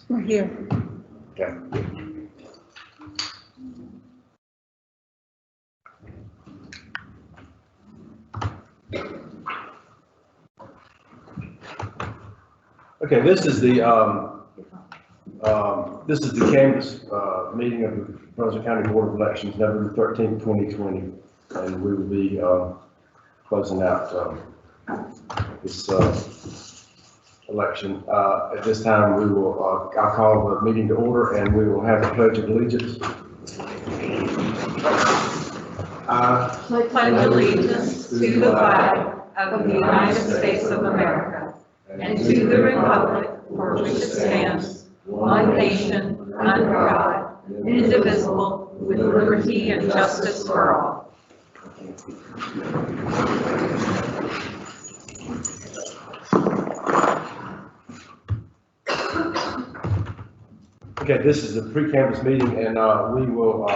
We're here. Okay. Okay, this is the canvas meeting of the Brunswick County Board of Elections, November 13th, 2020, and we will be closing out this election. At this time, we will I'll call the meeting to order, and we will have the Pledge of Allegiance. I pledge allegiance to the flag of the United States of America and to the republic for which it stands, one nation, under God, indivisible, with liberty and justice for all. Okay, this is the pre-canvass meeting, and we will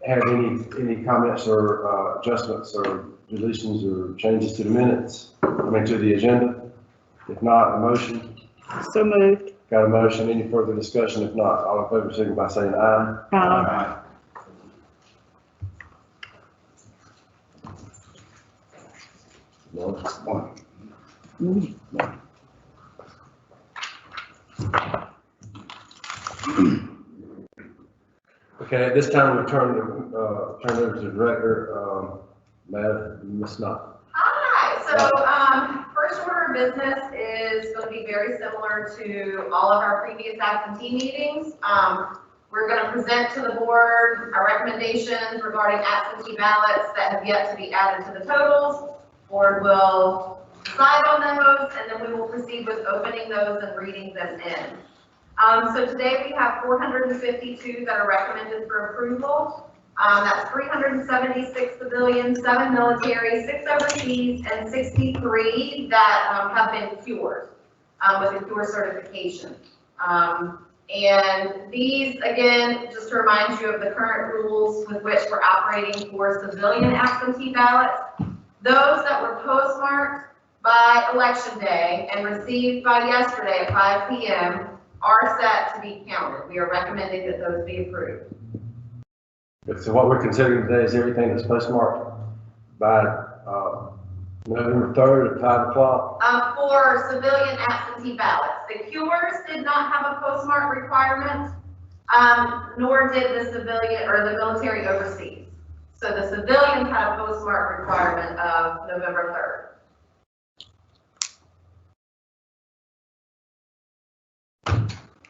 have any comments or adjustments or deletions or changes to the minutes, to the agenda. If not, a motion. So moved. Got a motion. Any further discussion? If not, all in favor, signify by saying aye. Aye. Okay, at this time, we turn over to the director, Ms. Knott. Hi, so first order of business is going to be very similar to all of our previous absentee meetings. We're going to present to the board our recommendations regarding absentee ballots that have yet to be added to the totals. Board will decide on those, and then we will proceed with opening those and reading them in. So today we have 452 that are recommended for approval. That's 376 civilian, 7 military, 6 overseas, and 63 that have been cured with a cure certification. And these, again, just to remind you of the current rules with which we're operating for civilian absentee ballots. Those that were postmarked by election day and received by yesterday at 5 p.m. are set to be counted. We are recommending that those be approved. So what we're considering today is everything that's postmarked by November 3rd at 5 o'clock. For civilian absentee ballots, the cures did not have a postmark requirement, nor did the civilian or the military overseas. So the civilians had a postmark requirement of November 3rd.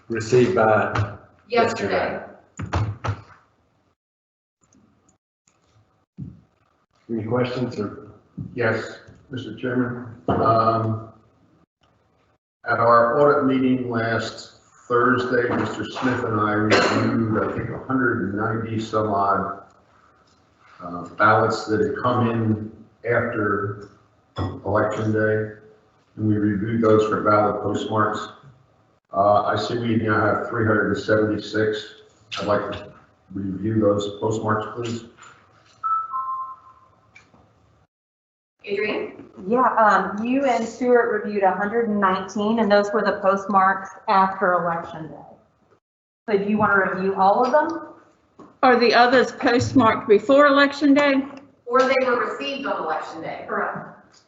Received by Yesterday. Any questions or? Yes, Mr. Chairman. At our audit meeting last Thursday, Mr. Smith and I reviewed, I think, 190 some odd ballots that had come in after Election Day, and we reviewed those for valid postmarks. I see we now have 376. I'd like to review those postmarks, please. Adrian? Yeah, you and Stuart reviewed 119, and those were the postmarks after Election Day. So do you want to review all of them? Are the others postmarked before Election Day? Or they were received on Election Day. Correct.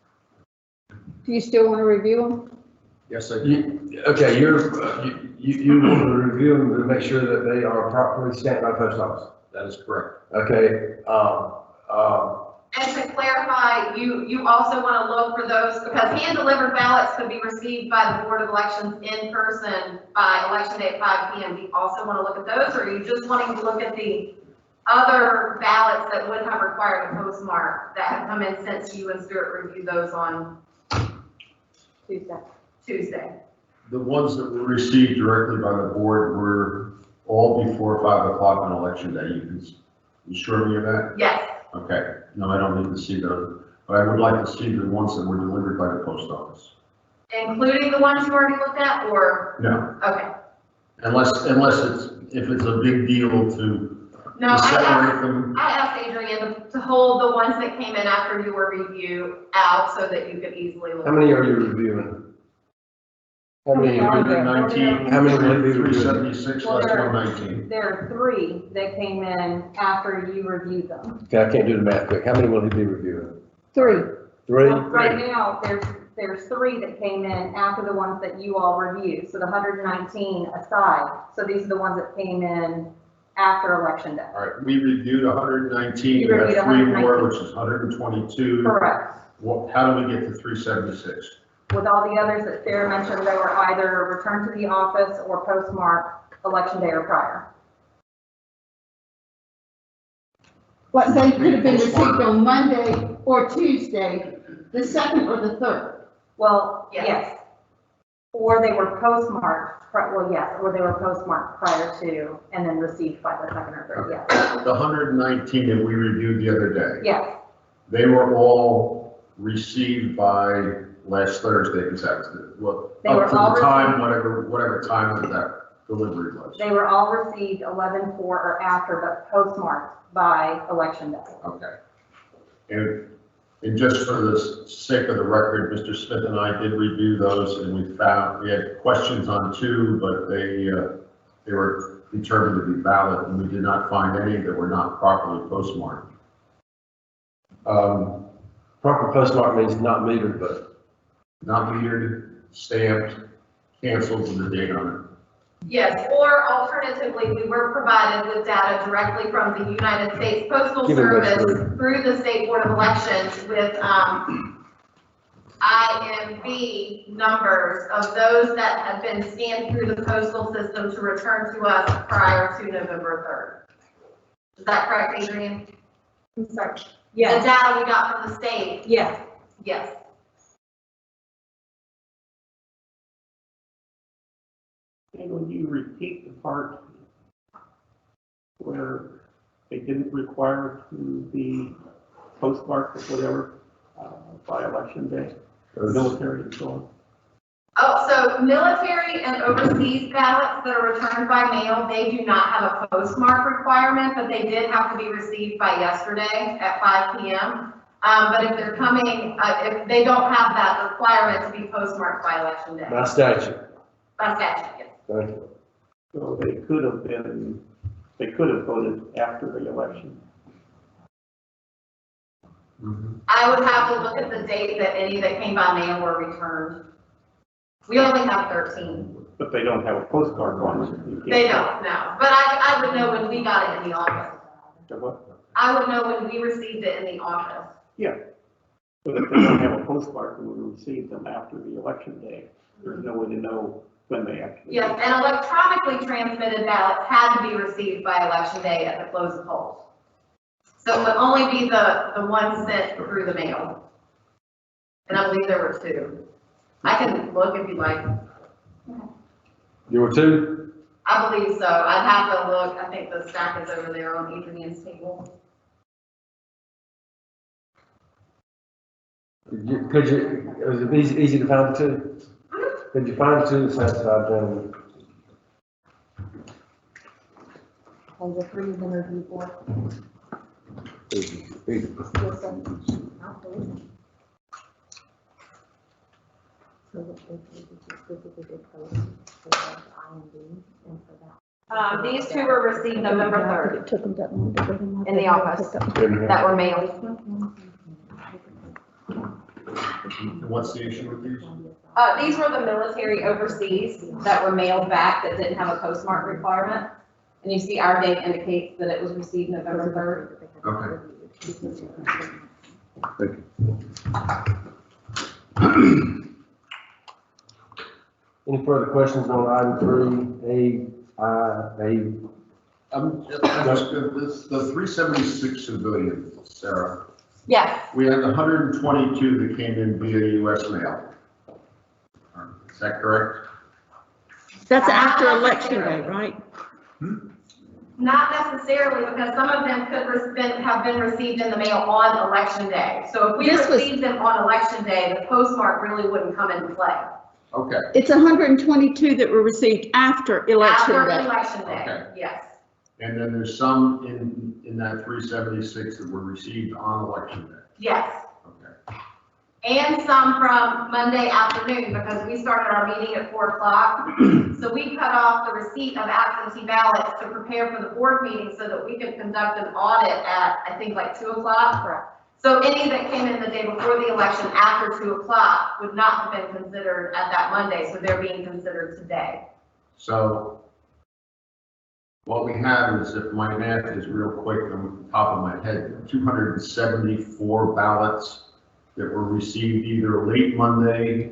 Do you still want to review them? Yes, I do. Okay, you want to review them to make sure that they are properly stamped by the post office. That is correct. Okay, And to clarify, you also want to look for those, because hand-delivered ballots could be received by the Board of Elections in person by Election Day at 5 p.m. Do you also want to look at those, or are you just wanting to look at the other ballots that would have required a postmark that have come in since you and Stuart reviewed those on Tuesday? The ones that were received directly by the board were all before 5 o'clock on Election Day. You can assure me of that? Yes. Okay. No, I don't need to see those, but I would like to see the ones that were delivered by the post office. Including the ones you already looked at, or? No, Okay. unless if it's a big deal to No, separate them. I asked Adrian to hold the ones that came in after your review out so that you could easily look. how many are you reviewing? How many, How many? 119. How many will he be reviewing? 376 less 119. There are 3 that came in after you reviewed them. Okay, I can't do the math quick. How many will he be reviewing? 3. 3? Well, right now, there's 3 that came in after the ones that you all reviewed, so the 119 aside. So these are the ones that came in after election day. All right, we reviewed 119, You we have reviewed 3 more, 119. which is 122. Correct. Well, how do we get to 376? With all the others that Sarah mentioned, they were either returned to the office or postmarked election day or prior. What they could have been received on Monday or Tuesday, the 2nd or the 3rd. Well, Yes. yes. Or they were postmarked, well, yes, or they were postmarked prior to and then received by the 2nd or 3rd, yes. The 119 that we reviewed the other day, Yes, they were all received by last Thursday, because that was the, well, They were up to all the time, whatever time of that delivery was. they were all received 11/4 or after, but postmarked by election day. Okay. And just for the sake of the record, Mr. Smith and I did review those, and we had questions on 2, but they were determined to be valid, and we did not find any that were not properly postmarked. Proper postmark means not metered, but Not metered, stamped, canceled with the date on Yes, or alternatively, we were provided with data directly from the United States Postal Give me those Service through the State Board of Elections with, IMV numbers of those that had been scanned through the postal system to return to us prior to November 3rd. Is that correct, Adrian? I'm sorry. The Yes, data we got from the state, yes. yes. And when you repeat the part where they didn't require to be postmarked or whatever, by election day, or military and so on. Oh, so military and overseas ballots that are returned by mail, they do not have a postmark requirement, but they did have to be received by yesterday at 5 p.m. But if they're coming, if they don't have that requirement to be postmarked by election day, by statute. by statute, yes. Thank you. So they could have voted after the election. it. I would have to look at the date that any that came by mail were returned. We only have 13. But they don't have a postmark on it. You can't- They don't, no. But I would know when we got it in the office. So what? I would know when we received it in the office. Yeah. But if they don't have a postmark and we receive them after the election day, there's no way to know when they actually. Yes, and electronically transmitted ballots had to be received by election day at the close of polls. So it would only be the one sent through the mail. And I believe there were 2. I can look if you like. There were 2? I believe so. I'd have to look. I think the stack is over there on Adrian's table. Was it easy to find the 2? Could you find the 2 that satisfied them? And the 3 you've been reviewed for. These 2 were received November 3rd It took them that long to get them up. in the office that were mailed. And what's the issue with these? These were the military overseas that were mailed back that didn't have a postmark requirement. And you see our date indicates that it was received November 3rd. Okay. Any further questions on item 3, A? The 376 civilian, Sarah, Yes, we had 122 that came in via US mail. Is that correct? That's after election day, right? Not necessarily, because some of them could have been received in the mail on election day. So if we This was- received them on election day, the postmark really wouldn't come into play. Okay. It's 122 that were received after election After day. election day, Okay. yes. And then there's some in that 376 that were received on election day. Yes. Okay. and some from Monday afternoon, because we started our meeting at 4 o'clock. So we cut off the receipt of absentee ballots to prepare for the board meeting so that we could conduct an audit at, I think, like 2 o'clock. Correct. So any that came in the day before the election after 2 o'clock would not have been considered at that Monday, so they're being considered today. So what we have is, if my math is real quick on the top of my head, 274 ballots that were received either late Monday,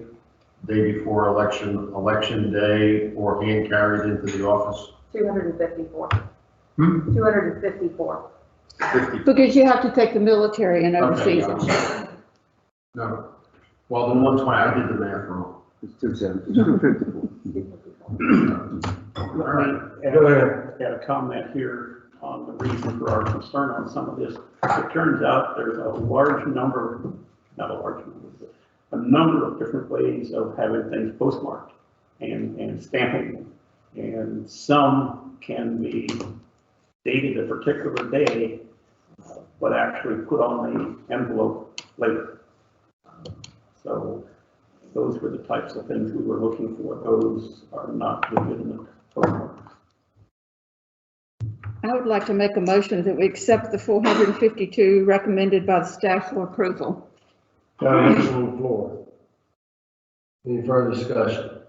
day before election day, or hand carried into the office. 254. 254. 50. Because you have to take the military and Okay, overseas. I'm sorry. No, well, then 120, I did the math wrong. It's 254. All right. Go ahead. Got a comment here on the reason for our concern on some of this. It turns out there's a large number, not a large number, but a number of different ways of having things postmarked and stamping them. And some can be dated a particular day, but actually put on the envelope later. So those were the types of things we were looking for. Those are not legitimate postmarks. I would like to make a motion that we accept the 452 recommended by the staff for approval. Got a motion on the floor. Any further discussion?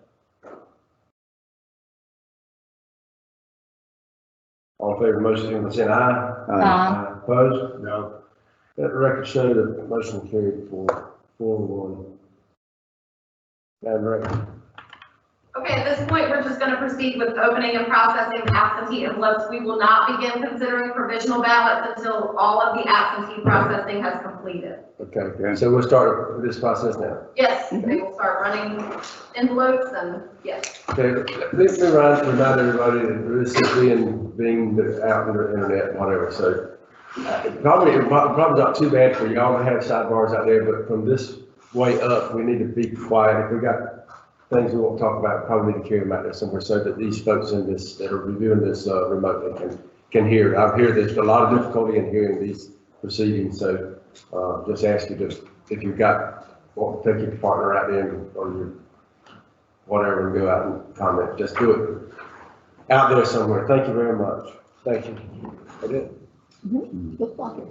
All in favor of the motion, signify by saying aye. Aye. Opposed? No, Let the record show the motion carried for 4-1. Madam Director. Okay, at this point, we're just gonna proceed with opening and processing absentee envelopes. We will not begin considering provisional ballots until all of the absentee processing has completed. Okay, so we'll start this process now. Yes, they will start running envelopes and, yes. Okay, let me remind everybody that this is being out on the internet, whatever, so probably not too bad for y'all to have sidebars out there, but from this way up, we need to be quiet. If we got things we won't talk about, probably need to carry them out there somewhere so that these folks in this, that are reviewing this remotely can hear. I've heard there's a lot of difficulty in hearing these proceedings, so just ask you to, if you've want to take your partner out there or your whatever and go out and comment, just do it out there somewhere. Thank you very much. Thank you. That's it. Looks like it.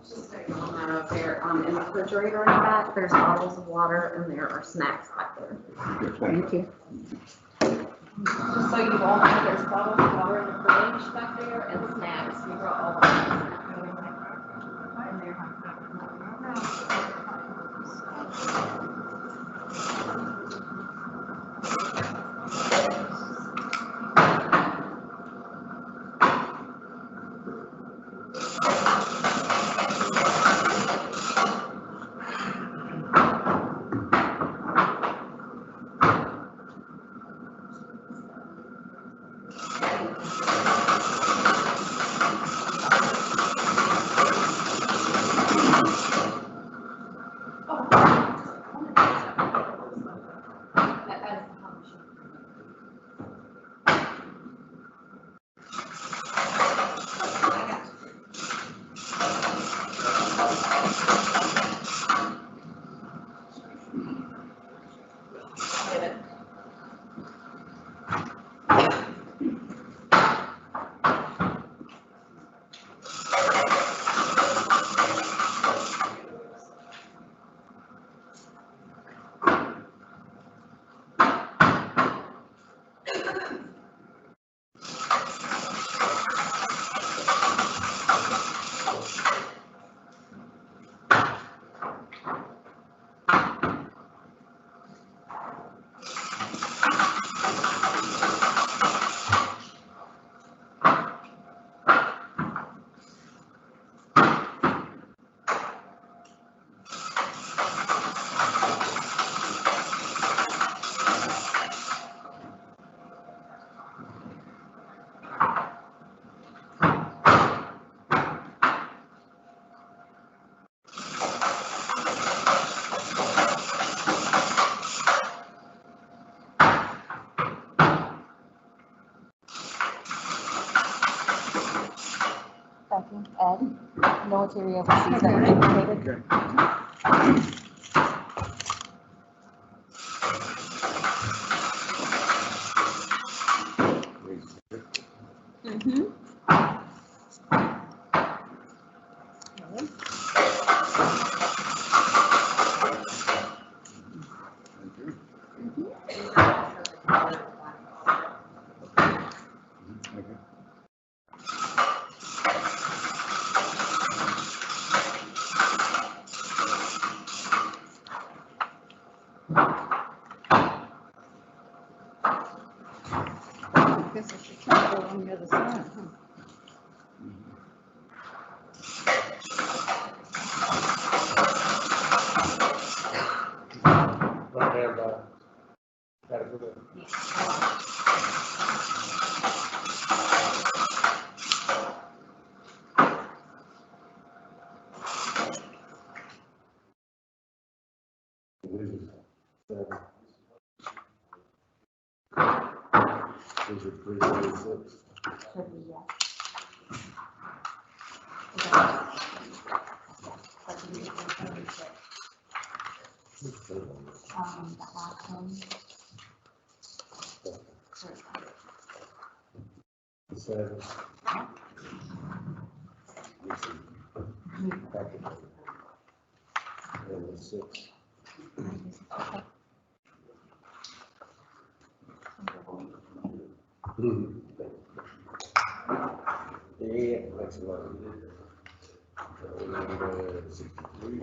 Just so you all know, there, in the refrigerator in the back, there's bottles of water and there are snacks back there. Thank you. Just so you all know, there's bottles of water in the fridge back there and snacks. We brought all of them. Becky, Ed, military overseas uneducated. Guess I should try to go on the other side, huh? Right there, gotta go there. These are 326. Should be, yes. That last one. Seven. And the 6. Yeah, that's a lot. And, 63.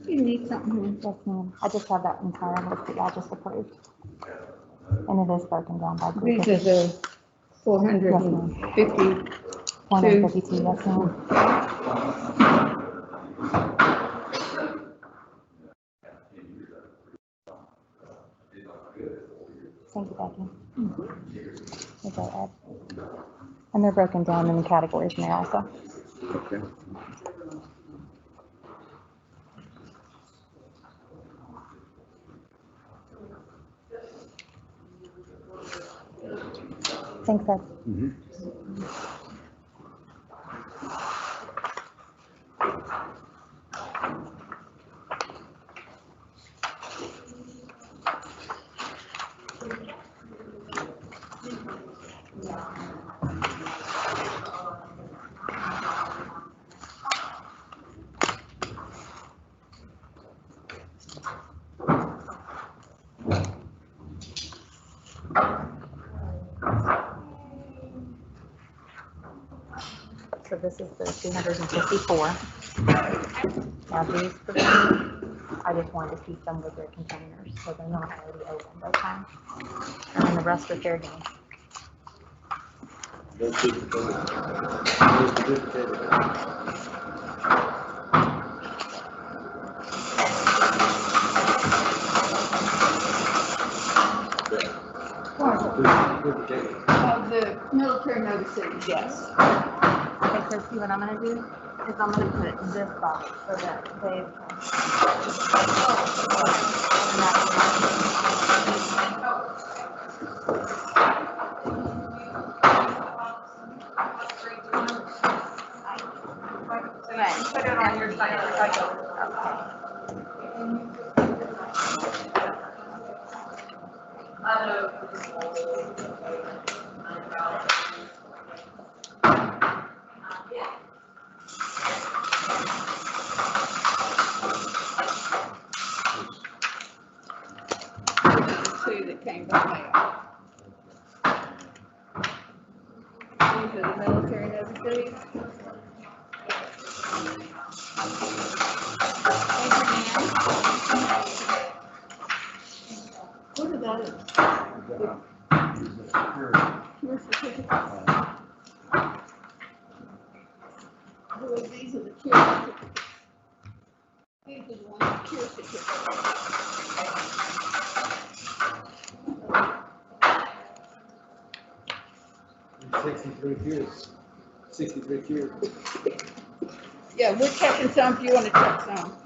You need something. Yes, ma'am. I just have that entire list that y'all just approved. And it is broken down by group. These are the 450. 152, yes, ma'am. Thank you, Becky. Is that Ed? And they're broken down in the categories in there also. Okay. Thanks, Ed. So this is the 254. Now these, I just wanted to see some with their containers, so they're not already opened, okay? And then the rest are fair game. Those two duplicated. Duplicated. The military notices, yes. Okay, so see what I'm gonna do is I'm gonna put it in this box so that they Put it on your side. okay. What are those? Your certificates? Well, these are the cure certificates. These are the ones, the cure certificates. Sixty-three cures. Yeah, we're checking some, if you wanna check some.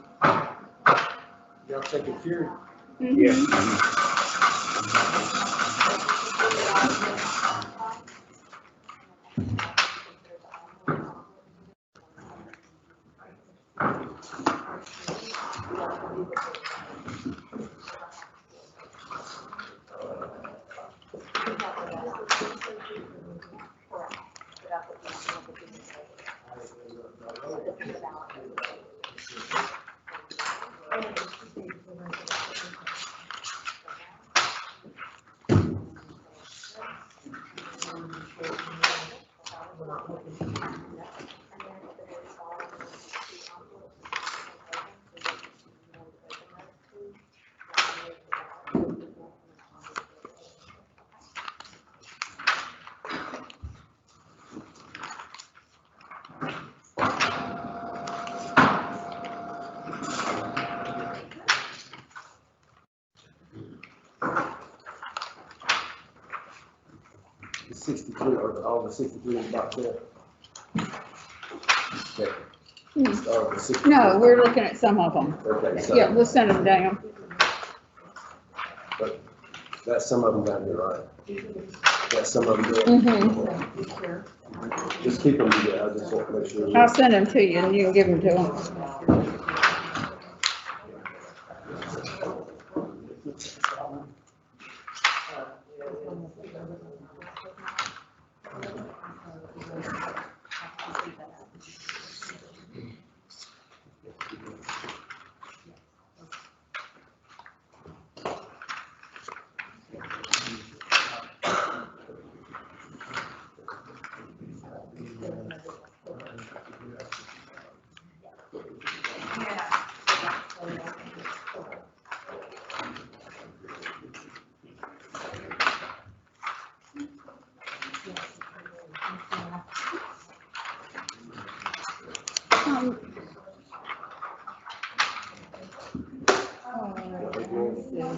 Y'all take a cure? Mhm. The 63, or all the 63 is about there. Okay. The 63. No, we're looking at some of them. Okay, so. Yeah, we'll send them down. But that's some of them down here, right? That's some of them there. Mm-hmm. Just keep them together, I just want to make sure. I'll send them to you and you can give them to them.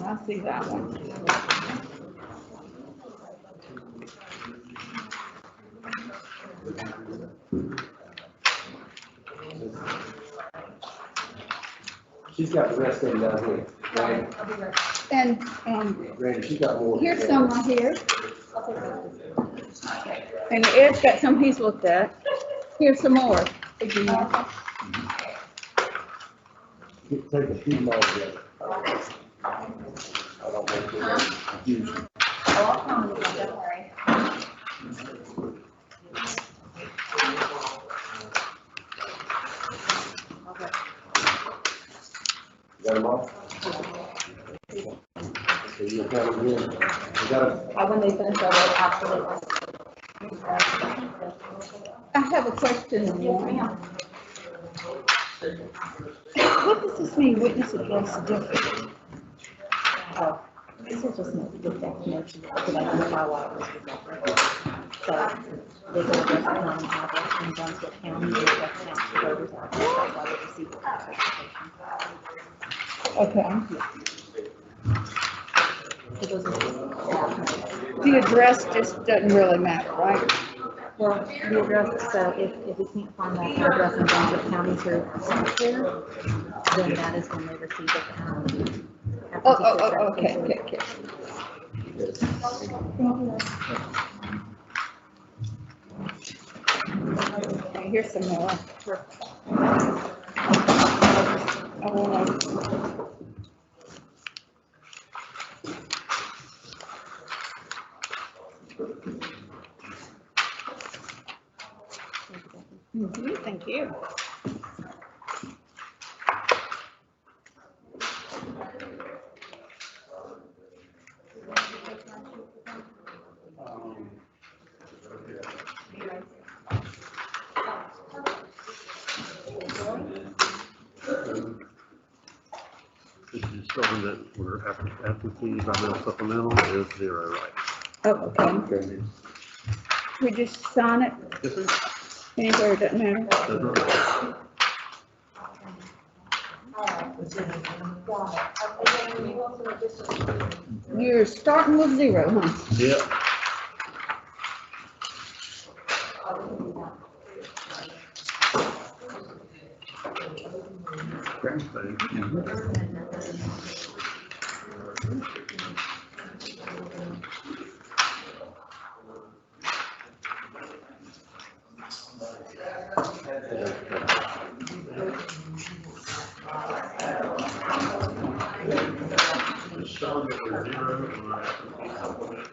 I see that one. She's got the rest of them down here. Right? And, Randy, she's got more. here's some right here. And Ed's got some he's looked at. Here's some more. Virginia. Take a few more together. I don't want to confuse you. Oh, I'll come with you, don't worry. You got them all? Okay, you'll count them again. You got them? When they finish, I will absolutely. I have a question. What does this mean, witness address different? Oh, this is just a good definition, because I identify why it was rejected. So, they go address the county address in Brunswick County, they address the voters address, that's why they received the certification. Okay. It was a- The address just doesn't really matter, right? Well, the address, so if we can't find that address in Brunswick County through software, then that is when they receive it. Okay. Okay, here's some more. I wanna. Thank you. showing that we're absentee by mail supplemental is 0, right? Oh, okay. We just sign it Yes, sir. anywhere, it doesn't matter. Does not. You're starting with 0, huh? Yep. Okay, thank you. Showing that we're 0 on our absentee supplement.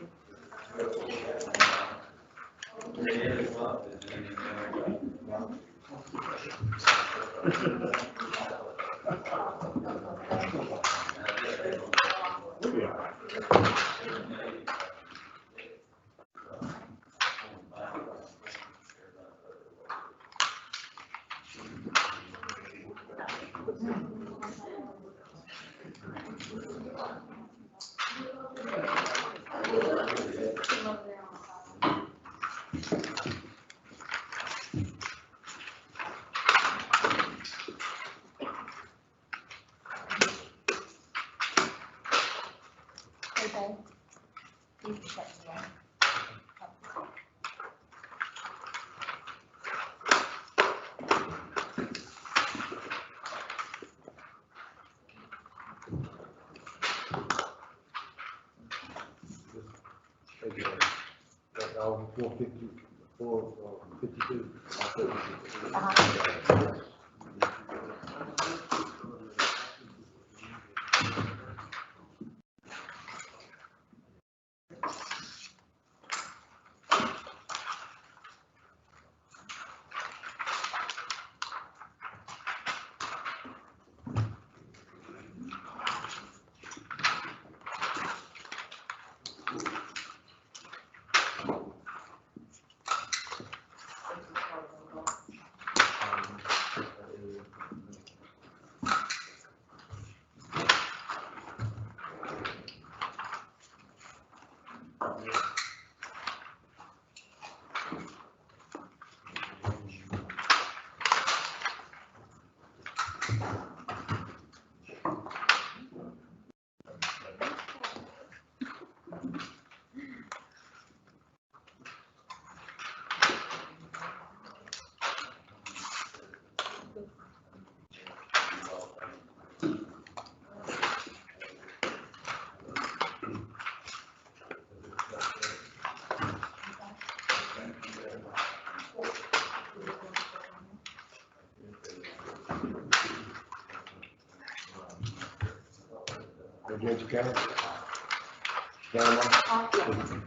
Okay. You can shut it down. All 452. Virginia County. County.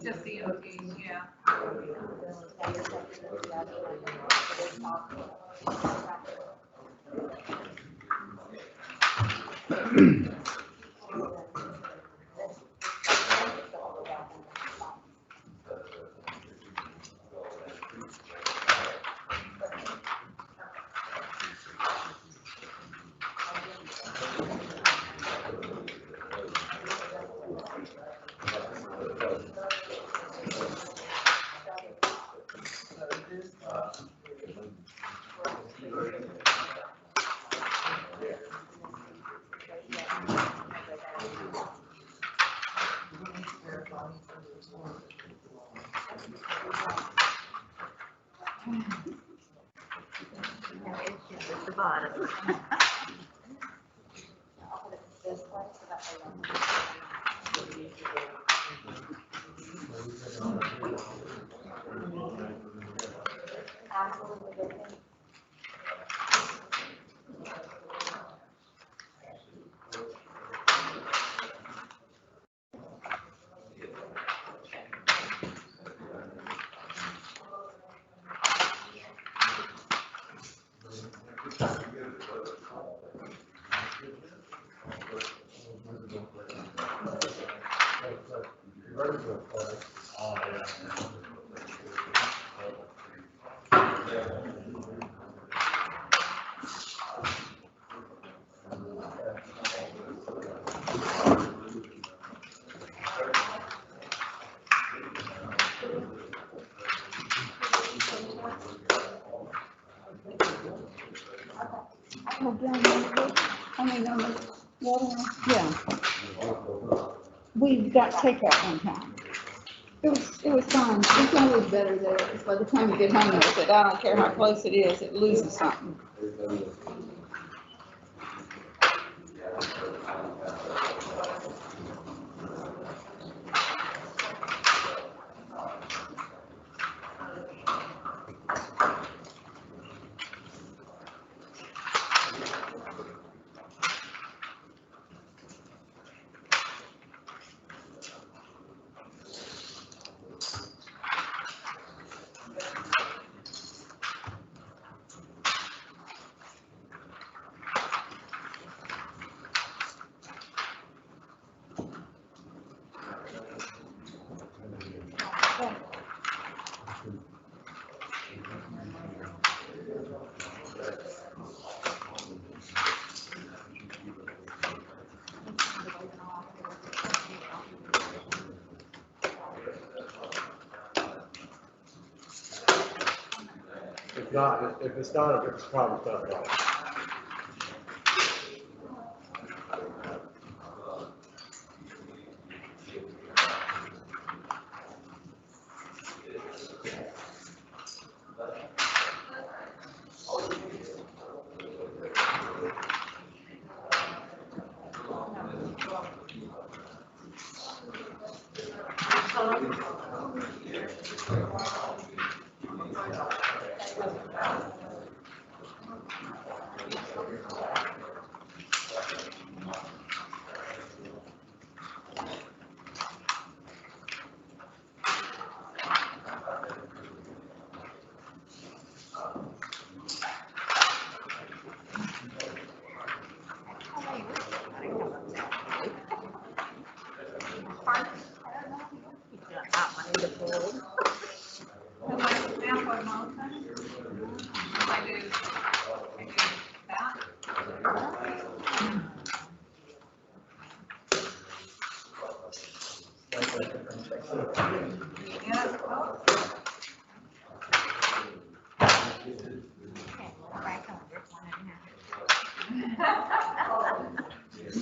Just the OTs, yeah. At the bottom. Yeah. We got takeout one time. It was fine. It's always better there, because by the time you get home with it, I don't care how close it is, it loses something. If it's not, it's probably not right.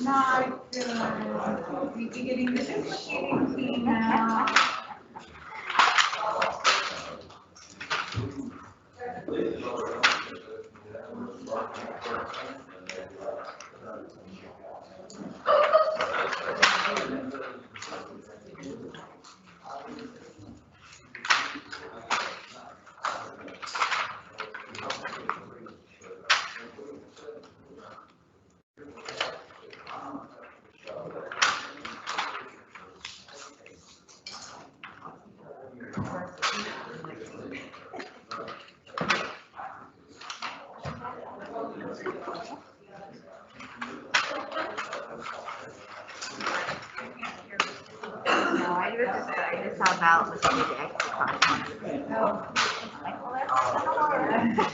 Not good. We'd be getting the duplicating team now. No, I just saw Val with a big extra card. Like, well, that's not hard.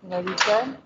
Ladies good?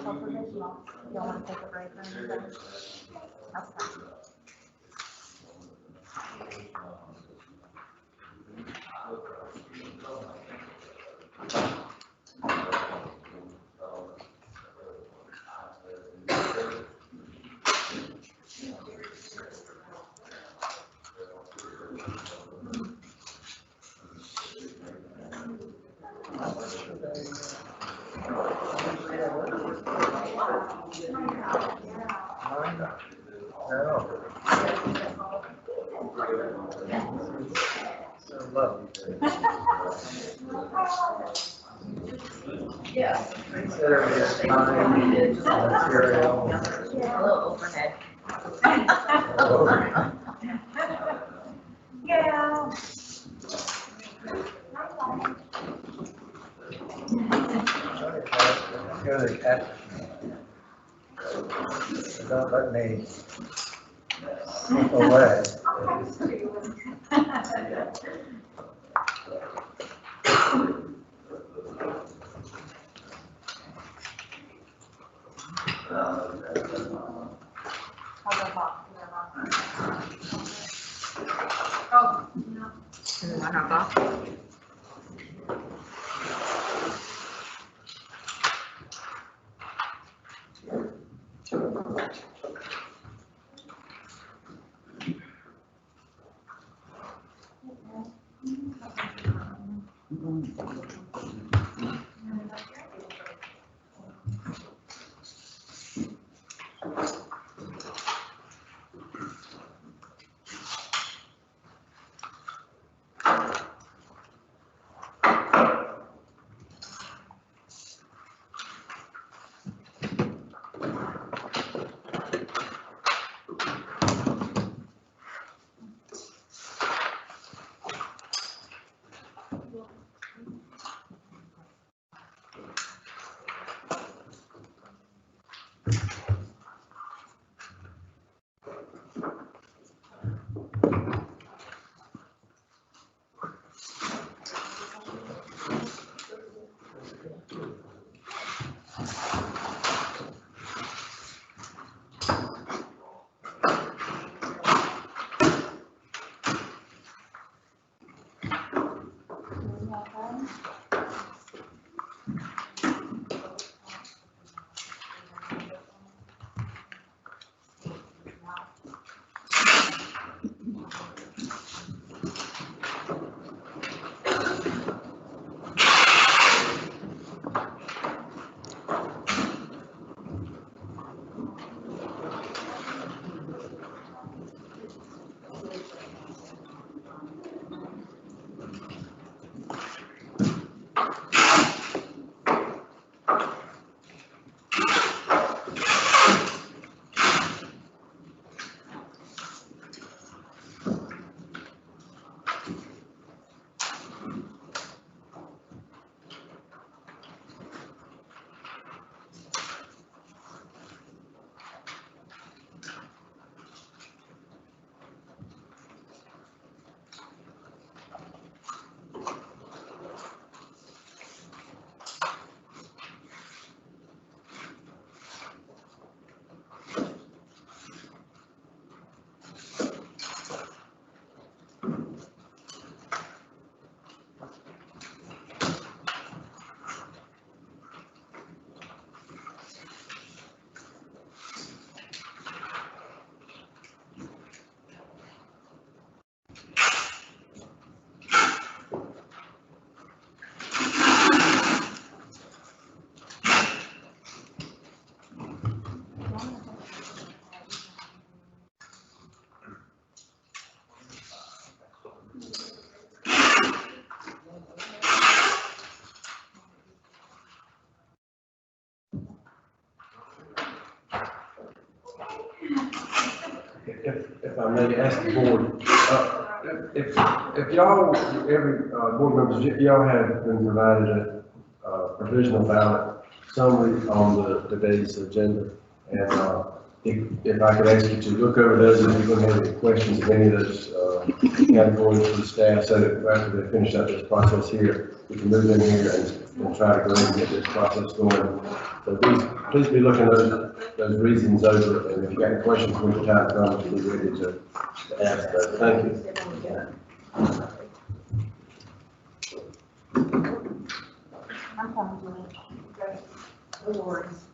special provisional. You don't want to take a break or anything? That's fine. Yes. Consider this time material. Hello, overhead. Yeah. Go to cat. Don't let me slip away. If I may ask the board, if y'all, every board members, y'all have been provided a provisional ballot summary on today's agenda. And if I could ask you to look over those, and if you're going to have any questions of any of those categories for the staff, so that after they finish up this process here, we can move in here and try to go ahead and get this process going. So these please be looking those reasons over, and if you got any questions when the time comes, be ready to ask those. Thank you. I'm coming to it. No worries.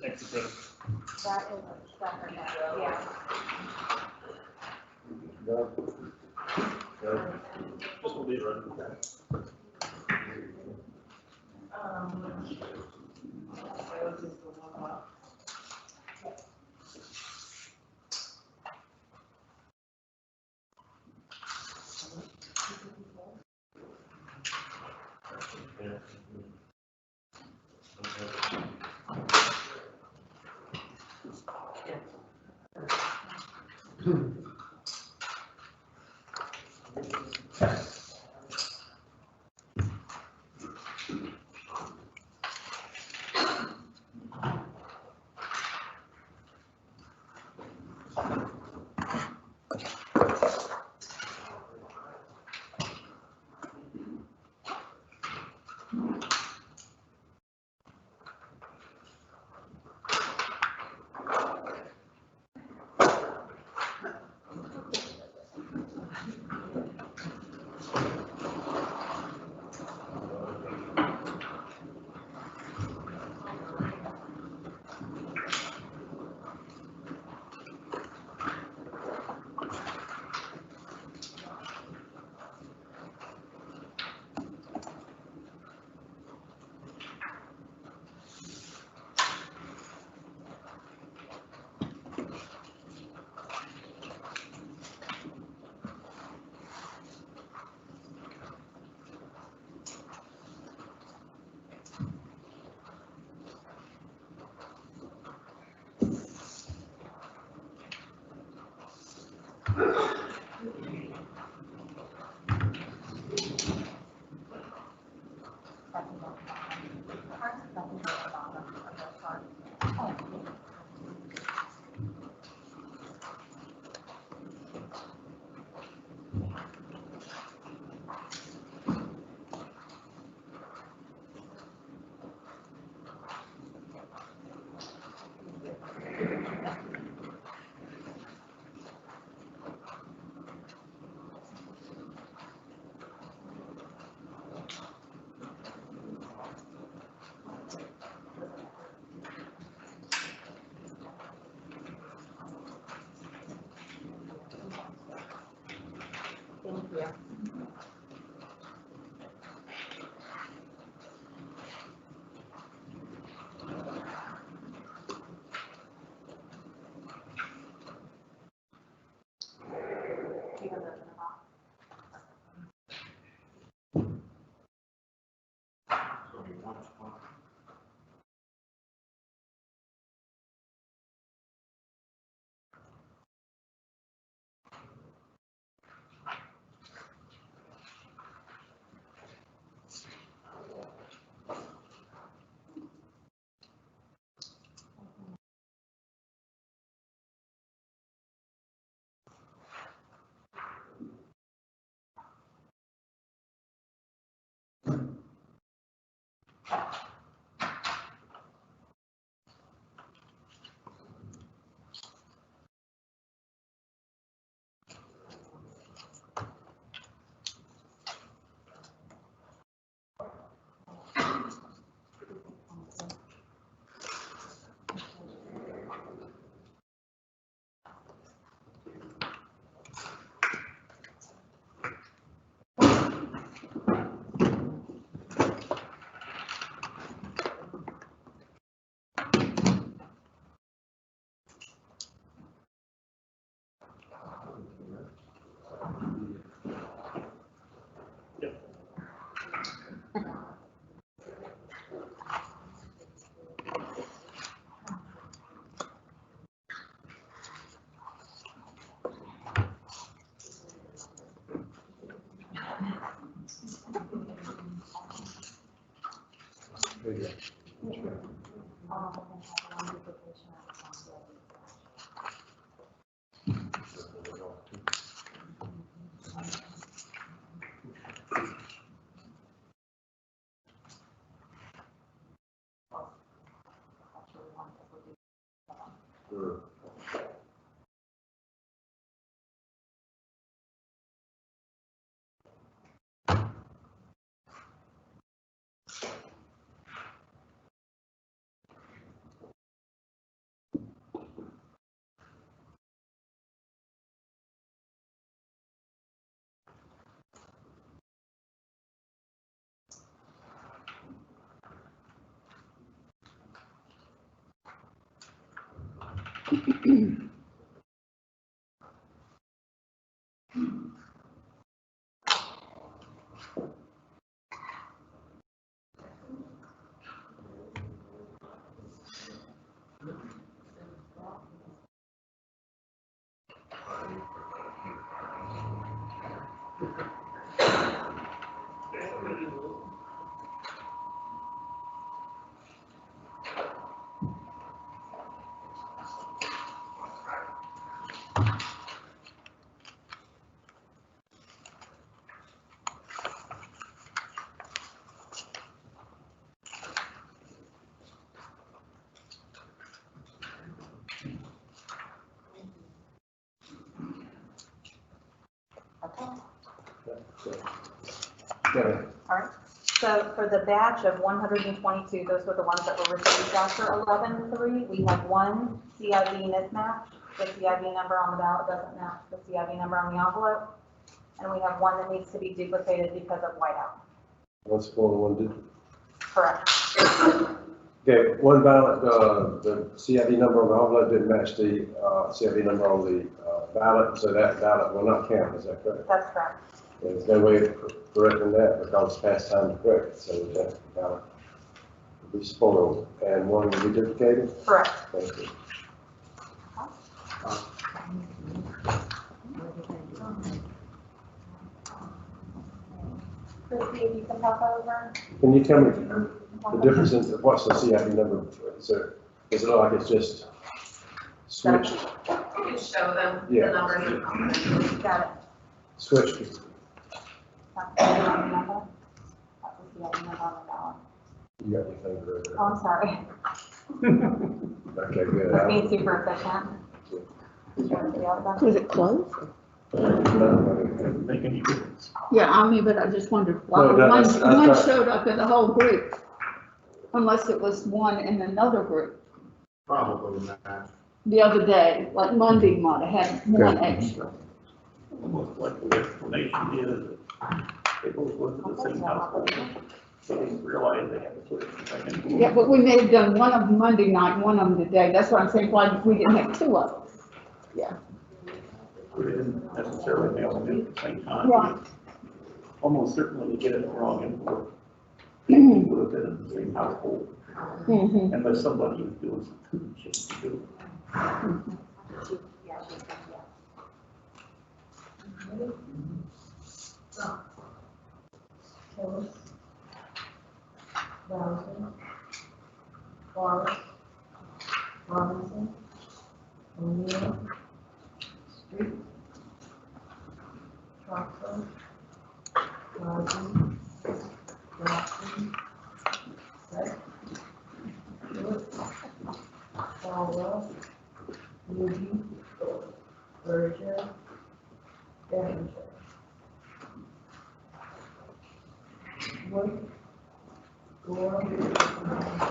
Exit road. That is, yeah. This will be right. Thank you. figure. Sure. Okay. All right, so for the batch of 122, those were the ones that were received after 11/3. We have one CIV mismatch. The CIV number on the ballot doesn't match the CIV number on the envelope. And we have one that needs to be duplicated because of whiteout. What's going on, did? Correct. Okay, one ballot, the CIV number on the envelope didn't match the, CIV number on the, ballot, so that ballot will not count, is that correct? That's correct. There's no way of correcting that because it's past time to correct, so that ballot will be spoiled, and one will be duplicated? Correct. Thank you. Christie, if you can pop over. Can you tell me the difference in, what's the CIV number? Is it like it's just switched? You can show them the Yeah. numbers. Got it. Switched? That's the CIV number. That's the CIV number on the ballot. You got your finger right Oh, I'm sorry. there. Okay, good. We're being super efficient. The other one? Was it close? Doesn't make any difference. Yeah, I mean, but I just wondered why No, that's one not- showed up in the whole group. Unless it was one in another group Probably not. the other day, like Monday might have had one extra. Most likely the explanation is that they both lived in the same household. They didn't realize they had to put it in the second. Yeah, but we may have done one of them Monday night, and one of them today. That's what I'm saying, why we didn't have two of them. We didn't necessarily mail them in at the same time. Right. Almost certainly you get it wrong envelope. It would have been in the same household Mhm. unless somebody was doing something they shouldn't do. Robinson, Wallace, Robinson, O'Neill, Street, Troxel, Rogers, Jackson, Beck, Lewis, Caldwell, Moody, Berger, Devonshire. Wood, Gore,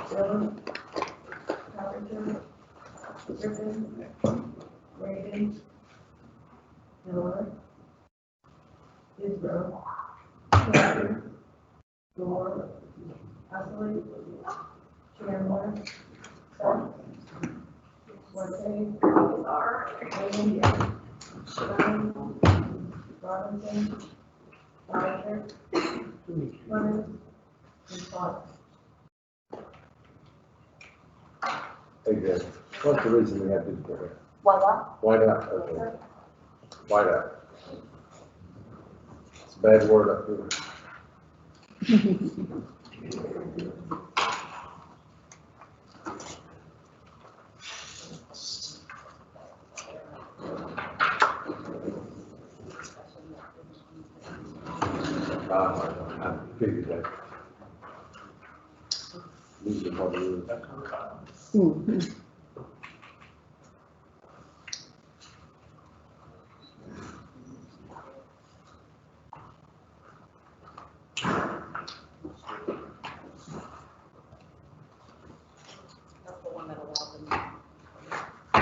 Dillon, Cotterill, Griffin, Reagan, Miller, Isbro, Carter, Gore, Huxley, Chandler, Seth, Forte, Williams, Stein, Robinson, Roger, Leonard, and Clark. Hey, good. What's the reason we have to do that? What? White out, okay. White out. It's a bad word up here. I figured that. These are probably- Mhm. That's the one that allowed them.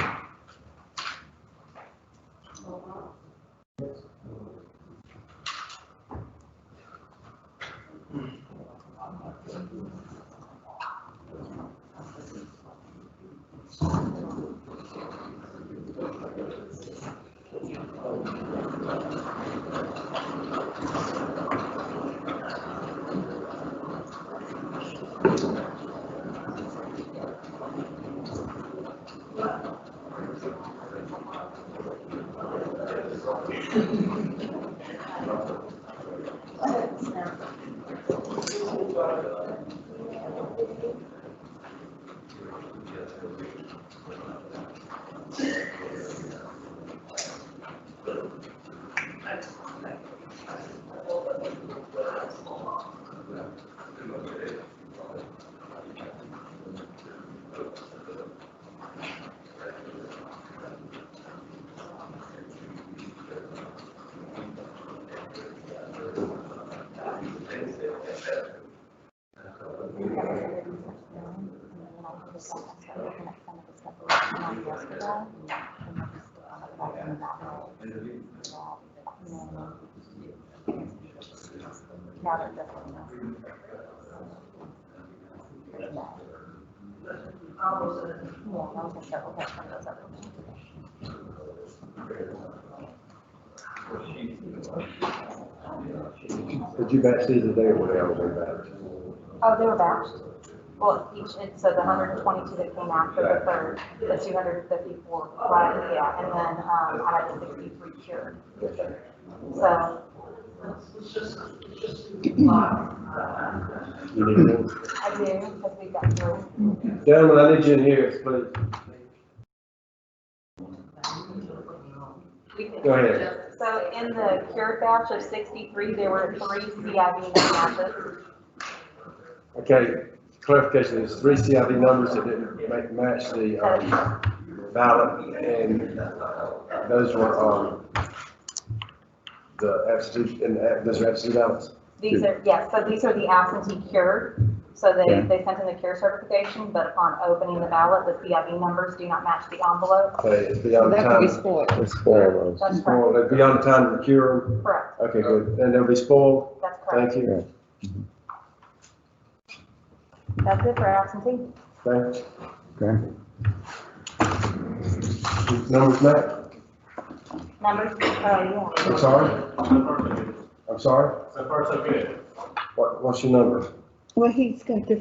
Now they're definitely not. Yeah, that was several times from those other ones. Did you batch these today or were they already batched? Oh, they were batched. Well, it said the 122 that came after the third, the 254, right, yeah, and then, I had the 63 cured. So, You need more? I do, because we got through. Gentlemen, I need you in here, please. Go ahead. So in the cured batch of 63, there were 3 CIV matches. Okay, clarification, there's 3 CID numbers that didn't match the, ballot, and those were, the absentee, and those are absentee ballots. These are, yes, so these are the absentee cured. So they sent in the cure certification, but upon opening the ballot, the CIV numbers do not match the envelope. Okay, it's beyond the That could be time. spoiled. That's Well, correct. they're beyond the time to cure them. Correct. Okay, good. And they'll be spoiled. That's correct. Thank you. That's it for absentee. Thanks. Okay. Numbers, Matt? Numbers, yeah. I'm sorry? I'm sorry? So far, so good. What's your number? Well, he's got to,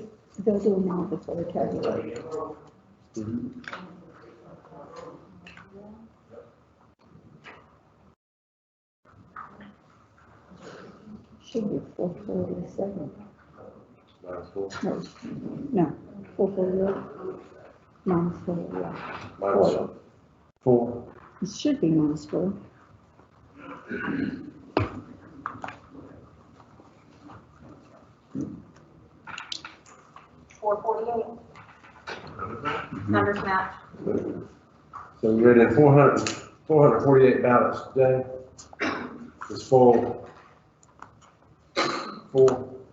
they'll do them all before they calculate. Should be 447. Minus 4. No, 448. Minus 4, yeah. Minus 4. It should be minus 4. Numbers match. So we read in 448 ballots today. It's full.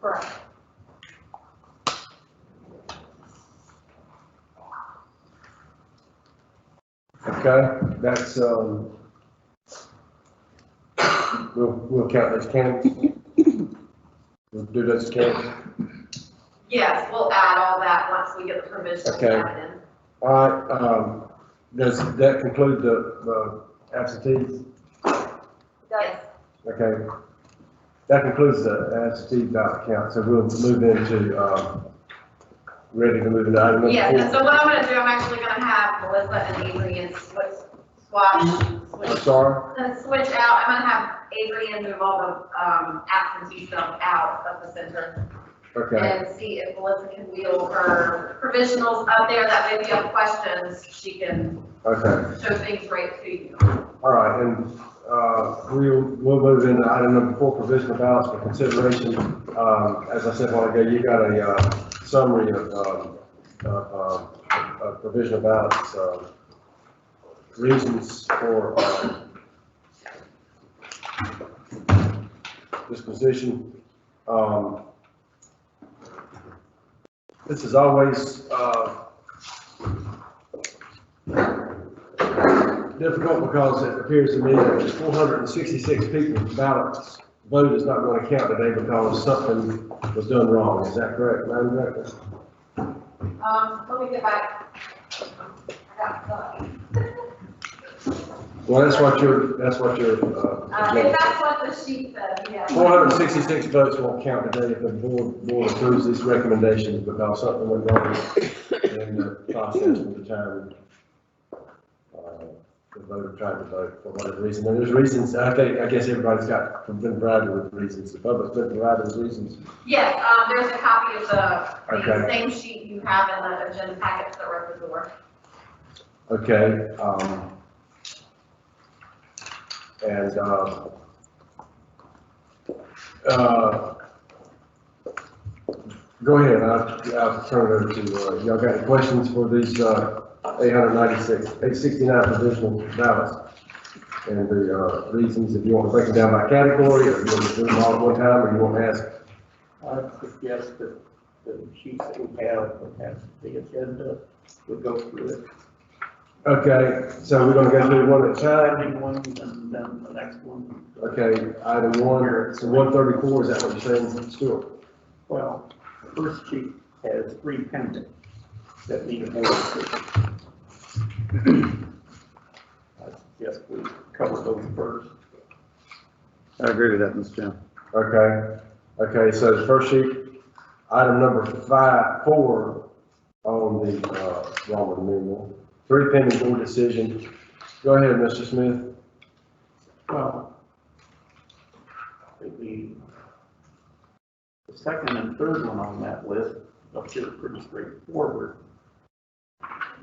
Correct. Okay, that's, we'll count those counts. We'll do those counts. Yes, we'll add all that once we get the permission to Okay. add it in. All right, does that conclude the absentees? Yes. Okay. That concludes the absentee ballot count, so we'll move into, ready to move into item number 4. Yes, and so what I'm gonna do, I'm actually gonna have Melissa and Adrian I'm sorry? and switch out. I'm gonna have Adrian move all the, absentee stuff out of the center. Okay, And see if Melissa can wheel her provisionals up there, that way if you have questions, she can okay. show things right to you. All right, and we'll move into item number 4, provisional ballots for consideration. As I said a while ago, you got a summary of provisional ballots, reasons for disposition. This is always difficult because it appears to me that 466 people's ballots vote is not going to count today because something was done wrong. Is that correct, Madam Director? Let me get back. I got Well, that's what your, if that's what the sheet says, yeah. 466 votes won't count today if the board approves these recommendations because something went wrong in the process of the time the voter tried to vote for whatever reason. And there's reasons, I guess everybody's been provided with reasons, the public's been provided with reasons. Yes, there's a copy of the Okay. same sheet you have in the agenda packets that were at the door. Okay, go ahead, I'll turn it over to, y'all got any questions for these, 869 provisional ballots? And the, reasons, if you want to break them down by category, or you want to do them all at one time, or you want to ask? I suggest that the sheets that we have, that has the agenda, we go through it. Okay, so we're gonna go through one at a time. Starting one and then the next one. Okay, item 1, so 134, is that what you're saying, Stuart? Well, the first sheet has 3 pending that need a board decision. I suggest we cover those first. I agree with that, Mr. Chairman. Okay, so the first sheet, item number 4 on the, Roman numeral, 3 pending board decision. Go ahead, Mr. Smith. Well, the second and third one on that list appear pretty straightforward.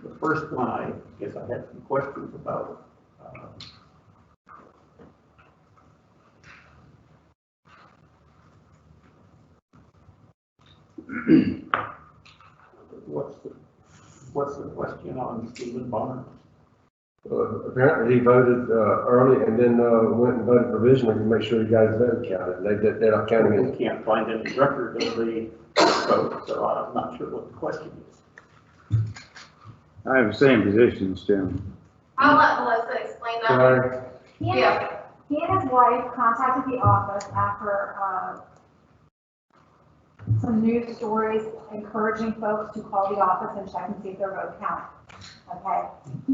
The first one, I guess I had some questions about. What's the question on Stephen Barnes? Apparently he voted, early and then, went and voted provisionally to make sure he got his vote counted. They're not counting it. We can't find any record of the vote, so I'm not sure what the question is. I have the same position, Mr. Chairman. I'll let Melissa explain that. Sorry. Yeah. He and his wife contacted the office after some news stories encouraging folks to call the office and check and see if their vote counted. Okay,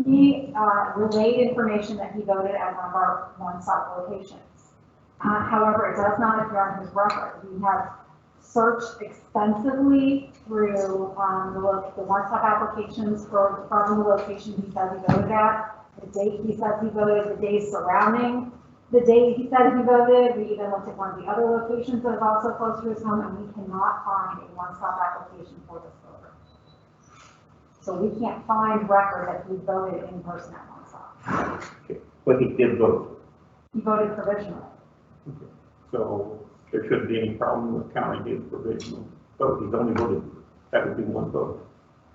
he relayed information that he voted at one of our one-stop locations. However, it does not appear on his record. We have searched extensively through the one-stop applications from the location he says he voted at, the date he says he voted, the days surrounding the date he said he voted. We even looked at one of the other locations that is also close to his home, and we cannot find a one-stop application for this voter. So we can't find record that he voted in person at one stop. But he did vote. He voted provisionally. So there shouldn't be any problem with counting his provisional vote. He's only voted, that would be one vote.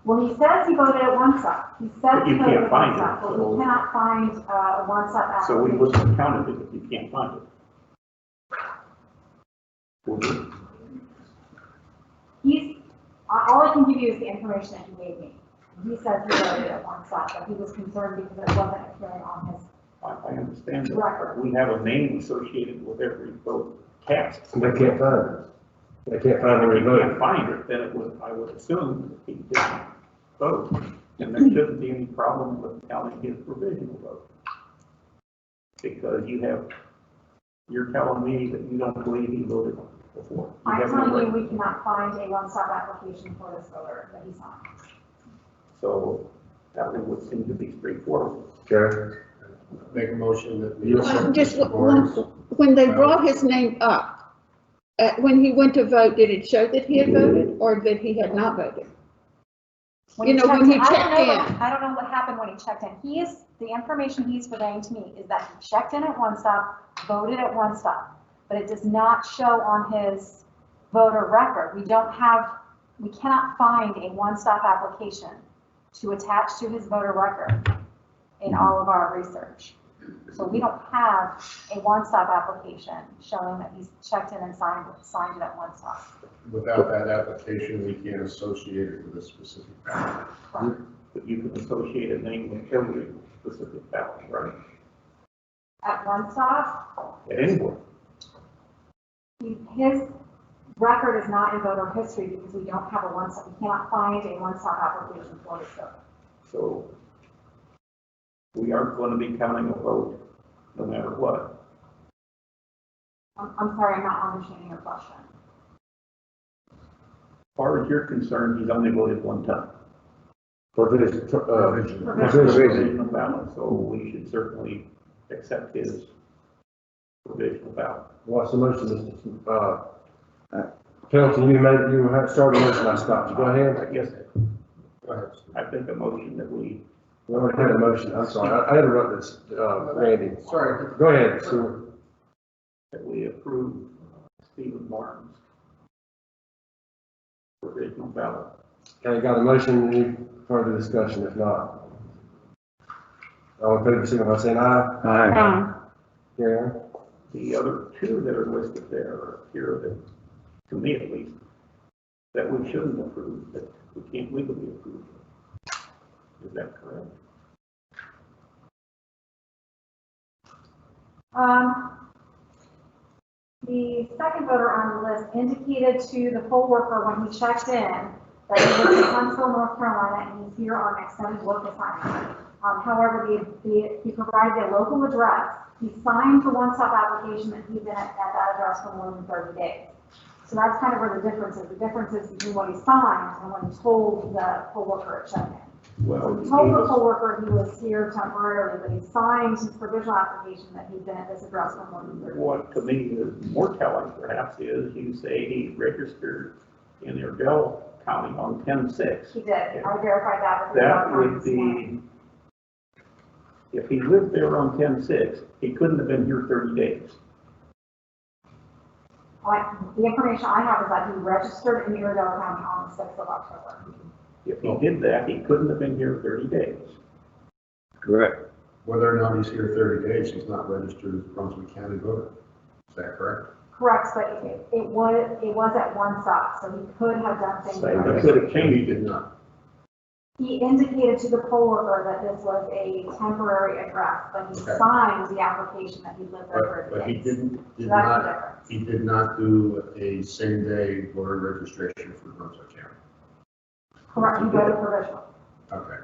Well, he says he voted at one stop. He says But he you voted can't at find one it, stop, but so- we cannot find a one-stop application. So we wouldn't have counted it if you can't find it. Would we? All I can give you is the information that he gave me. He says he voted at one stop, but he was concerned because it wasn't appearing on his I understand that. record. We have a name associated with every vote cast. They can't find it. They can't find where he If you can't voted. find it, then it was, I would assume that he didn't vote. And there shouldn't be any problem with counting his provisional vote. Because you're telling me that you don't believe he voted before. You I'm have no telling you, record. we cannot find a one-stop application for this voter that he signed. So that one would seem to be straightforward. Okay. Make a motion that we. Just when they brought his name up, when he went to vote, did it show that he had voted or that he had not voted? When You know, when he I don't checked know what- in. I don't know what happened when he checked in. The information he's relaying to me is that he checked in at One Stop, voted at One Stop, but it does not show on his voter record. We cannot find a One Stop application to attach to his voter record in all of our research. So we don't have a One Stop application showing that he's checked in and signed it at One Stop. Without that application, we can't associate it with a specific ballot. But you can associate a name with every specific ballot, right? At One Stop, At anywhere. his record is not in voter history because we don't have a One Stop. We cannot find a One Stop application for his voter. So we aren't going to be counting a vote no matter what. I'm sorry, I'm not understanding your question. As far as you're concerned, he's only voted one time. Provision. Provisional ballot, so we should certainly accept his provisional ballot. What's the motion, Mr. Pendleton, you have started the motion, I stopped you. Go ahead. I guess, Go ahead. I think a motion that we We already had a motion, I'm sorry, I interrupted, Randy. Sorry. Go ahead, Stuart. approve Stephen Martin's provisional ballot. Okay, got a motion, any further discussion, if not? All in favor, signify by saying aye. Aye. Carry on. The other two that are listed there appear that, to me at least, that we shouldn't approve, that we can't legally approve. Is that correct? The second voter on the list indicated to the poll worker when he checked in that he lives in Huntsville, North Carolina, and he's here on extended work assignment. However, he provided a local address. He signed the one-stop application that he'd been at that address for more than 30 days. So that's kind of where the difference is. The difference is between what he signed and what he told the poll worker at check-in. Well, He told the poll worker he was here temporarily, but he signed his provisional application that he'd been at this address for more than 30 days. what to me is more telling perhaps is you say he registered in Ardell County on 10/6. He did. I verified that with the That would this morning. be, if he lived there on 10/6, he couldn't have been here 30 days. The information I have is that he registered in Iredell County on the 6th of October. If he did that, he couldn't have been here 30 days. Correct. Whether or not he's here 30 days, he's not registered as Brunswick County voter. Is that correct? Correct, but it was at One Stop, so he could have done things. So he differently. could have He changed did it. not. He indicated to the poll worker that this was a temporary address, but he Okay. signed the application that he lived there But 30 he days. did So that's the not, difference. he did not do a same-day voter registration for Brunswick County. Correct, he voted provisional. Okay.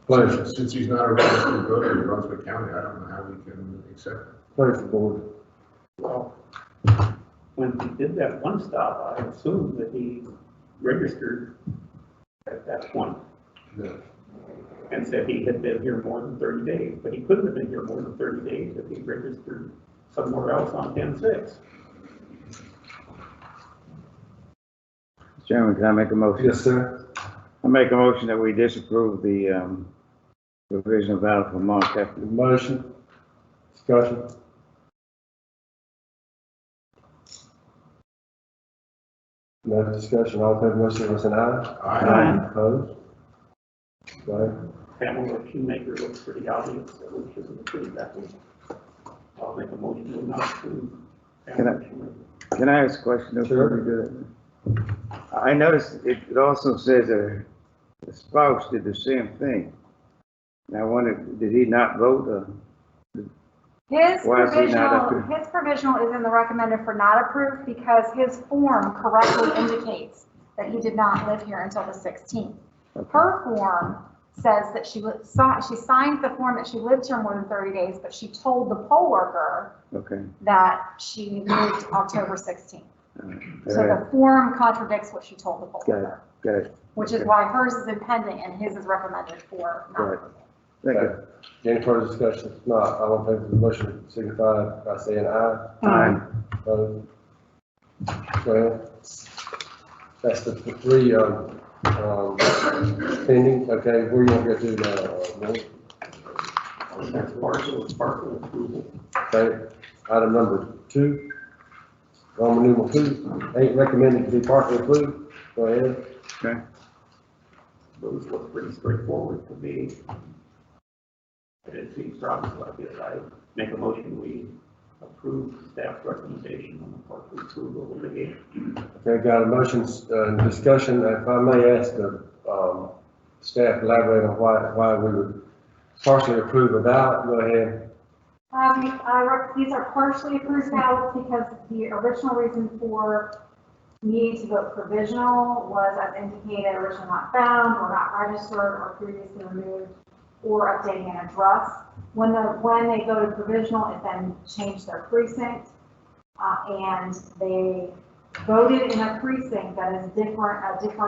Pleasure. Since he's not a registered voter in Brunswick County, I don't know how we can accept it. Pleasure, board. Well, when he did that one stop, I assumed that he registered at that point No. and said he had been here more than 30 days, but he couldn't have been here more than 30 days if he registered somewhere else on 10/6. Chairman, can I make a motion? Yes, sir. I make a motion that we disapprove the provisional ballot for Mark Heflin. Motion, discussion. No discussion, all in favor, motion, signify by saying aye. Aye. Opposed? Okay. Pamela Shoemaker looks pretty obvious, so we shouldn't approve that one. I'll make a motion to not approve Pamela Shoemaker. Can I ask a question before we do that? I noticed it also says the spouse did the same thing. And I wondered, did he not vote? His Why is he not provisional is in the recommended for not approved because his form correctly indicates that he did not live here until the 16th. Her form says that she signed the form that she lived here more than 30 days, but she told the poll worker Okay. that she moved October 16th. So All right. the form contradicts what she told the poll Got it. worker, Got it. which is why hers is in pending and his is recommended for not Right. approval. Thank you. Any further discussion? If not, all in favor of the motion, signify by saying aye. Aye. Opposed? Go ahead. That's the three, Pending, okay, where you want to go to now? Bill? That's partial approval. Okay, item number 2, Roman numeral 2, 8 recommended to be partially approved. Go ahead. Okay. Those look pretty straightforward to me. And it seems obvious like this. I make a motion, we approve staff's recommendation on the partial approval of the 8. Okay, got a motion, discussion. If I may ask the staff elaborate on why we would partially approve a ballot. Go ahead. These are partially approved ballots because the original reason for needing to vote provisional was, as indicated, originally not found or not registered or previously removed or updating an address. When they voted provisional, it then changed their precinct, and they voted in a precinct that is a different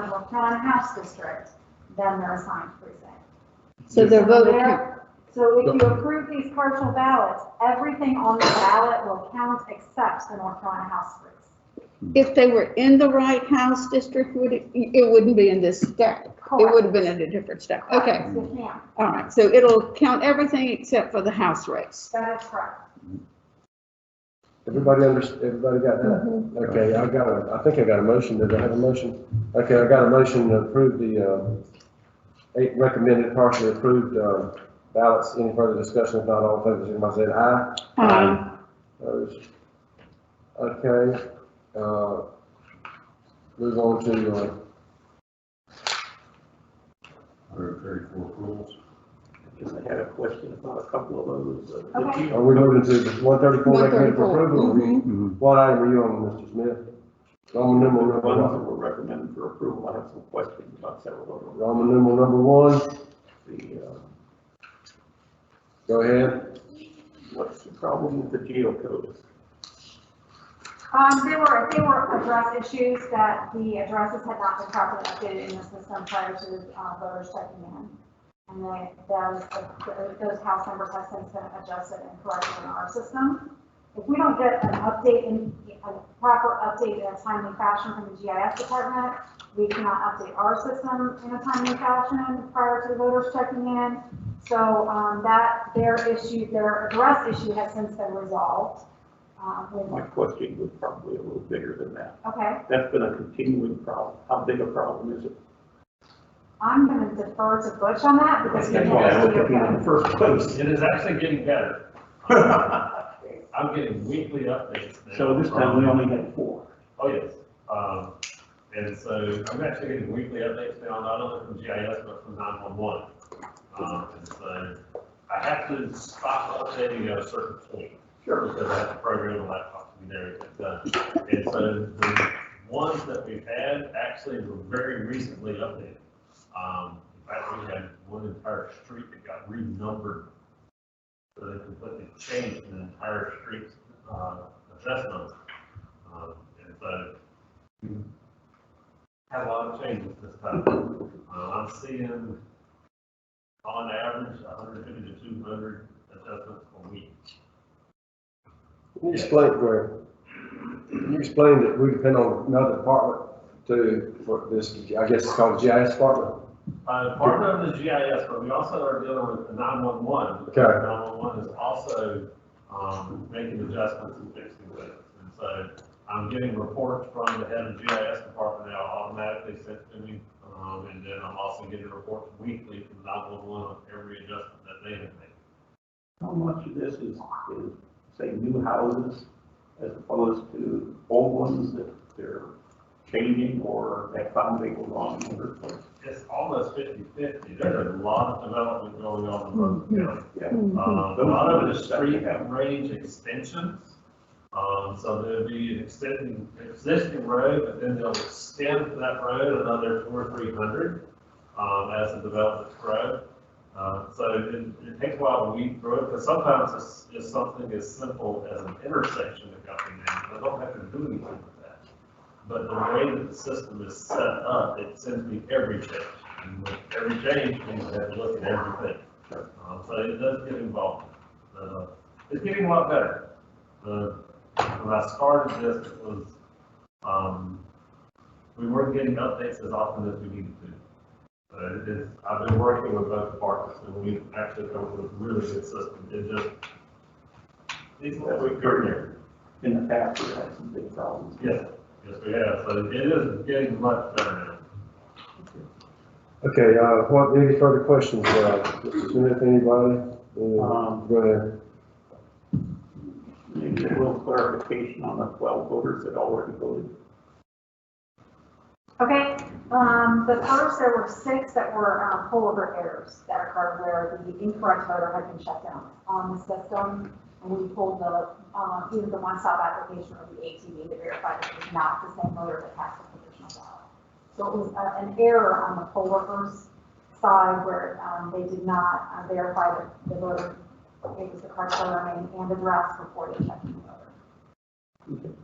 North Carolina House district than their assigned precinct. So their vote count. So if you approve these partial ballots, everything on the ballot will count except the North Carolina House race. If they were in the right House district, it wouldn't be in this stack. It would have been in a different stack. Okay, You can. all right, so it'll count everything except for the House race. That is correct. Everybody got that? Okay, I think I got a motion. Did I have a motion? Okay, I got a motion to approve the 8 recommended partially approved ballots. Any further discussion? If not, all in favor, signify by saying aye. Opposed? Okay, move on to, 134 approvals. I guess I had a question about a couple of those. Okay. are we moving to the 134 recommended for 134, approval? What item are you on, Mr. Smith? Roman numeral The ones that number were recommended for approval, I have some questions about several of them. Roman numeral number 1, The, go ahead. what's the problem with the geocodes? They were address issues that the addresses had not been properly updated in the system prior to voters checking in. And those house numbers have since been adjusted and corrected in our system. If we don't get a proper update in a timely fashion from the GIS department, we cannot update our system in a timely fashion prior to the voters checking in. So their address issue has since been resolved. My question was probably a little bigger than that. Okay, That's been a continuing problem. How big a problem is it? I'm going to defer to Butch on that because he That's why I has looked at you in the first place. It is actually getting better. I'm getting weekly updates now. So this time we only had 4. Oh, yes. And so I'm actually getting weekly updates now, not only from GIS, but from 911. And so I have to stop updating at a certain point. Sure. Because I have to program the laptop to be there to get done. And so the ones that we've had actually were very recently updated. In fact, we had one entire street that got renumbered. So they completely changed the entire street's address number. And so we had a lot of changes this time. I'm seeing on average 150 to 200 adjustments a week. Can you explain, Greg? Can you explain that we depend on another department for this, I guess it's called the GIS department? Part of the GIS, but we also are dealing with the 911. Okay. 911 is also making adjustments and fixing things. And so I'm getting reports from the head of the GIS department now automatically sent to me. And then I'm also getting reports weekly from 911 on every adjustment that they have made. How much of this is say, new houses as opposed to old ones that they're changing or that found they were wrong in the first place? It's almost 50-50. There's a lot of development going on in Rowan County. Yeah. A lot of it is street range extensions. So there'll be an existing road, but then they'll extend that road another 200 or 300 as the developments grow. So it takes a while to weed through it, because sometimes it's just something as simple as an intersection that got renamed. I don't have to do anything with that. But the way that the system is set up, it sends me every change. And with every change, we have to look at everything. So it does get involved. It's getting a lot better. When I started this, it was we weren't getting updates as often as we needed to. I've been working with both departments, and we've actually come up with a really good system. It just needs more work here. In the past, we had some big problems. Yes, yes, we have. So it is getting much better now. Okay, any further questions, Mr. Smith, anybody? Go ahead. Maybe a little clarification on the 12 voters that already voted. Okay, the first, there were 6 that were poll over errors that occurred where the incorrect voter had been shut down on the system. And we pulled the, either the one-stop application or the ATV to verify that it was not the same voter that passed the provisional ballot. So it was an error on the poll workers' side where they did not verify that the voter, it was the correct voter name and address before they checked the voter. Okay.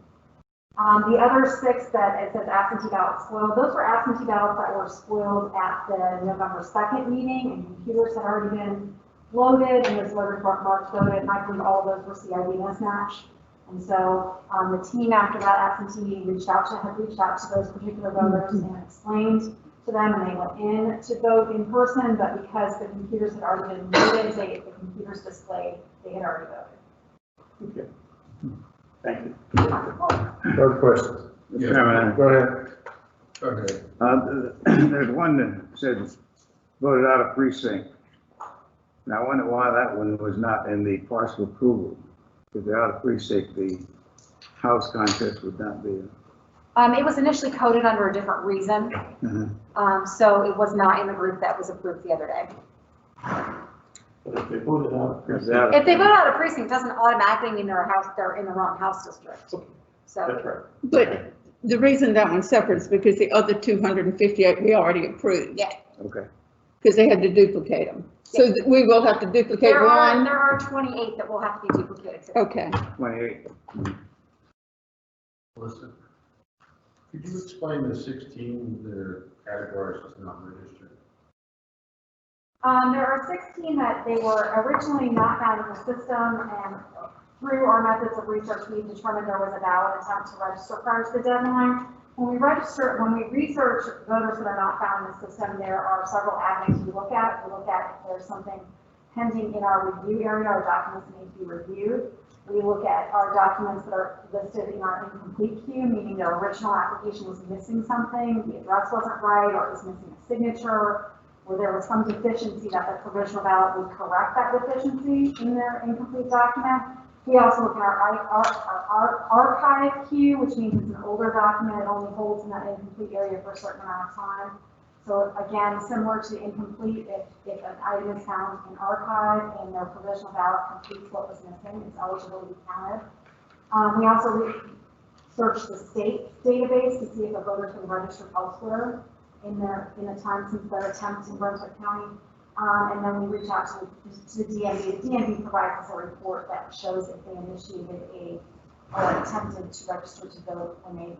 The other 6 that it says absentee ballots spoiled, those were absentee ballots that were spoiled at the November 2nd meeting, and computers had already been loaded, and those voters weren't marked voted, and I believe all of those were CID mismatch. And so the team after that absentee meeting had reached out to those particular voters and explained to them, and they went in to vote in person, but because the computers had already been loaded, the computers displayed they had already voted. Okay. Thank you. Further questions? Mr. Chairman, Go ahead. Okay. there's one that says voted out of precinct. Now, I wonder why that one was not in the partial approval. If they're out of precinct, the house contest would not be. It was initially coded under a different reason, so it was not in the group that was approved the other day. But if they voted out of precinct, If they vote out of precinct, it doesn't automatically mean they're in the wrong house district. So, that's right. But the reason that one's separate is because the other 258 we already approved. yeah. Okay. Because they had to duplicate them. So we will have to duplicate There one? are 28 that will have to be duplicated. Okay. 28. Melissa, could you explain the 16 that are categorized as not registered? There are 16 that they were originally not found in the system, and through our methods of research, we determined there was a valid attempt to register prior to the deadline. When we research voters that are not found in the system, there are several avenues we look at. We look at if there's something pending in our review area, our documents need to be reviewed. We look at our documents that are listed in our incomplete queue, meaning their original application was missing something, the address wasn't right, or it was missing a signature, or there was some deficiency that the provisional ballot would correct that deficiency in their incomplete document. We also look at our archive queue, which means it's an older document. It only holds in that incomplete area for a certain amount of time. So again, similar to incomplete, if an item is found in archive and their provisional ballot completes what was missing, it's eligible to be counted. We also search the state database to see if a voter's been registered elsewhere in the time since their attempt in Brunswick County. And then we reach out to the DMV. The DMV provides us a report that shows if they initiated or attempted to register to vote when they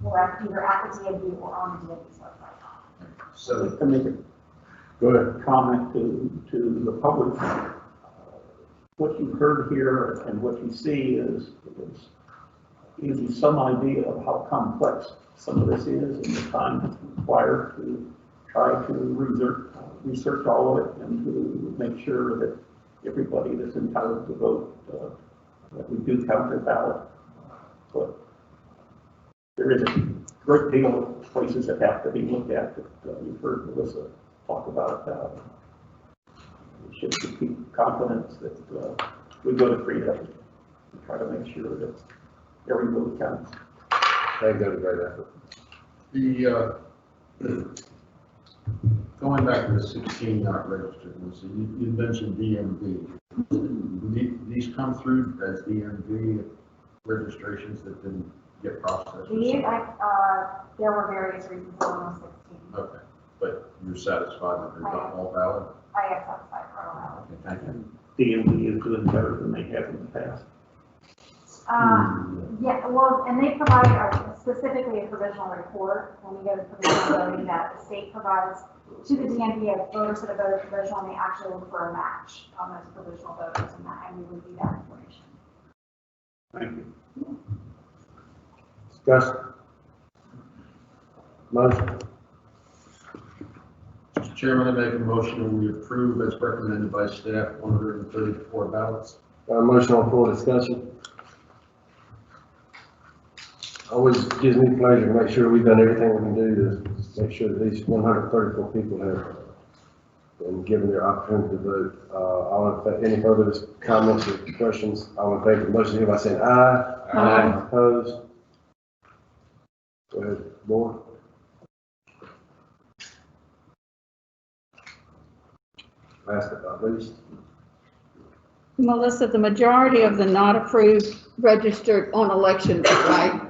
were either at the DMV or on the DMV's website. So, To make a Go ahead. comment to the public, what you've heard here and what you see gives you some idea of how complex some of this is and the time required to try to research all of it and to make sure that everybody that's entitled to vote, that we do count their ballot. But there is a great deal of places that have to be looked at that you've heard Melissa talk about. We should keep confidence that we go to freedom and try to make sure that every vote counts. They've done a great effort. Going back to the 16 not registered, Melissa, you mentioned DMV. These come through as DMV registrations that didn't get processed? There were various reasons for those 16. Okay, but you're satisfied that they're not all valid? I am satisfied for all Okay, thank you. DMV is doing better than they have in the past. Yeah, well, and they provide specifically a provisional report when we go to provisional voting that the state provides to the DMV of voters that have voted provisional, and they actually look for a match on those provisional voters, and we review that information. Thank you. Discussion. Motion, Mr. Chairman, I make a motion that we approve as recommended by staff 134 ballots. got a motion on floor discussion. Always gives me pleasure to make sure we've done everything we can do to make sure that these 134 people have been given their opportunity to vote. Any further comments or questions? All in favor of the motion, signify by saying aye. Aye. Opposed? Go ahead, board. Last but not least. Melissa, the majority of the not approved registered on election day, right?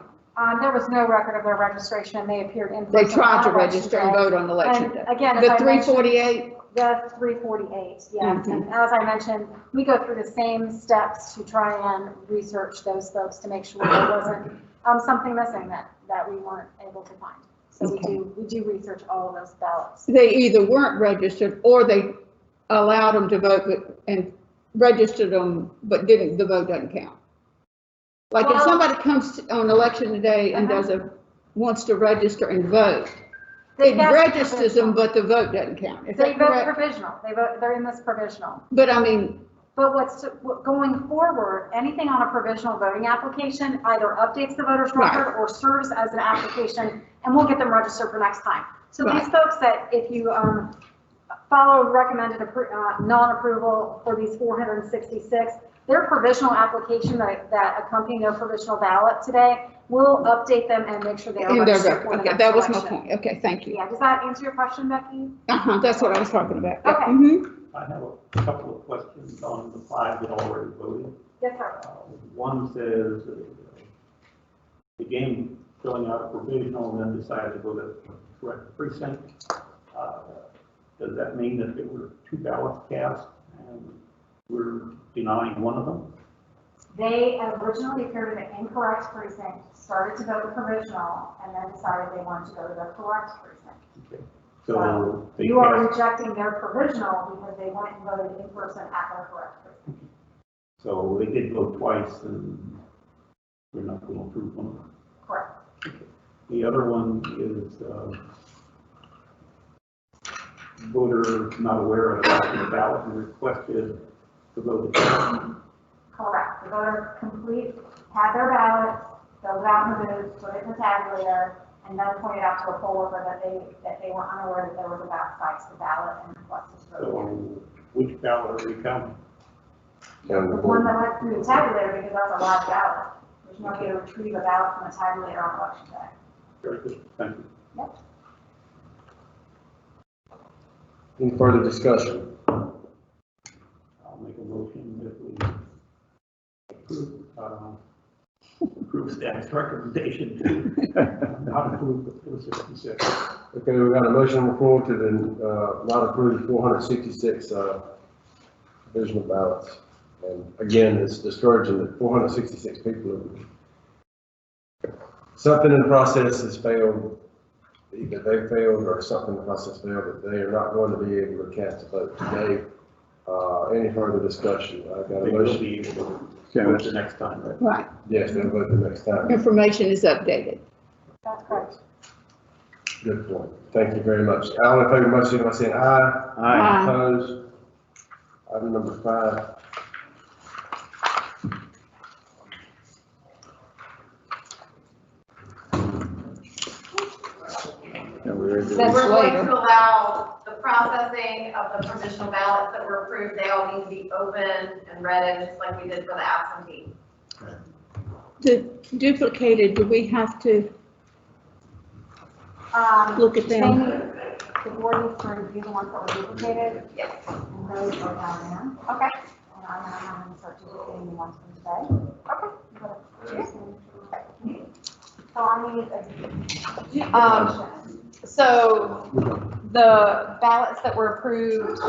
There was no record of their registration, and they appeared in. They person tried to on election register and day. vote on election And day. again, as The I mentioned. 348, The 348, yes. Mhm. And as I mentioned, we go through the same steps to try and research those folks to make sure there wasn't something missing that we weren't able to find. So we do research all of those ballots. they either weren't registered or they allowed them to vote and registered them, but the vote doesn't count. Like if Well- somebody comes on election day and wants to register and vote, They it vote registers them, provisional. but the vote doesn't count. Is They that vote correct? provisional. They're in this provisional. But I mean, But going forward, anything on a provisional voting application either updates the voter's Right. record or serves as an application, and we'll get them registered for next time. So these folks that, if you follow recommended non-approval for these 466, their provisional application that accompany their provisional ballot today, we'll update them and make sure they are in their registered record. for the Okay, next that was my election. point. Okay, thank you. Yeah, does that answer your question, Becky? That's what I was talking about. Yeah. Okay. Mhm. I have a couple of questions on the 5 that already voted. Yes, sir. One says, began filling out a provisional and then decided to go to the correct precinct. Does that mean that there were 2 ballots cast and we're denying one of them? They originally appeared in the incorrect precinct, started to vote provisional, and then decided they wanted to go to the correct precinct. Okay. So they You are cast, rejecting their provisional because they went and voted in person at their correct precinct. so they did vote twice and we're not going to approve one of them. Correct. The other one is, voter not aware of the ballot and requested to vote again. Correct. The voter had their ballot, filled it out in the booth, put it in the tabulator, and then pointed out to a poll worker that they were unaware that there was a backside to the ballot and requested to vote again. So which ballot are we counting? The one that went through the tabulator, because that's a live ballot. There's no way to retrieve a ballot from a tabulator on election day. Very good, thank you. Yep. Any further discussion? I'll make a motion that we approve staff's recommendation to not approve the 466. Okay, we got a motion on the floor to not approve 466 provisional ballots. And again, it's discouraging that 466 people, something in the process has failed. Either they failed or something in the process failed, that they are not going to be able to cast a vote today. Any further discussion? I got a They will motion. be able to vote the next time, right? Right. Yes, they'll vote the next time. Information is updated. That's correct. Good point. Thank you very much. All in favor of the motion, signify by saying aye. Aye. Opposed? Item number 5. And we ready to- So we're going later. to allow the processing of the provisional ballots that were approved, they all need to be open and read just like we did for the absentee. The duplicated, do we have to look at them? The board needs to review the ones that were duplicated. Yes. And those are down there. Okay. And I'm going to start duplicating the ones from today. Okay. So I need a. So the ballots that were approved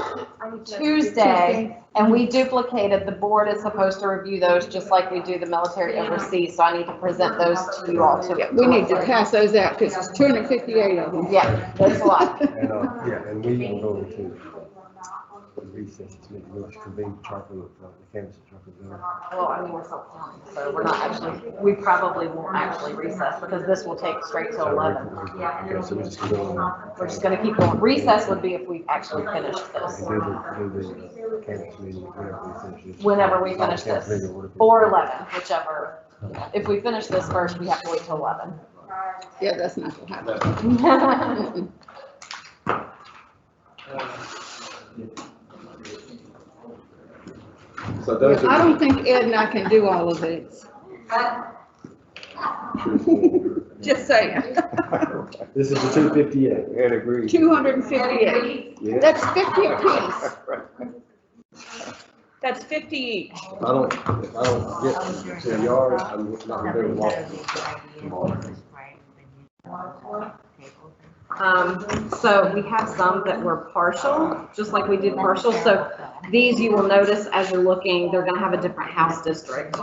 Tuesday, and we duplicated, the board is supposed to review those just like we do the military overseas, so I need to present those to you all too. Yeah, we need to pass those out because it's 258 of them. Yeah, that's a lot. And we will go to. recess, maybe we'll convene sharply with the canvas sharply. Well, I mean, we're still counting, so we're not actually, we probably won't actually recess because this will take straight till 11. Okay, so we just go on. We're just gonna keep going. Recess would be if we actually finish this, Do the canvas meeting whenever we finish this. whenever we finish Canvas this, meeting, what if we- or 11, whichever. If we finish this first, we have to wait till 11. Yeah, that's not gonna happen. So those I are, don't think Ed and I can do all of these. Just saying. this is the 258. Ed agreed. 258. Yeah. That's 50 apiece. That's 50 each. If I don't get to yards, I'm not gonna be able to walk tomorrow. So we have some that were partial, just like we did partial. So these you will notice as you're looking, they're gonna have a different house district.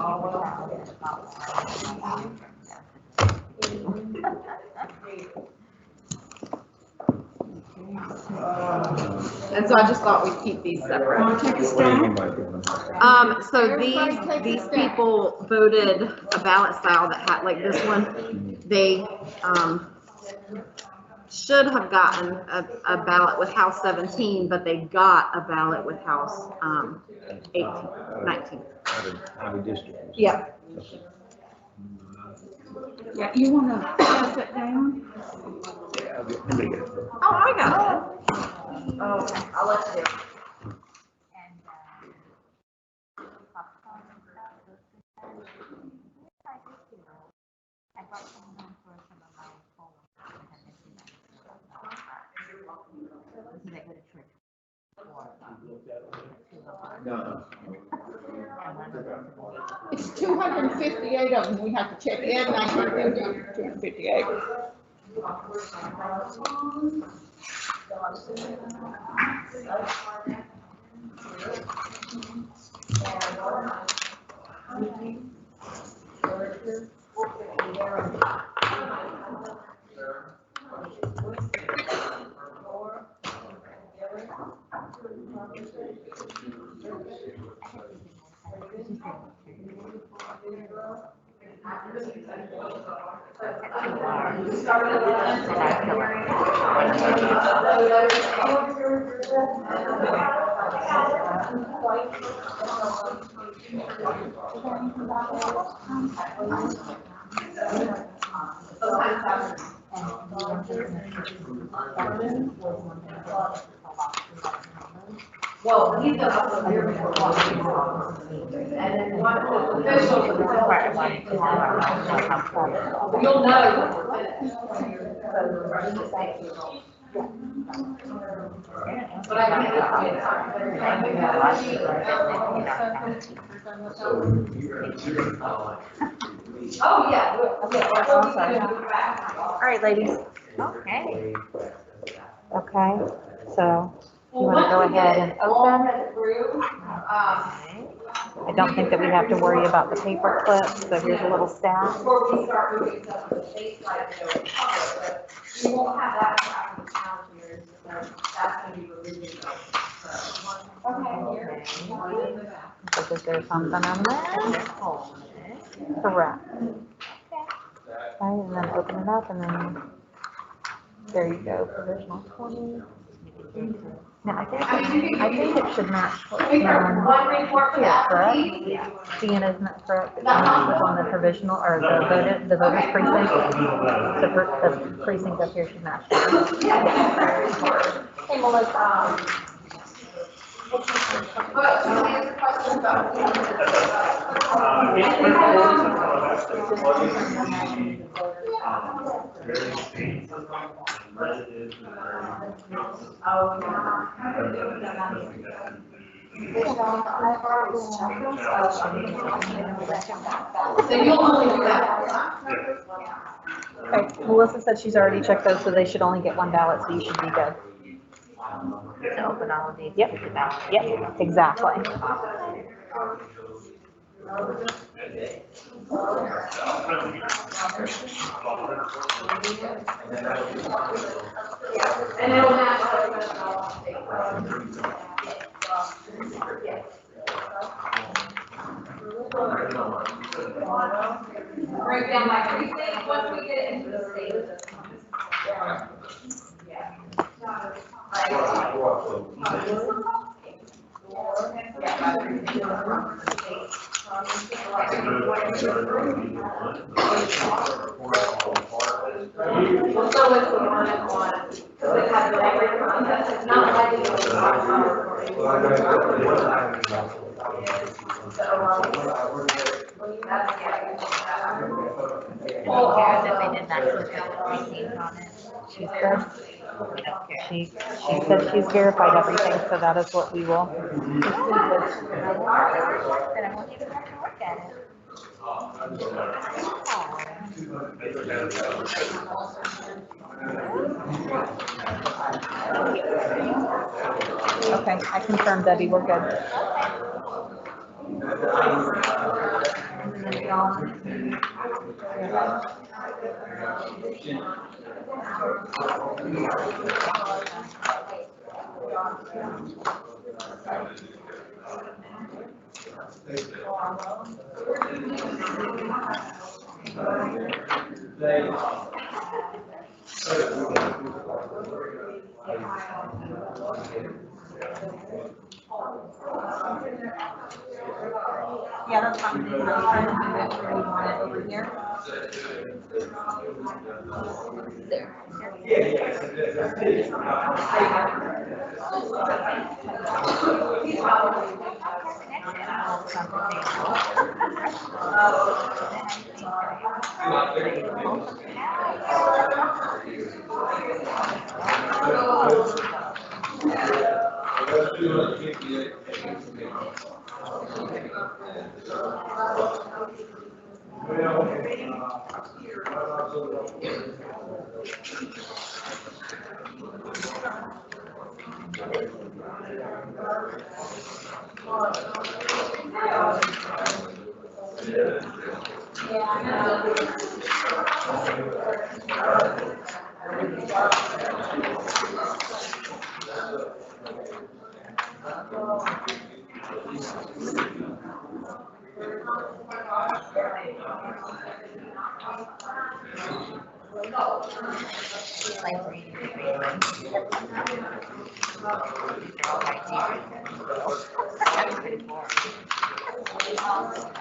And so I just thought we'd keep these separate. So these people voted a ballot style that had, like this one, they, should have gotten a ballot with House 17, but they got a ballot with House 19. How the district. Yeah. Yeah, you wanna pass that down? Oh, I got it. Oh, okay. I'll let you do. It's 258 of them. We have to check Ed and I can do 258. Well, he's the husband here before walking. And then one official. You'll know. But I can't. Oh, yeah. All right, ladies. Okay. Okay, so you want to go ahead and open? I don't think that we have to worry about the paper clips, so here's a little stack. Before we start moving stuff to the state side, so it's public, but we won't have that after the town here, so that's gonna be reviewed. So is there something on there? Correct. Okay, and then open it up and then, there you go, provisional 20. Now, I think it should match what's on here, correct? Seeing isn't it correct? It matches on the provisional, or the voters precinct. The precinct up here should match. Hey, Melissa. But to answer questions about. So you'll only do that. Okay, Melissa said she's already checked those, so they should only get one ballot, so you should be good. To open all of these. Yep, yep, exactly. And it'll match. Break down my precinct once we get into the state. We'll go with the one and one, because it has the memory process, it's not like it was Who cares if they did not look at the precinct on it? She said, she said she's verified everything, so that is what we will. Then I won't even have to look at it. Okay, I confirmed, Debbie, we're good. Yeah, that's fine. I'm trying to do it where you want it over here.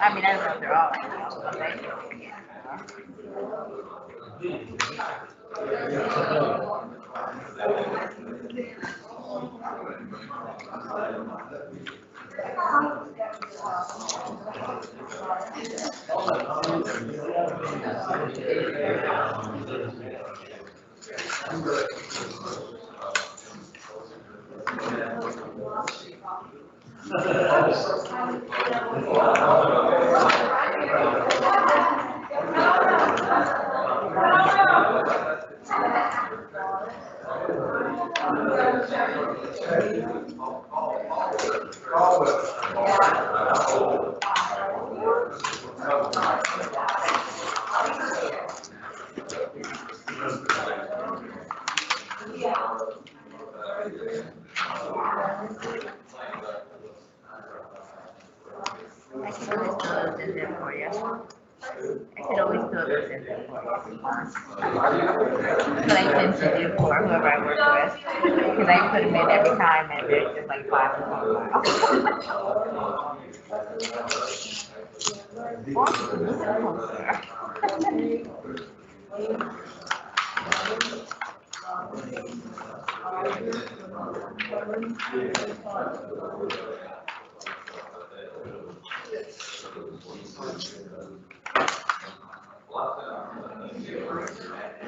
I mean, I don't know if they're all like that, but I could always throw those in there for you. That's what I tend to do for whoever I work with, because I put them in every time and they're just like 5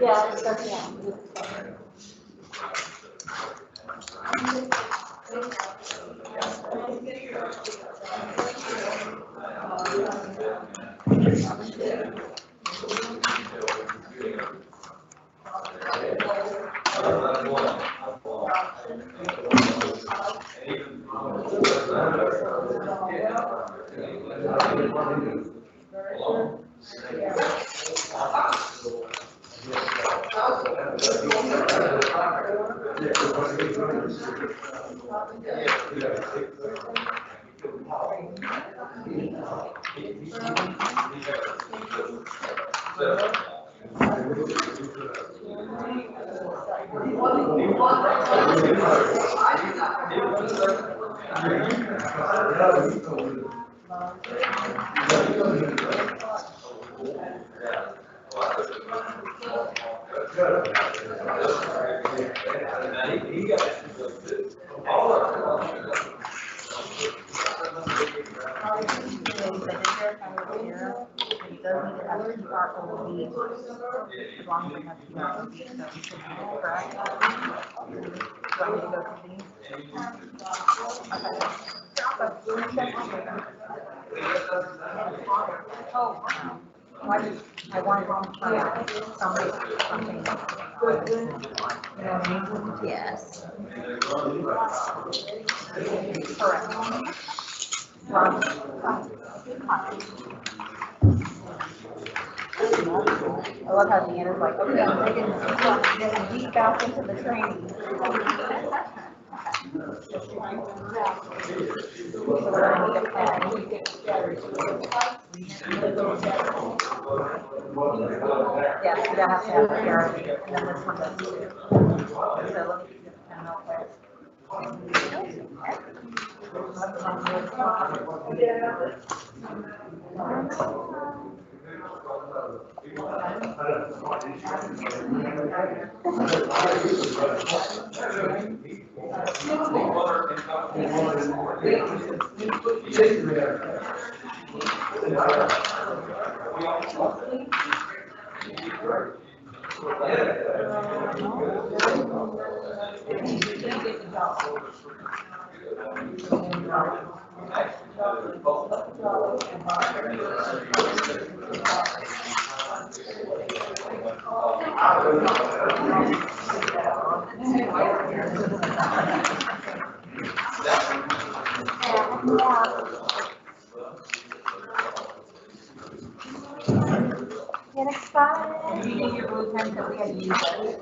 Yeah, it's okay. I want somebody, something. Yes. Correct. I love how Deanna's like, okay, I'm getting deep back into the training. So we're gonna need a plan. Yes, you have to have the arrow, and then this one does too. So let me get the pen real quick. Get excited. You need your blue pen because we had to use it.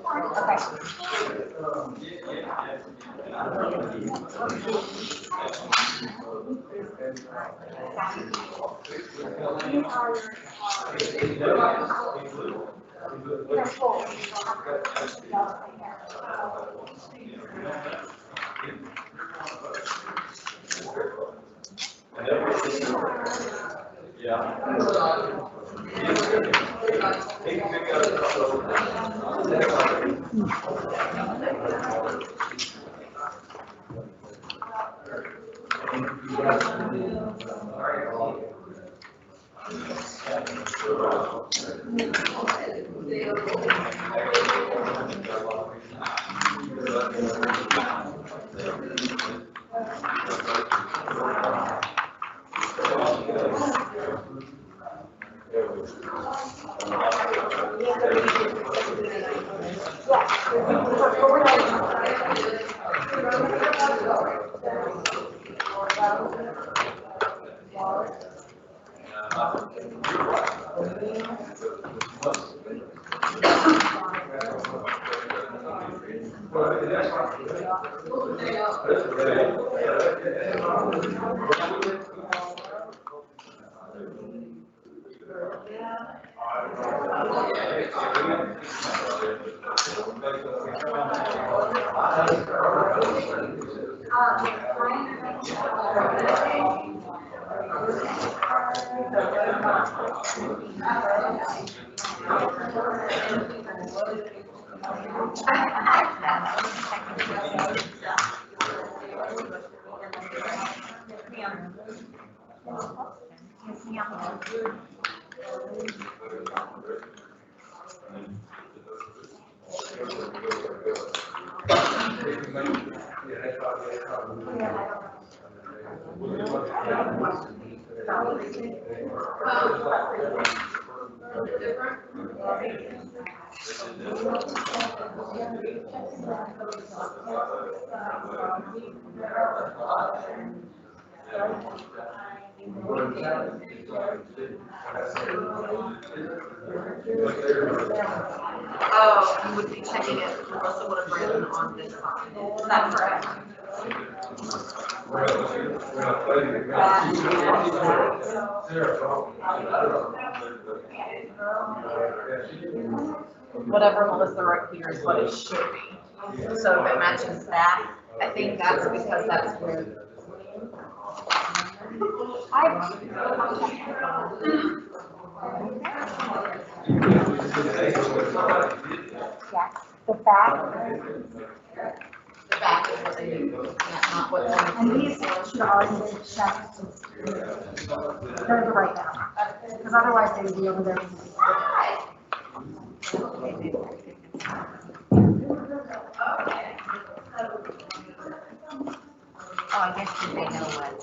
Oh, you would be checking it, Melissa would have written on this side. Is that correct? Whatever Melissa wrote here is what it should be. So if it matches that, I think that's because that's where. The back, The back is what they do, not what's on the. and these should already be checked. They're the right now, because otherwise they would be over there. Oh, I guess you may know what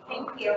Thank you.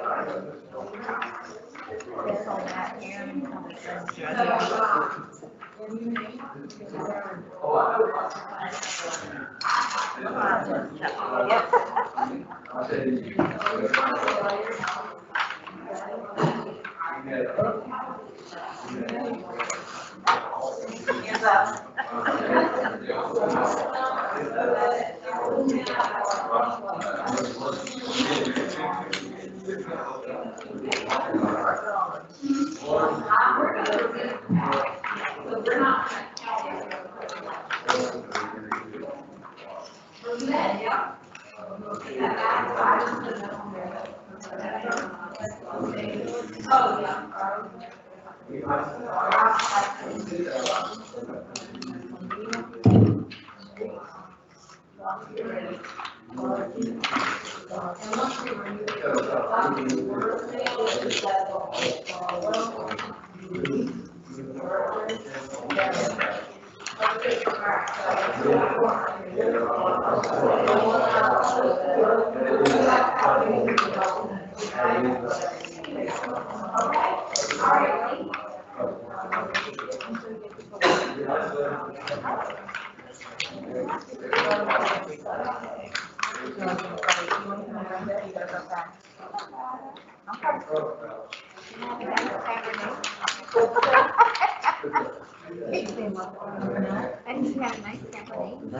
I think you had a nice campaign.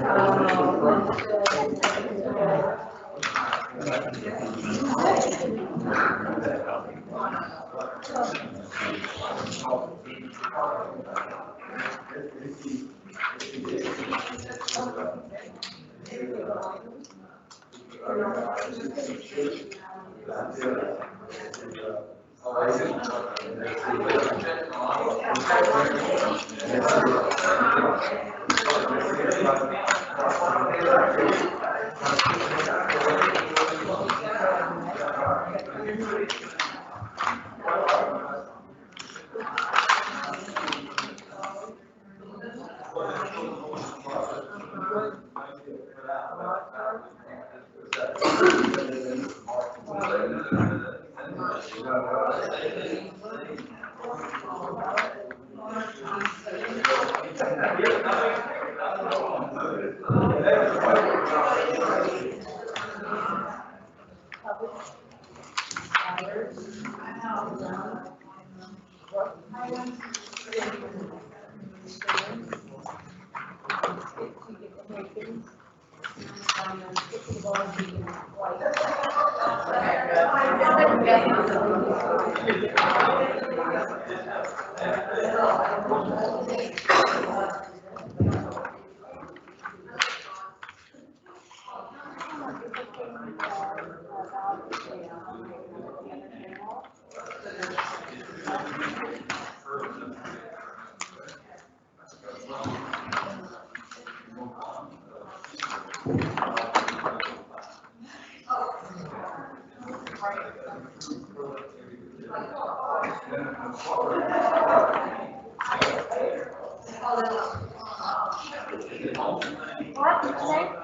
What did you say?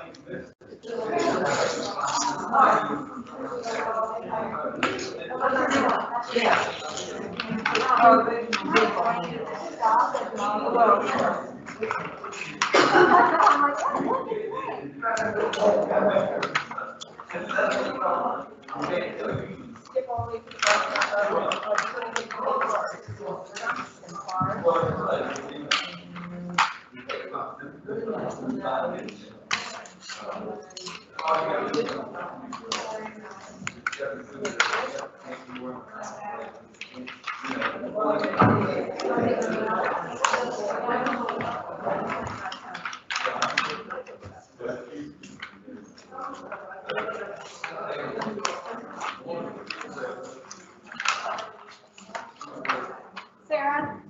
Sarah?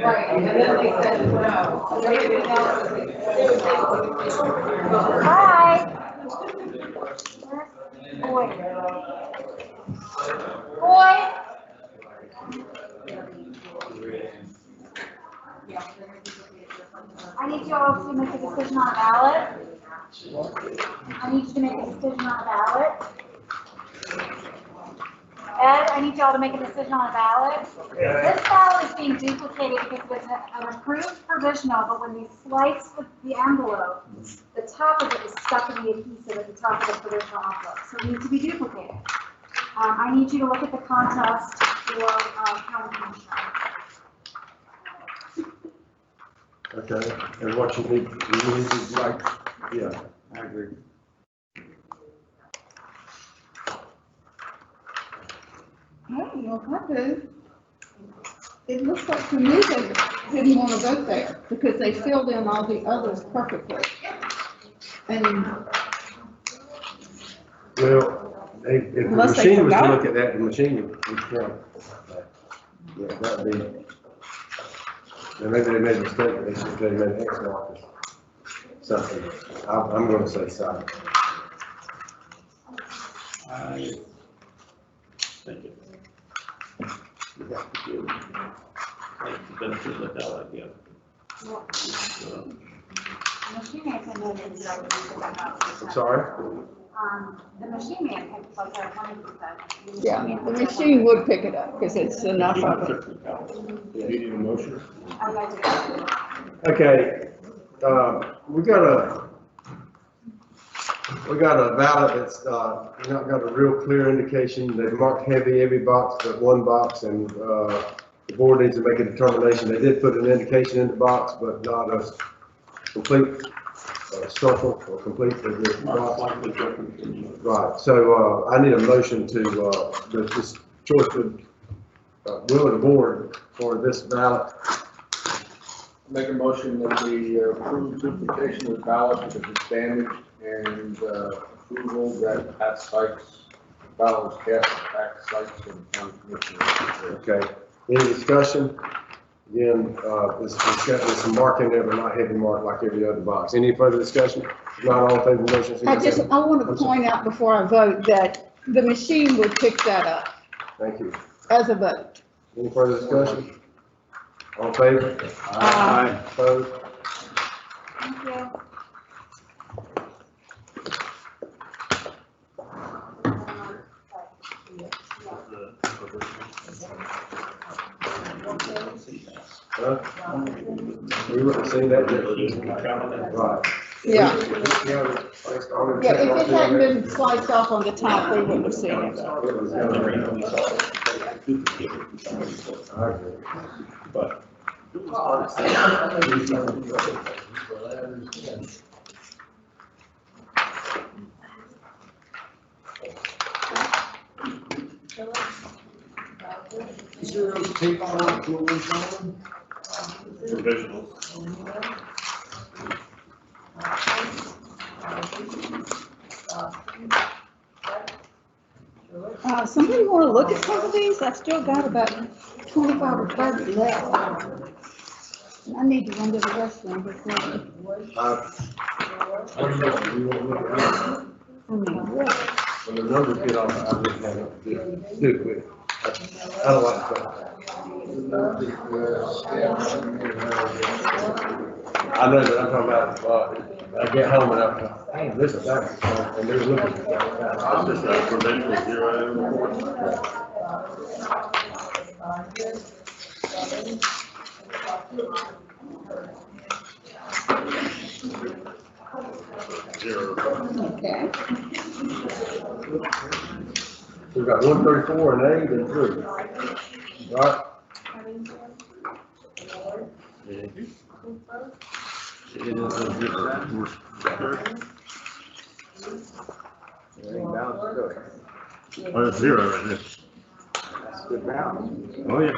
Right, and then they said no. Everything else Hi. Boy. Boy. I need you all to make a decision on a ballot. I need you to make a decision on a ballot. Ed, I need y'all to make a decision on a ballot. This ballot is being duplicated because it's an approved provisional, but when we slice the envelope, the top of it is stuck in the adhesive at the top of the provisional envelope, so it needs to be duplicated. I need you to look at the contest for county commissioner. Okay, and what you need is like, yeah, I agree. I don't know if I do. It looks like to me they didn't want to vote there because they filled in all the others perfectly. And Well, if the Unless they machine was to forgot. look at that, the machine would count. Yeah, that'd be, and maybe they made a mistake, they should, they made an X mark or something. I'm gonna say sorry. I think it. You have to give, like, the benefit of the doubt, I guess. Machine man can move it, so I'm sorry? the machine man can, like, 100%. yeah, the machine would pick it up because it's enough of it. You need a motion? Okay, we got a ballot that's, not got a real clear indication. They've marked heavy every box but one box, and, the board needs to make a determination. They did put an indication in the box, but not a complete, circle or complete for the box. Slightly different from you. Right, so, I need a motion to, this choice of, will of the board for this ballot. Make a motion that we approve duplication of the ballot because it's damaged and approval that Pat Sykes ballots cast at Pat Sykes and county commissioner. Okay, any discussion? Again, this marking there, but not heavy mark like every other box. Any further discussion? If not all in favor of the motion? I want to point out before I vote that the machine would pick that up Thank you. as a vote. Any further discussion? All in favor? Aye. Opposed? Thank you. Huh? We wouldn't see that yet. Right. Yeah. Yeah, Yeah, if it hadn't been sliced off on the top, we wouldn't have seen it. I agree. But Is there any tape on it, what was on? Provisional. Somebody wanna look at some of these? I still got about 25 or 30 left. I need to run to the restroom before. What do you want to look at? I mean, what? When the numbers get off, I just have to do it with. I don't like that. I know that I'm talking about, I get home and I'm, hey, this is that, and they're looking at that. That's just a provisional 0. Okay. We've got 134 and 8 and 3. Right? Oh, it's 0 right there. That's good balance. Oh, yeah.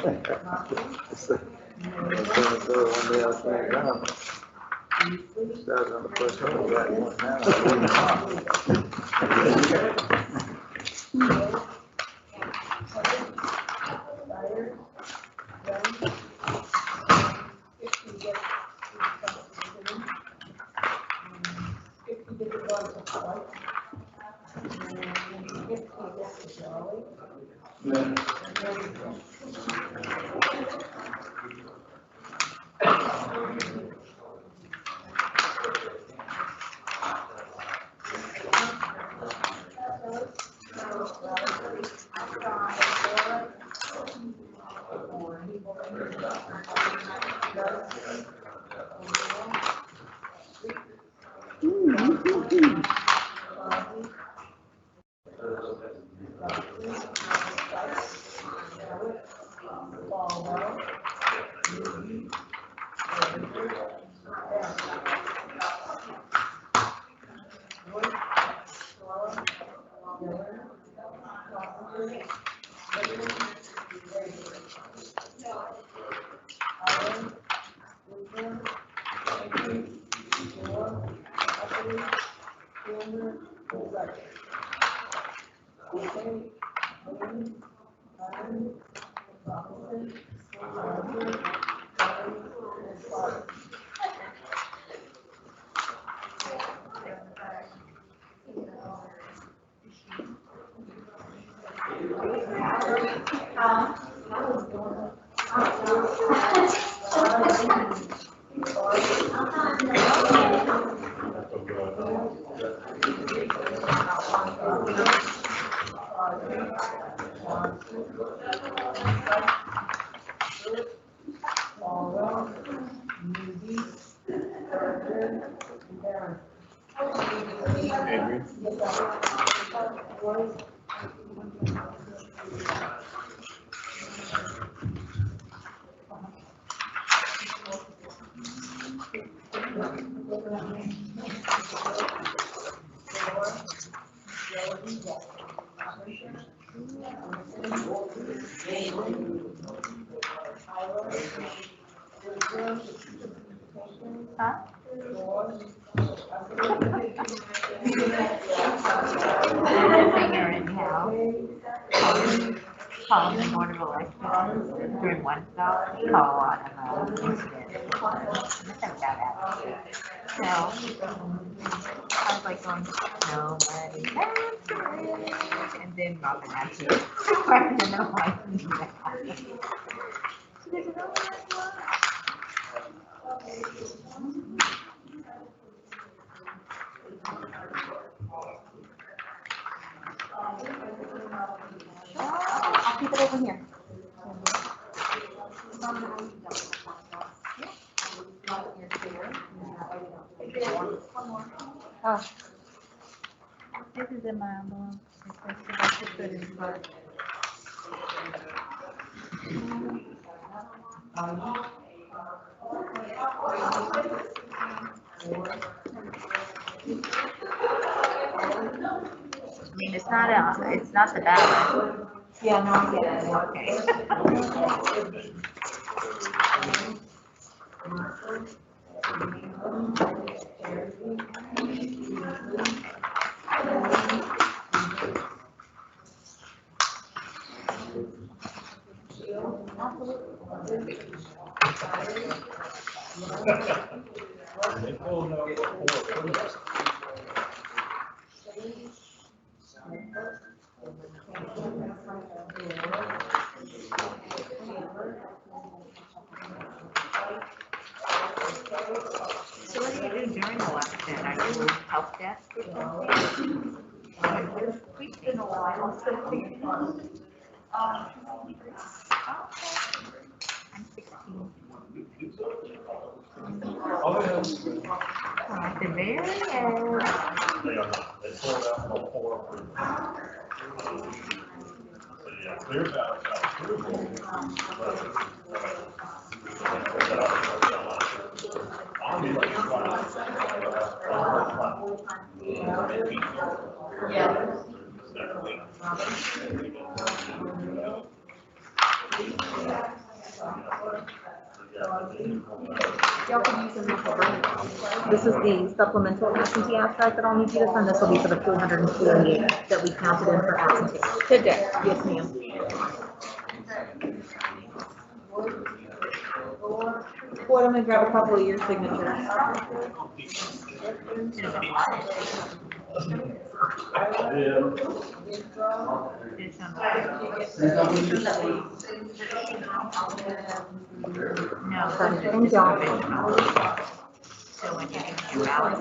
Started on the first hole, got one Finger in hell. Calling the Board of Elections during one stop, call on a incident. Nothing about that. So, I was like going, nobody answered, and then Robin answered. And then I'm like, yeah. She goes, oh, that's what? I'll keep it over here. One more. Oh. This is in my envelope. I should put it in front. I mean, it's not the ballot. Yeah, no, I get it. Okay. So what do you do during the election? Are you help desk or something? It's been a while since I'm 16. At the very end. They are not, they pulled out the whole. So, yeah, clear about approval. Y'all can use them for break. This is the supplemental absentee abstract that I'll need you to sign. This will be for the 248 that we counted in for absentee. Today. Yes, ma'am. Boyd, I'm gonna grab a couple of your signatures. No, Thank y'all. so when you get your ballot,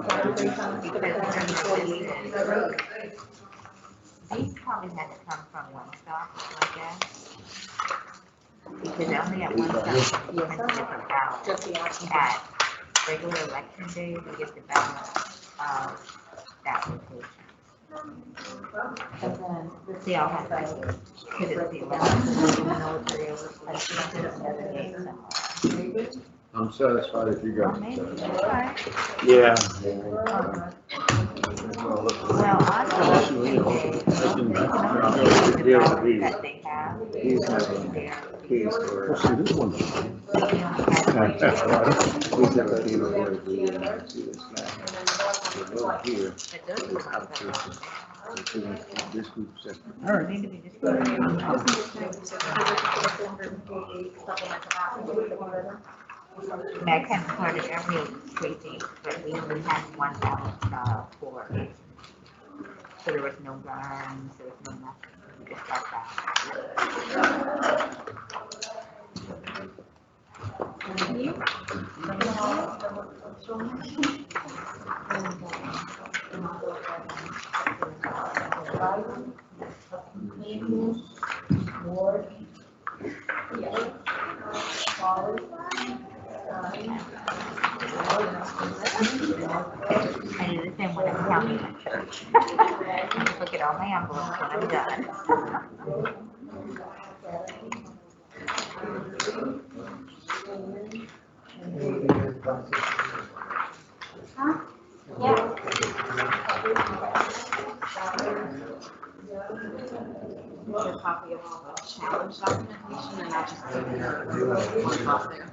these probably had to come from one stop, I guess. Because only at one stop, you can get the ballot. At regular election day, we get the ballot of that location. And then They all have to, because it's the election, military over. I'm satisfied if you got it. Yeah. Well, honestly, that they have. He's having keys for. He's having keys for here. This group separate. Or maybe they just put it on. I kind of part of every precinct, but we only had one ballot for. So there was no guns, there was no nothing, just like that. I do the same when I'm counting my church. Look at all my envelopes when I'm done. a copy of all the challenge documentation, and I just put one out there.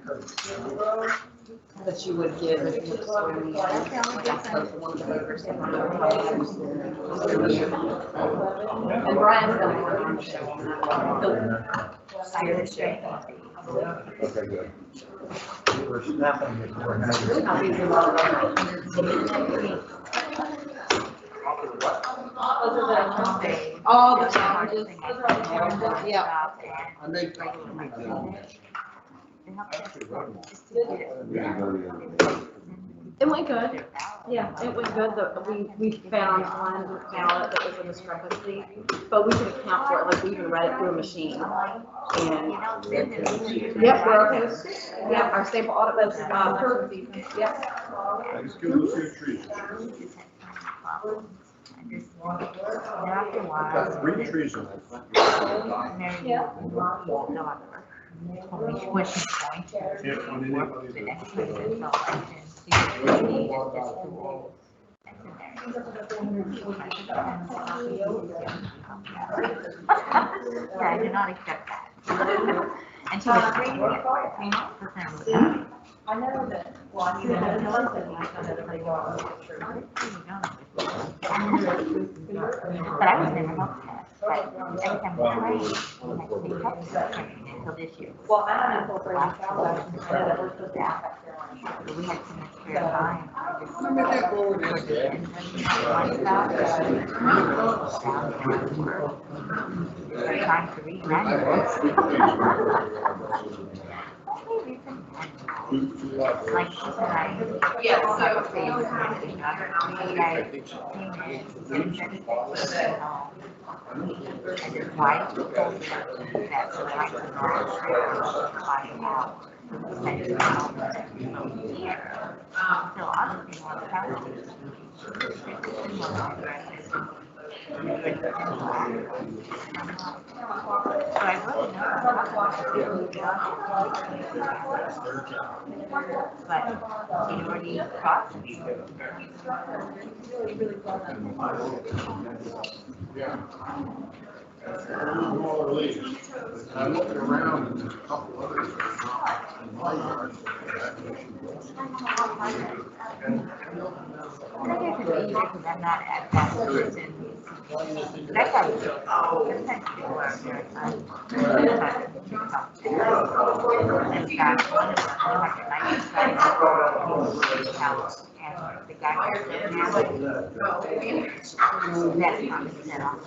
That you would give if you were swearing in, like I spoke to one of the voters, and Brian's going on the show. Okay, good. We're snapping it. All the challenges. Yeah. I make. It went good. Yeah, it went good. We found one ballot that was a discrepancy, but we could account for it, like we even read it through a machine. And, yep, we're okay. Yep, our staple audit was, perfect. Yep. Thanks, good to see you. problems. I just, after a while. Got 3 trees in that front Mary, no other. When she's going to work the next presidential election, she needs this tool. Yeah, I do not accept that. And she was reading it for a payment for them. I know that, well, I mean, I know that we have to go out and get through. But I was never helped that. But every time we prayed, we had to be helped until this year. Well, I don't incorporate salvation, I know that we're supposed to have that there. But we had so much spare time. Remember that board is dead? Time to read manuals. Like, Yeah, so. And his wife told me that so I could not find out. So I was being on television. But I really but he already talked to me. Yeah. I'm looking around and there's a couple others in my yard. I think it's easier because I'm not at that position. That's how sometimes people are very And in fact, one of them, like a nice house, and the guy was living there. That's not his set off.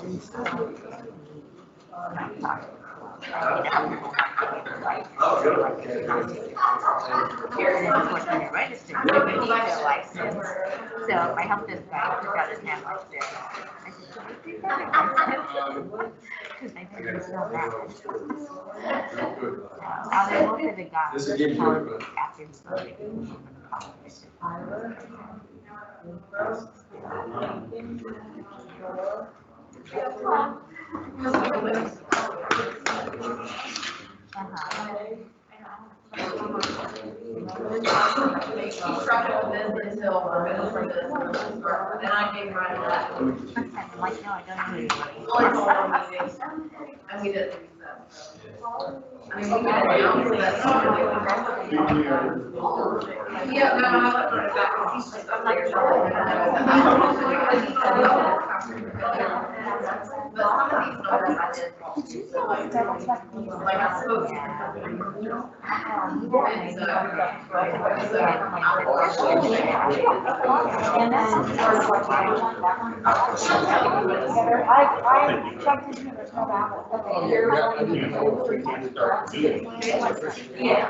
So I helped this guy pick out his hand like this. I said, can we do that? Because I think it's so bad. I will look at the guy after he's voted. Keep track of this until we're middle for this, and I gave Ryan that. I'm like, no, I don't know anybody. Only 4 meetings, and we didn't recess. I mean, we can announce that. Yeah, no, I let her back. He's just up there. But some of these numbers I did. Like I spoke to. And that's part of what I checked into there's no ballot. Oh, yeah, I didn't know. Yeah.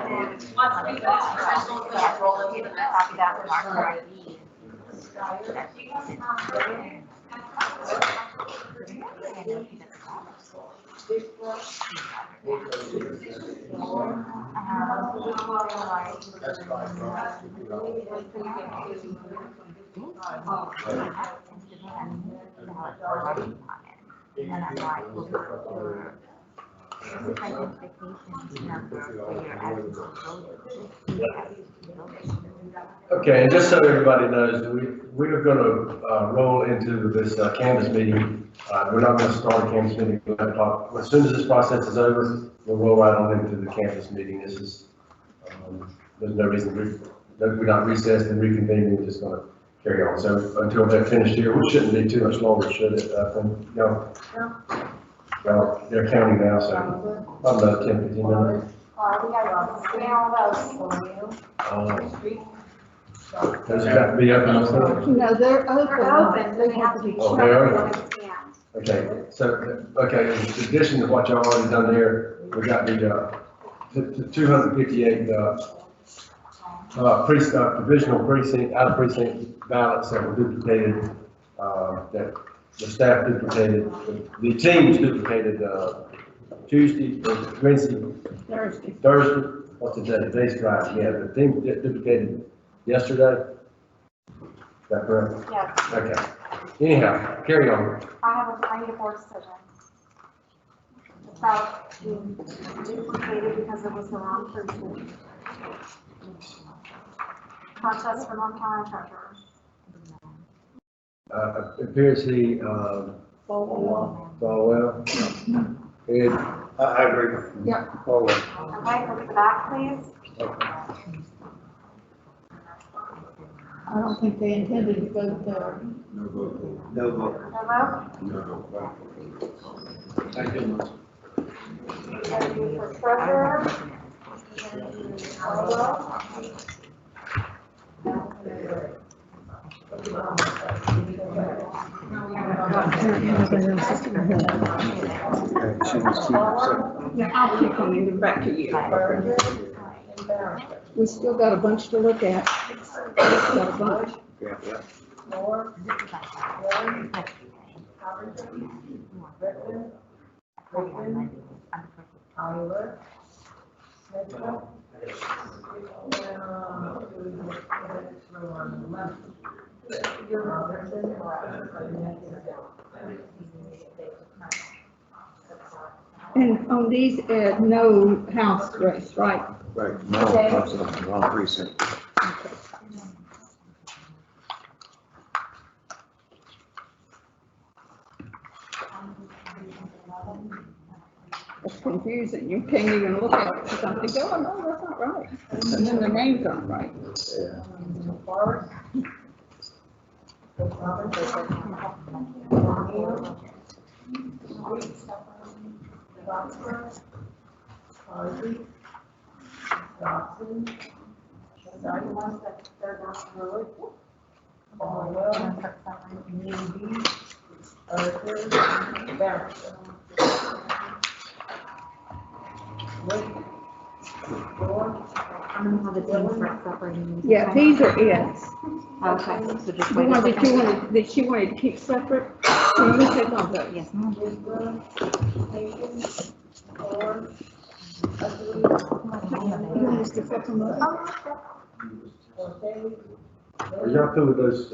Once we finish professional, we'll roll into the next. Copy that from our ID. And then I'm like, well, this is identification number for your absentee voter. Okay, and just so everybody knows, we are gonna, roll into this, canvas meeting. We're not gonna start a canvas meeting at 11 o'clock. As soon as this process is over, we'll roll right on into the campus meeting. This is, there's no reason we're not recessed and reconvening, we're just gonna carry on. So until they're finished here, which shouldn't be too much longer, should it? No. Well, they're counting now, so about 10, 15 minutes. We got to scan all those for you. Does it have to be open or something? No, they're open. They're open, they have to be Oh, they are? checked. Yeah. Okay, so, okay, in addition to what y'all already done there, we got the 258, provisional precinct, out of precinct ballots that were duplicated, that the staff duplicated, the teams duplicated, Tuesday, Wednesday, Thursday, what's the day? Today's Friday, yeah, the team duplicated yesterday. Is that correct? Yeah. Okay. Anyhow, carry on. I need a board decision. It's about being duplicated because it was the wrong person. Contest for North Carolina treasurer. It appears he, Falwell. Ed, I agree. Yep. Forward. Okay, look at the back, please. I don't think they intended to vote there. No vote. No vote? No vote. Thank you. Thank you for treasurer. Falwell. Yeah, I'll keep coming back to you. We still got a bunch to look at. Got a bunch. Yeah, yeah. And on these, no house race, right? Right, no, that's the wrong precinct. It's confusing. You can't even look at it. Something, oh, no, that's not right. And then the names aren't right. I'm gonna have the team start separating these. Yeah, these are it. Okay, so just The wait. one that you wanted, that she wanted to keep separate. So let me take all those. Yes, ma'am. You want us to flip them up? Are y'all cool with those,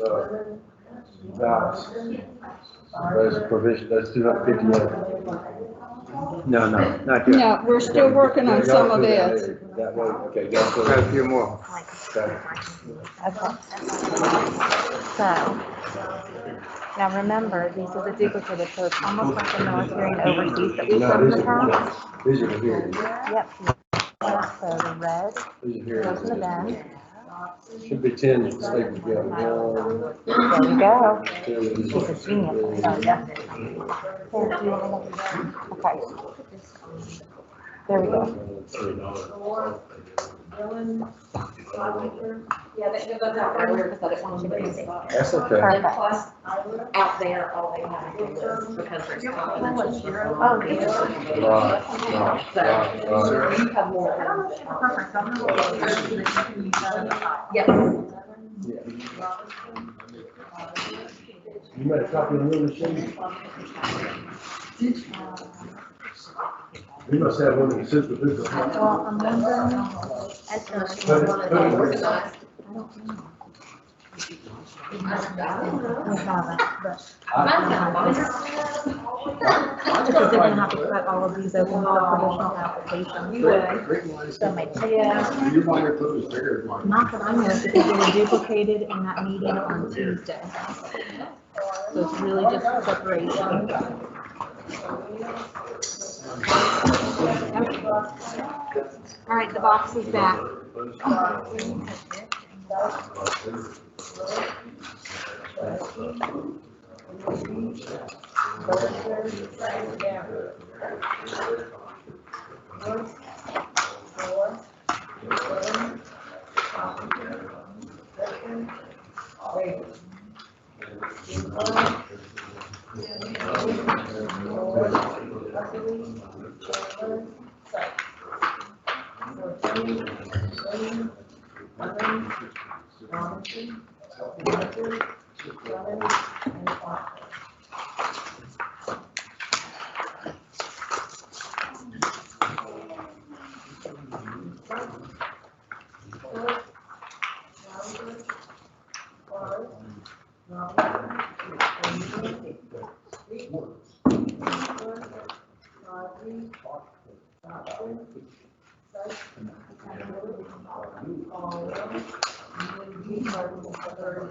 ballots? Those provision, those 258? No, not yet. No, we're still working on some of Y'all it. cool that way, okay, y'all cool. Got a few more. Okay. Okay. So, now remember, these are the duplicated, so it's almost like the military and overseas that we've No, done in these the past. are, these are the hearings. Yep. So the red These are goes in the hearings. bin. Should be 10 stapled together. There you go. 10. She's a genius. Oh, yeah. There, do you want to look? Okay. There we go. Yeah, they give us out earlier because I didn't want them to be. That's okay. Perfect. Plus, out there, all they have to do is, because there's confidential. Oh, yeah. So, you have more. Yes. You made a copy of the new machine? You must have one in the super duper. Well, I'm wondering. We haven't, but. Because they're gonna have to cut all of these open for provisional applications. So maybe. Yeah. You want your photos bigger, Mike? Not that I know, because they were duplicated in that meeting on Tuesday. So it's really just separation. All right, the box is back.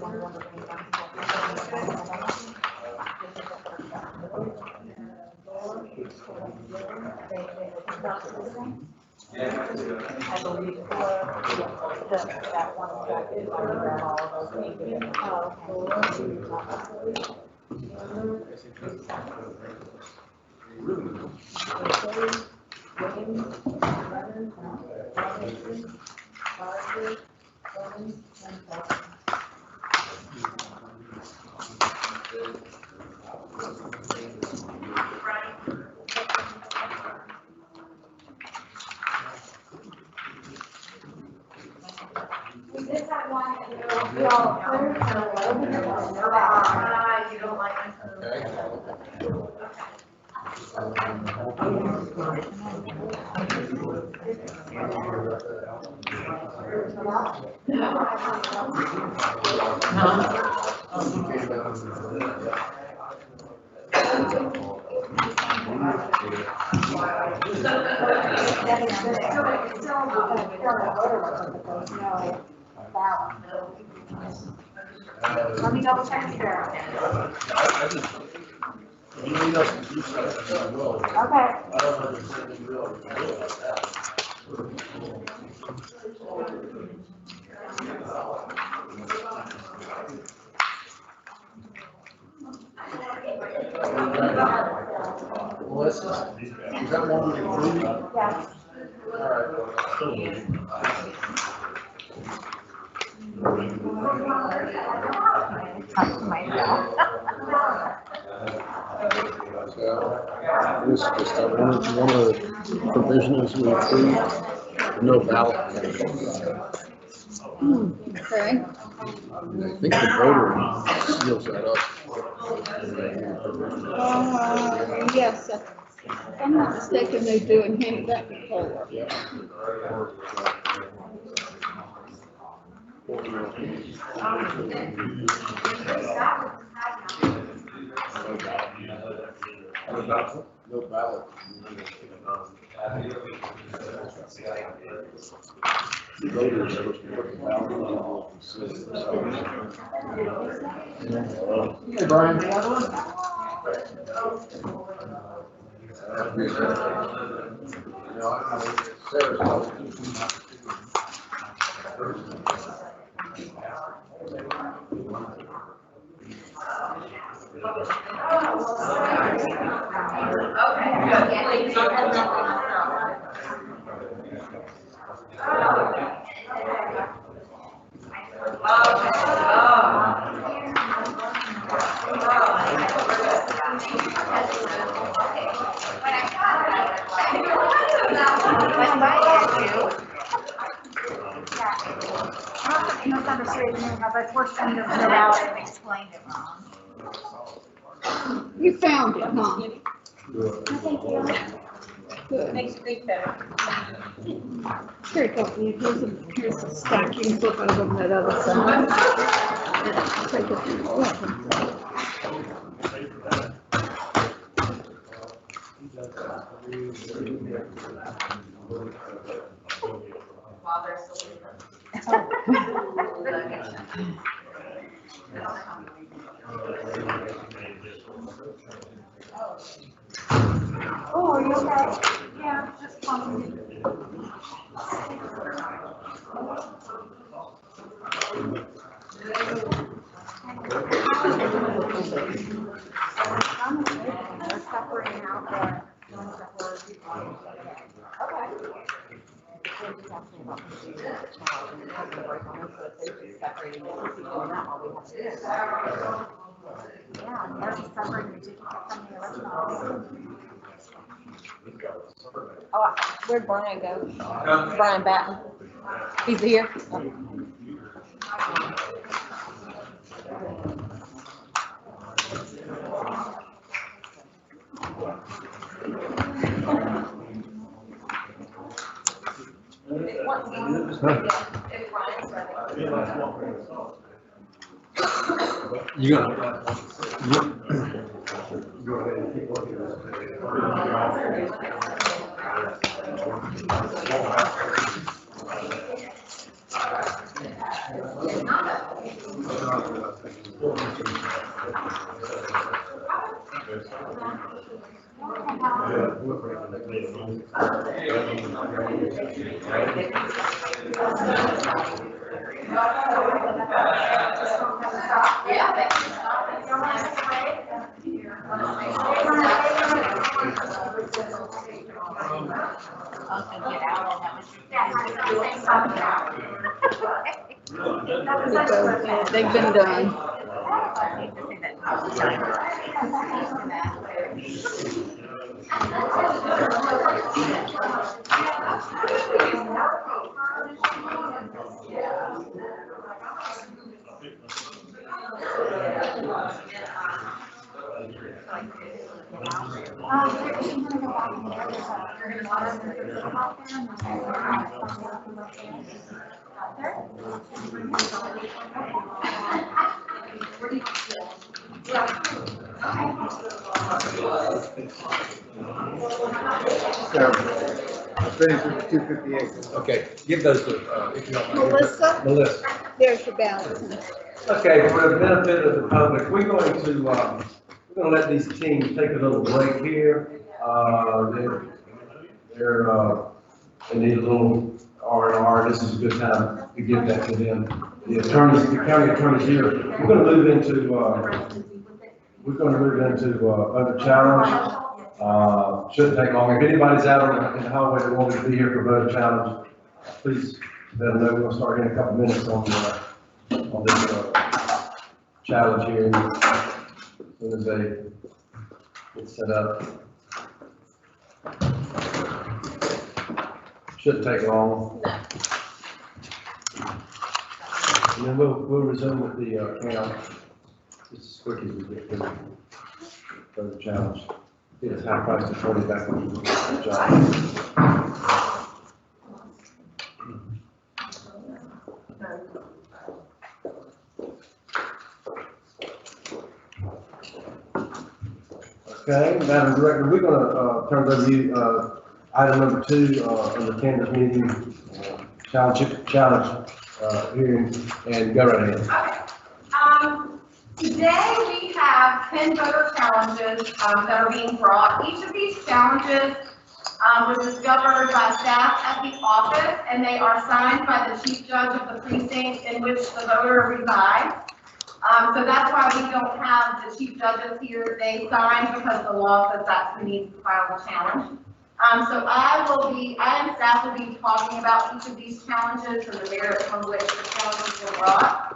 I believe that one track is all of those things. We did have one, we all approved, You don't like Let me double check here. If you need us to do something, I will. Okay. I don't understand you really do it like that. Melissa, is that one we approved? Yes. This is just one of the provisions we approved, no ballot. Okay. I think the voter seals that up. Yes, if I'm not mistaken, they do and handed that before. No ballot. The voters are supposed to put the ballot on the system. Hey, Brian. But we're sending them out and explained it wrong. You found it, huh? Thank you. Good. Makes you think better. Here you go. Here's a stacking book over on that other side. Take a few more of them. while they're still. Oh, are you okay? Yeah, just coming. They're separating out the ones that were. Okay. Yeah, and they're just separating the ticket from the original. Oh, where'd Brian go? Brian Batten. He's here. You gonna? Go ahead and keep looking at Yeah, they can stop it. Don't have to wait. Also get out all that was. They've been done. I hate to say that all the time. So, I finished with 258. Okay, give those to, if you don't mind. Melissa? Melissa. There's your ballots. Okay, for the benefit of the public, we're going to let these teams take a little break here. They need a little R&R. This is a good time to give that to them. The county attorney's here. We're going to move into other challenge. Shouldn't take long. If anybody's out in the hallway that wants to be here for voter challenge, please let them know. We're going to start in a couple minutes on this challenge here. As soon as they get set up. Shouldn't take long. And then we'll resume with the count just as quick as we get through the challenge. Get us half price to 40 back on the job. Okay, Madam Director, we're gonna turn it over to you, item number 2, on the Kansas meeting, challenge hearing, and go right ahead. Okay. Today we have 10 voter challenges that are being brought. Each of these challenges was discovered by staff at the office, and they are signed by the chief judge of the precinct in which the voter resides. So that's why we don't have the chief judges here. They signed because the law says that's who needs to file the challenge. So I and staff will be talking about each of these challenges and the merits on which the challenges were brought.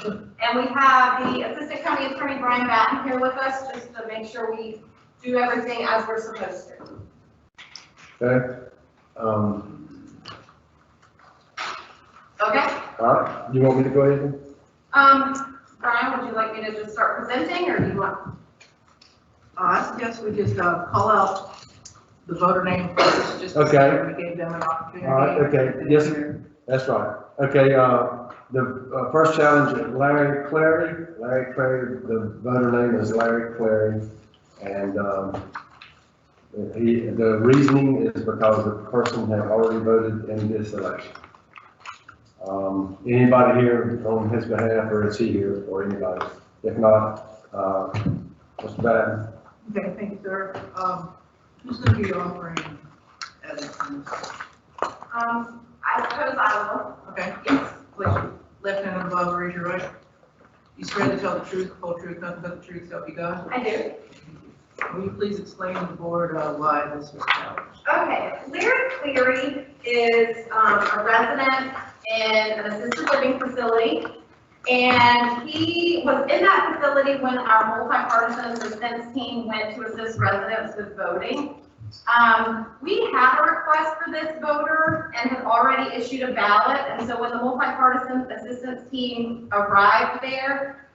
And we have the Assistant County Attorney Brian Batten here with us just to make sure we do everything as we're supposed to. Okay. Okay. All right. You want me to go ahead? Brian, would you like me to just start presenting, or do you want? I suggest we just call out the voter name first, just Okay. we gave them an opportunity. All right, okay, yes, that's right. Okay, the first challenge, Larry Clary, the voter name is Larry Clary, and the reasoning is because the person had already voted in this election. Anybody here on his behalf, or is he here, or anybody? If not, Mr. Batten. Okay, thank you, sir. Who's going to be offering evidence? I suppose I will. Okay, yes, please. Left hand above, raise your right. You swear to tell the truth, the whole truth, nothing but the truth, so help you God? I do. Will you please explain to the board why this was challenged? Okay, Larry Cleary is a resident in an assisted living facility, and he was in that facility when our multi-partisan assistance team went to assist residents with voting. We had a request for this voter and had already issued a ballot, and so when the multi-partisan assistance team arrived there,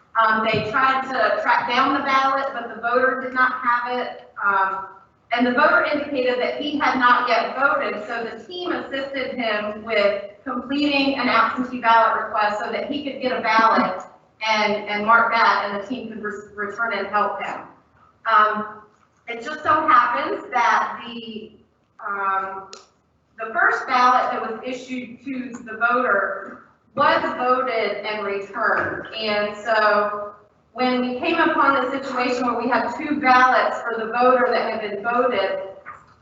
they tried to track down the ballot, but the voter did not have it. And the voter indicated that he had not yet voted, so the team assisted him with completing an absentee ballot request so that he could get a ballot and mark that, and the team could return and help him. It just so happens that the first ballot that was issued to the voter was voted and returned, and so when we came upon the situation where we had 2 ballots for the voter that had been voted,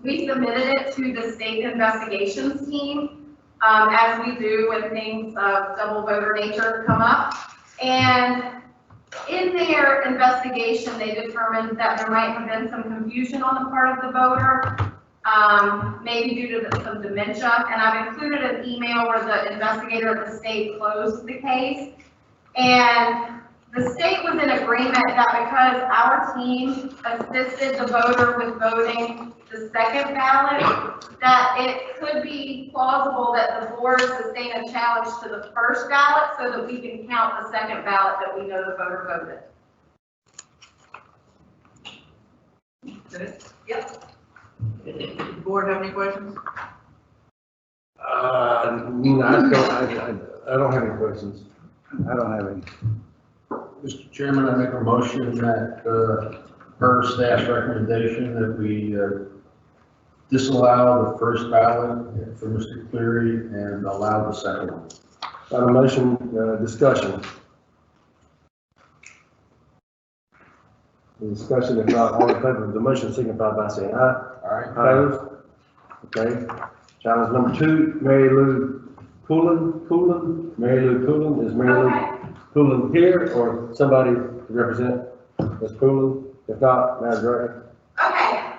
we submitted it to the state investigations team, as we do when things of double voter nature come up. And in their investigation, they determined that there might have been some confusion on the part of the voter, maybe due to some dementia. And I've included an email where the investigator at the state closed the case. And the state was in agreement that because our team assisted the voter with voting the second ballot, that it could be plausible that the board sustain a challenge to the first ballot so that we can count the second ballot that we know the voter voted. Is that it? Yep. Board have any questions? I don't have any questions. I don't have any. Mr. Chairman, I make a motion that, per staff's recommendation, that we disallow the first ballot for Mr. Cleary and allow the second one. Got a motion, discussion. The discussion, if not, all in favor of the motion, signify by saying aye. All right. Opposed? Okay. Challenge number 2, Mary Lou Coolin. Mary Lou Coolin, is Mary Lou Coolin here or somebody to represent Ms. Coolin? If not, Madam Director. Okay,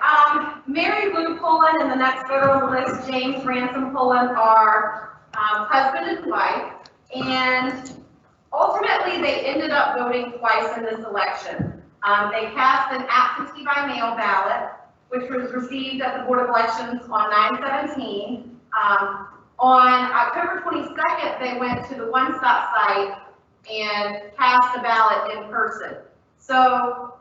Mary Lou Pullen and the next voter on the list, James Ransom Pullen, are husband and wife, and ultimately they ended up voting twice in this election. They cast an absentee by mail ballot, which was received at the Board of Elections on 9/17. On October 22nd, they went to the One Stop site and cast a ballot in person. So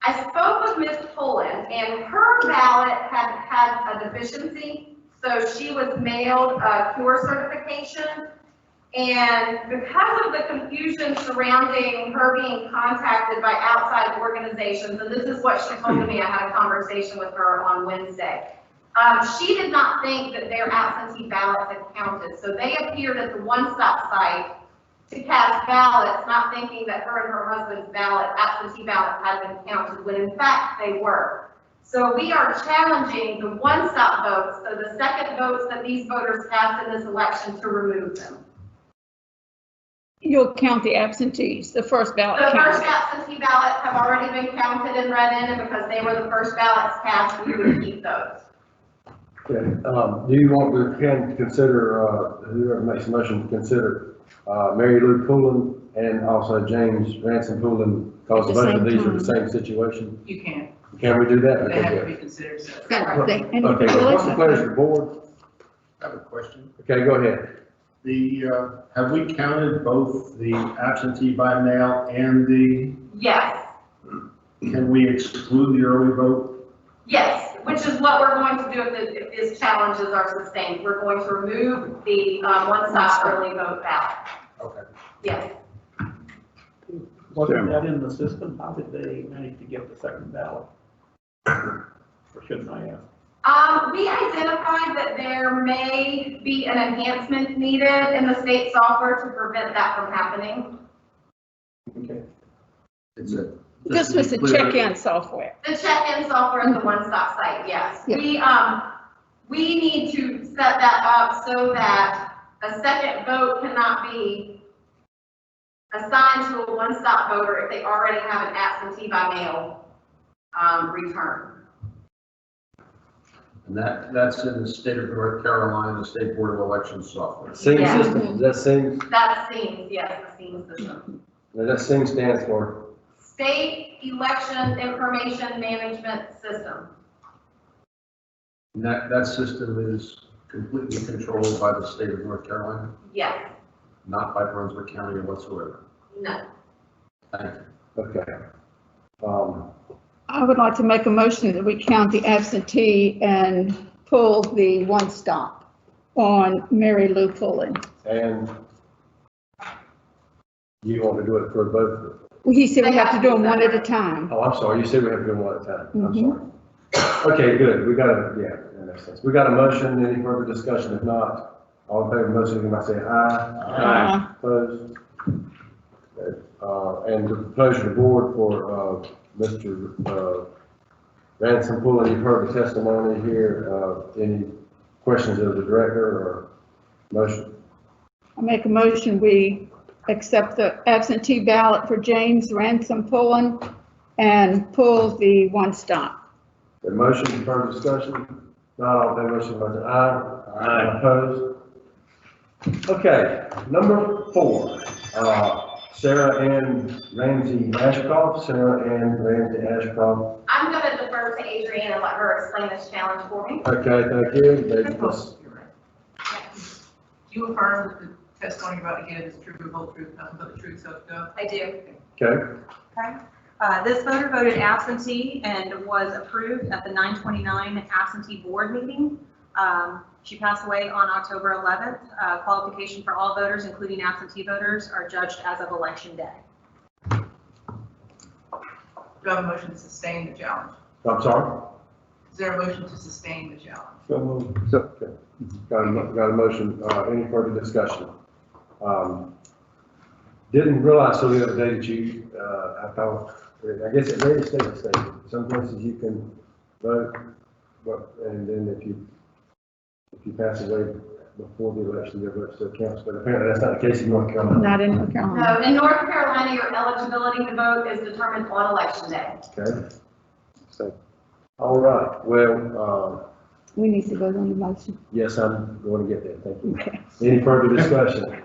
I spoke with Ms. Pullen, and her ballot had a deficiency, so she was mailed a cure certification. And because of the confusion surrounding her being contacted by outside organizations, and this is what she told me, I had a conversation with her on Wednesday. She did not think that their absentee ballots had counted, so they appeared at the One Stop site to cast ballots, not thinking that her and her husband's absentee ballots had been counted, when in fact they were. So we are challenging the One Stop votes, so the second votes that these voters cast in this election, to remove them. You'll count the absentees, the first ballot The count. first absentee ballots have already been counted and read in, and because they were the first ballots cast, we would keep those. Okay, do you want to consider, whoever makes a motion to consider, Mary Lou Coolin and also James Ransom Coolin, because At the both of same these are time. the same situation? You can. Can we do that? They Okay, have to good. be considered separate. Separate. Okay, well, what's the pleasure of the board? I have a question. Okay, go ahead. Have we counted both the absentee by mail and the, Yes, can we exclude the early vote? yes, which is what we're going to do if these challenges are sustained. We're going to remove the One Stop early vote ballot. Okay. Yes. Wasn't that in the system? How did they manage to get the second ballot? Or shouldn't I ask? We identified that there may be an enhancement needed in the state software to prevent that from happening. Okay. It's a. This was the check-in software. The check-in software at the One Stop site, yes. Yeah. We need to set that up so that a second vote cannot be assigned to a One Stop voter if they already have an absentee by mail return. And that's in the state of North Carolina, State Board of Elections software. Same Yeah. system, that same, That seems, yes, the SEAM system. that same stands for? State Election Information Management System. And that system is completely controlled by the state of North Carolina, Yes, not by Brunswick County whatsoever. no. Thank you. Okay. I would like to make a motion that we count the absentee and pull the One Stop on Mary Lou Pullen. And you want to do it for both? Well, he said we have to do them one at a time. Oh, I'm sorry, you said we have to do one at a time. I'm Mhm. sorry. Okay, good, we got a, yeah, that makes sense. We got a motion, any further discussion? If not, all in favor of the motion, you might say aye. Aye. Opposed? Good. And the pleasure of the board for, Mr. Ransom Pullen, you've heard the testimony here. Any questions of the director or motion? I make a motion, we accept the absentee ballot for James Ransom Pullen and pull the one stop. The motion, further discussion? Not all in favor, motion by the aye. Aye. Opposed? Okay, number 4, Sarah Ann Ramsey Ashcroft. Sarah Ann Ramsey Ashcroft. I'm gonna defer to Adrienne and let her explain this challenge for me. Okay, thank you. They just- Do you affirm that the testimony you're about to give is true, the whole truth, nothing but the truth, so help you God? I do. Okay, Okay. This voter voted absentee and was approved at the 9/29 absentee board meeting. She passed away on October 11th. Qualification for all voters, including absentee voters, are judged as of election day. Do I have a motion to sustain the challenge? I'm sorry? Is there a motion to sustain the challenge? So moved. Okay. Got a motion, any further discussion? Didn't realize till the other day that you, I thought, I guess it may stay the same. Some places you can vote, but, and then if you pass away before the election, your vote still counts, but apparently that's not the case in North Carolina. Not in North Carolina. No, in North Carolina, your eligibility to vote is determined on election day. Okay. So, all right, well, We need to vote on the motion. yes, I'm going to get there, thank you. Okay. Any further discussion?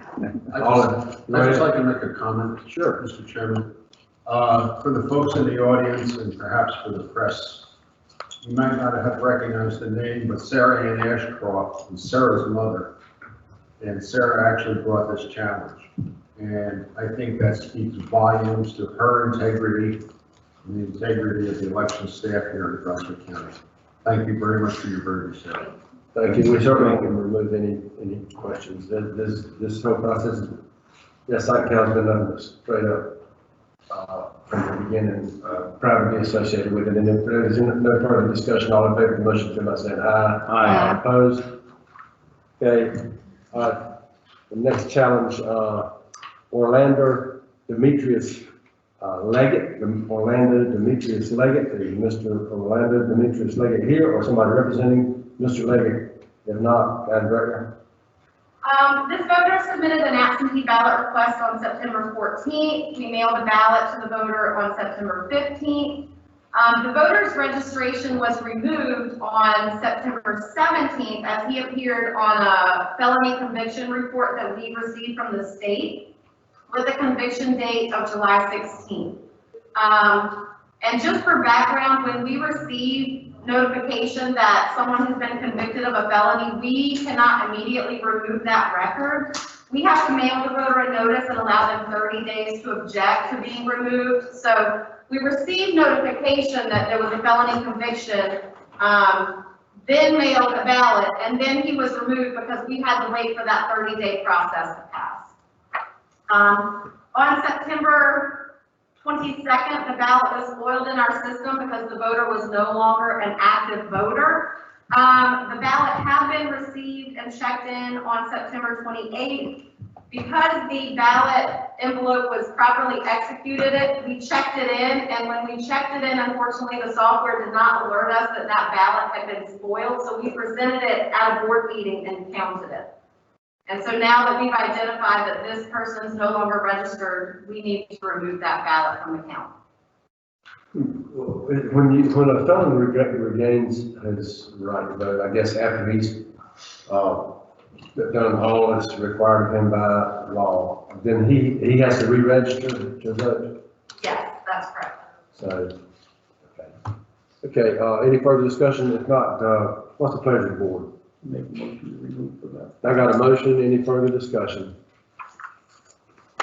I'd just like to make a comment. Sure. Mr. Chairman. For the folks in the audience and perhaps for the press, you might not have recognized the name, but Sarah Ann Ashcroft is Sarah's mother. And Sarah actually brought this challenge. And I think that speaks volumes to her integrity and the integrity of the election staff here in Brunswick County. Thank you very much for your burden, Sarah. Thank you. We certainly can remove any questions. This whole process, yes, Site Council's been done straight up from the beginning. Proud to be associated with it. And if there's no further discussion, all in favor of the motion, by saying aye. Aye. Opposed? Okay. The next challenge, Orlando Demetrius Leggett. Orlando Demetrius Leggett. Is Mr. Orlando Demetrius Leggett here or somebody representing Mr. Leggett? If not, Madam Director. This voter submitted an absentee ballot request on September 14th. We mailed a ballot to the voter on September 15th. The voter's registration was removed on September 17th as he appeared on a felony conviction report that we received from the state with a conviction date of July 16th. And just for background, when we receive notification that someone has been convicted of a felony, we cannot immediately remove that record. We have to mail the voter a notice and allow them 30 days to object to being removed. So we received notification that there was a felony conviction, then mailed a ballot, and then he was removed because we had to wait for that 30-day process to pass. On September 22nd, the ballot was spoiled in our system because the voter was no longer an active voter. The ballot had been received and checked in on September 28th. Because the ballot envelope was properly executed, we checked it in, and when we checked it in, unfortunately, the software did not alert us that that ballot had been spoiled, so we presented it at a board meeting and counted it. And so now that we've identified that this person's no longer registered, we need to remove that ballot from the count. When a felon regains his right to vote, I guess after he's done all that's required of him by law, then he has to re-register to vote. Yes, that's correct. So, okay. Any further discussion? If not, what's the pleasure of the board? Make a motion to remove for that. I got a motion. Any further discussion?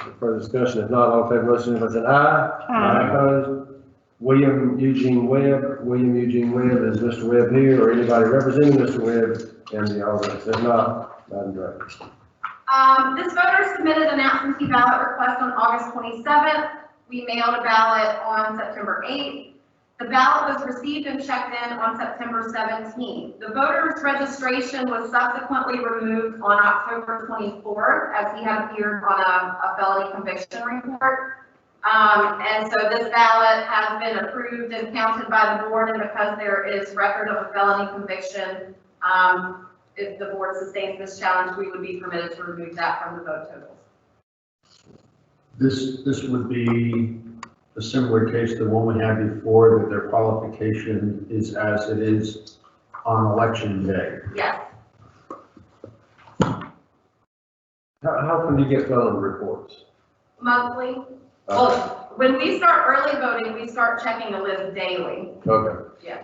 Any further discussion? If not, all in favor of the motion, by saying aye. Aye. Opposed? William Eugene Webb. William Eugene Webb, is Mr. Webb here or anybody representing Mr. Webb in the audience? If not, Madam Director. This voter submitted an absentee ballot request on August 27th. We mailed a ballot on September 8th. The ballot was received and checked in on September 17th. The voter's registration was subsequently removed on October 24th as he had appeared on a felony conviction report. And so this ballot has been approved and counted by the board, and because there is record of a felony conviction, if the board sustains this challenge, we would be permitted to remove that from the vote totals. This would be a similar case to the one we had before, that their qualification is as it is on election day. Yes. How often do you get felony reports? Monthly. Well, when we start early voting, we start checking the list daily. Okay. Yeah.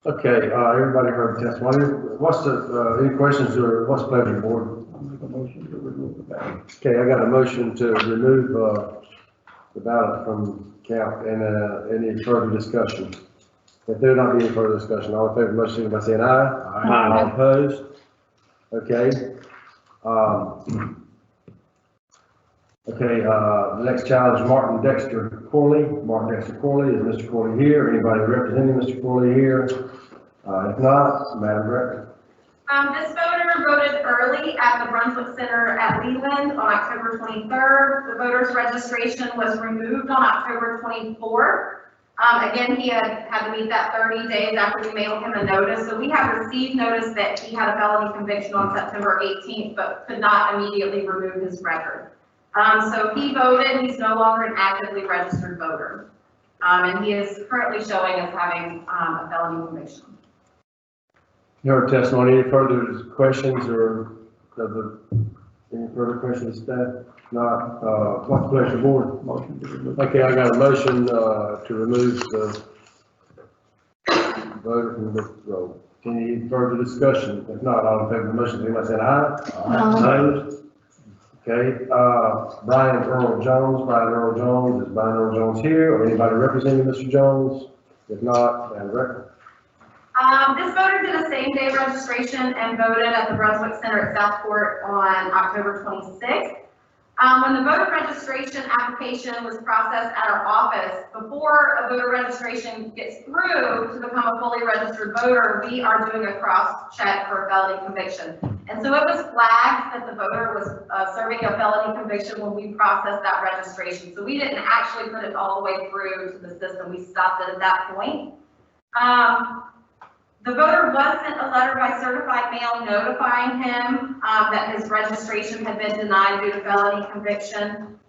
Okay, everybody heard the testimony. What's the, any questions or what's the pleasure, board? I'll make a motion to remove the ballot. Okay, I got a motion to remove, the ballot from count and, any further discussion. If there not be any further discussion, all in favor of the motion, by saying aye. All opposed? Okay. Okay, the next challenge, Martin Dexter Corley. Martin Dexter Corley, is Mr. Corley here? Anybody representing Mr. Corley here? If not, Madam Director. This voter voted early at the Brunswick Center at Leland on October 23rd. The voter's registration was removed on October 24th. Again, he had to meet that 30 days after we mailed him a notice. So we have received notice that he had a felony conviction on September 18th, but could not immediately remove his record. So he voted. He's no longer an actively registered voter. And he is currently showing as having a felony conviction. You heard testimony. Any further questions or any further questions, staff? Not, what's the pleasure, board? Motion to remove. Okay, I got a motion, to remove the voter from the roll. Any further discussion? If not, all in favor of the motion, anybody say aye? Opposed? Okay, Brian Earl Jones. Brian Earl Jones, is Brian Earl Jones here, or anybody representing Mr. Jones? If not, Madam Director. This voter did a same-day registration and voted at the Brunswick Center at Southport on October 26th. When the voter registration application was processed at our office, before a voter registration gets through to become a fully registered voter, we are doing a cross-check for a felony conviction. And so it was flagged that the voter was serving a felony conviction when we processed that registration. So we didn't actually put it all the way through to the system. We stopped it at that point. The voter was sent a letter by certified mail notifying him that his registration had been denied due to felony conviction.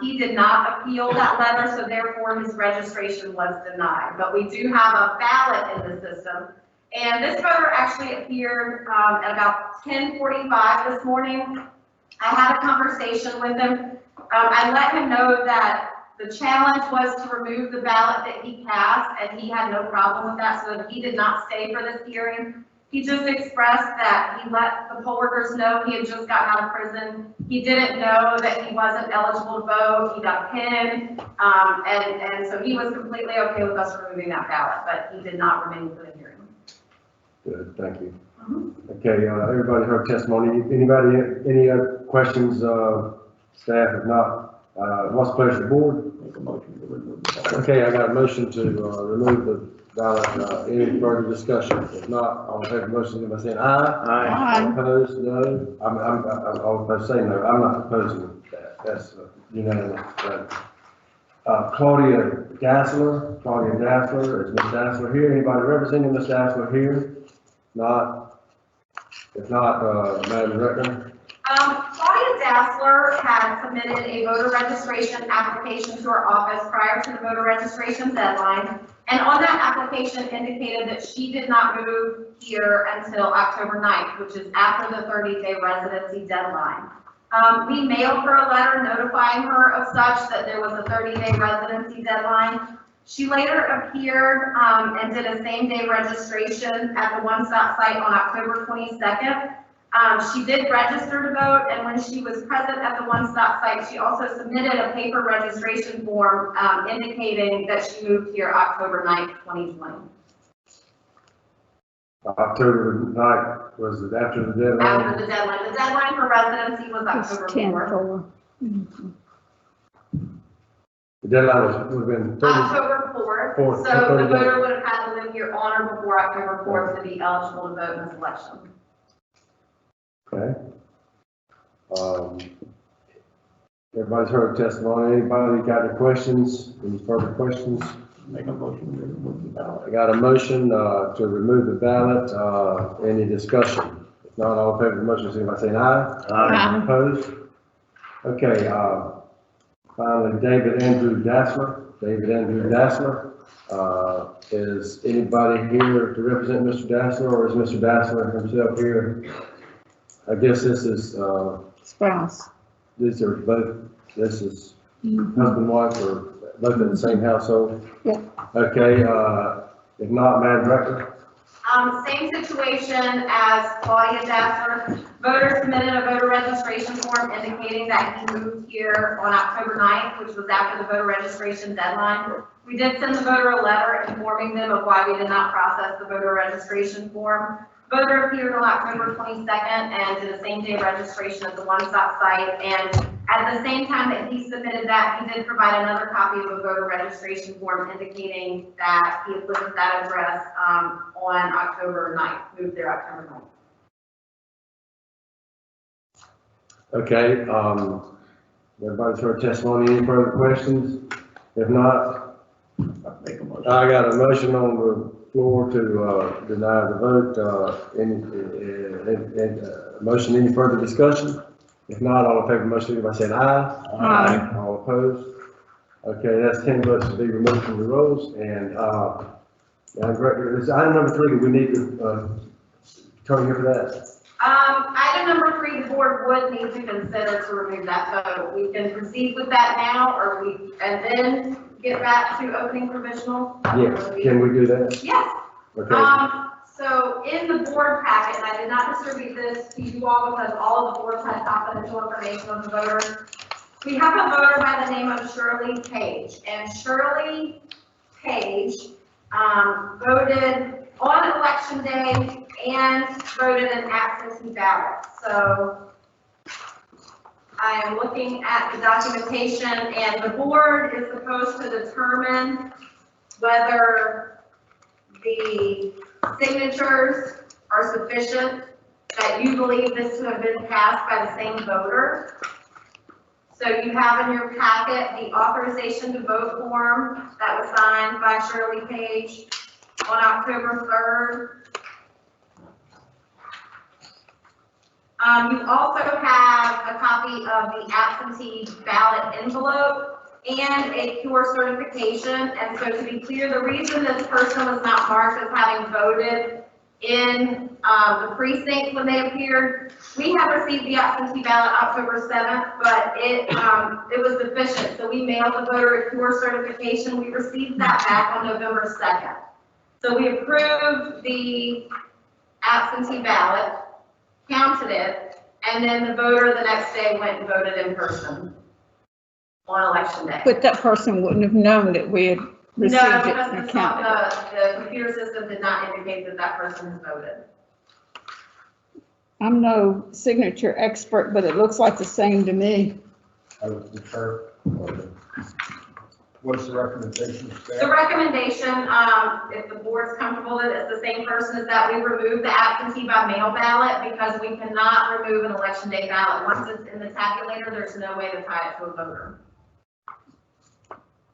He did not appeal that letter, so therefore his registration was denied. But we do have a ballot in the system. And this voter actually appeared at about 10:45 this morning. I had a conversation with him. I let him know that the challenge was to remove the ballot that he cast, and he had no problem with that, so that he did not stay for this hearing. He just expressed that he let the poll workers know he had just gotten out of prison. He didn't know that he wasn't eligible to vote. He got a pin, and so he was completely okay with us removing that ballot, but he did not remain for the hearing. Good, thank you. Okay, everybody heard testimony. Anybody, any other questions, staff? If not, what's the pleasure of the board? Make a motion to remove the ballot. Okay, I got a motion to remove the ballot. Any further discussion? If not, all in favor of the motion, by saying aye. All opposed, no. All opposed, say no. I'm not opposing that. That's unanimous. Claudia Dassler. Claudia Dassler, is Ms. Dassler here? Anybody representing Ms. Dassler here? Not. If not, Madam Director. Claudia Dassler had submitted a voter registration application to our office prior to the voter registration deadline. And on that application indicated that she did not move here until October 9th, which is after the 30-day residency deadline. We mailed her a letter notifying her of such, that there was a 30-day residency deadline. She later appeared and did a same-day registration at the One Stop site on October 22nd. She did register to vote, and when she was present at the One Stop site, she also submitted a paper registration form indicating that she moved here October 9th, 2020. October 9th, was it after the deadline? After the deadline. The deadline for residency was October 4th. The deadline would have been 30. October 4th. So the voter would have had to live here on or before October 4th to be eligible to vote in this election. Okay. Everybody's heard the testimony. Anybody got any questions? Any further questions? Make a motion to remove the ballot. I got a motion, to remove the ballot. Any discussion? If not, all in favor of the motion, signify by saying aye. Aye. Opposed? Okay, finally, David Andrew Dassler. David Andrew Dassler. Is anybody here to represent Mr. Dassler, or is Mr. Dassler himself here? I guess this is, Spouse. these are both, this is husband, wife, or both in the same household? Yeah. Okay, if not, Madam Director? Same situation as Claudia Dassler. Voter submitted a voter registration form indicating that he moved here on October 9th, which was after the voter registration deadline. We did send the voter a letter informing them of why we did not process the voter registration form. Voter appeared on October 22nd and did a same-day registration at the one-stop site. And at the same time that he submitted that, he did provide another copy of a voter registration form indicating that he had lived at that address on October 9th, moved there October 9th. Okay, everybody's heard testimony. Any further questions? If not, Make a motion. I got a motion on the floor to deny the vote. Motion, any further discussion? If not, all in favor of the motion, by saying aye. Aye. All opposed? Okay, that's 10 votes to be removed from the rolls. And, Madam Director, is item number 3, do we need to turn here for that? Item number 3, the board would need to consider to remove that vote. We can proceed with that now, and then get back to opening provisional. Yes, can we do that? Yes. Okay. So in the board packet, and I did not distribute this to you all because all of the boards had confidential information on the voters. We have a voter by the name of Shirley Page, and Shirley Page voted on election day and voted an absentee ballot. So I am looking at the documentation, and the board is supposed to determine whether the signatures are sufficient, that you believe this to have been passed by the same voter. So you have in your packet the authorization to vote form that was signed by Shirley Page on October 3rd. You also have a copy of the absentee ballot envelope and a cure certification. And so to be clear, the reason this person was not marked as having voted in the precinct when they appeared, we have received the absentee ballot October 7th, but it was deficient. So we mailed the voter a cure certification. We received that back on November 2nd. So we approved the absentee ballot, counted it, and then the voter the next day went and voted in person on election day. But that person wouldn't have known that we had No, received it because and the, counted it. the computer system did not indicate that that person has voted. I'm no signature expert, but it looks like the same to me. I would defer. What is the recommendation? The recommendation, if the board's comfortable that it's the same person, is that we remove the absentee by mail ballot because we cannot remove an election day ballot. Once it's in the tabulator, there's no way to tie it to a voter.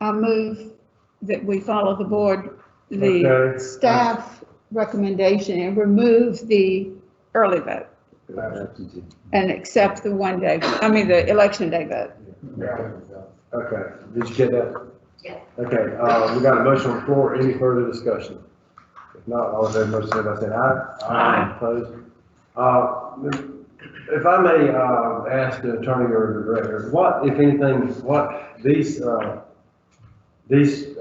I move that we follow the board, Okay. the staff recommendation and remove the early vote and accept the the election day vote. Okay, did you get that? Yes. Okay, we got a motion on the floor. Any further discussion? If not, all in favor, motion say by saying aye. Aye. Opposed? If I may, ask the attorney or the director, what, if anything, what these, is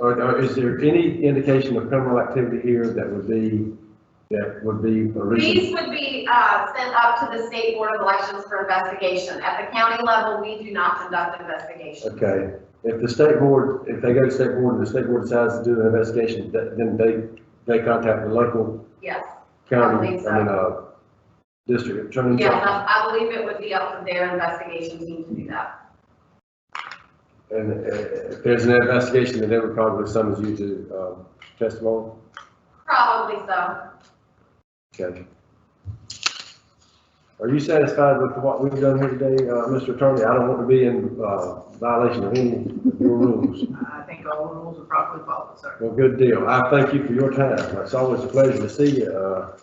there any indication of criminal activity here that would be a reason? These would be sent up to the State Board of Elections for investigation. At the county level, we do not conduct investigations. Okay, if the state board, if they go to state board and the state board decides to do an investigation, then they contact the local Yes. county, I believe district attorney. Yes, I believe it would be up to their investigation team to do that. And if there's an investigation, then they would probably summons you to testimony? Probably so. Okay. Are you satisfied with what we've done here today, Mr. Attorney? I don't want to be in, violation of any of your rules. I think all the rules are properly followed, sir. Well, good deal. I thank you for your time. It's always a pleasure to see you,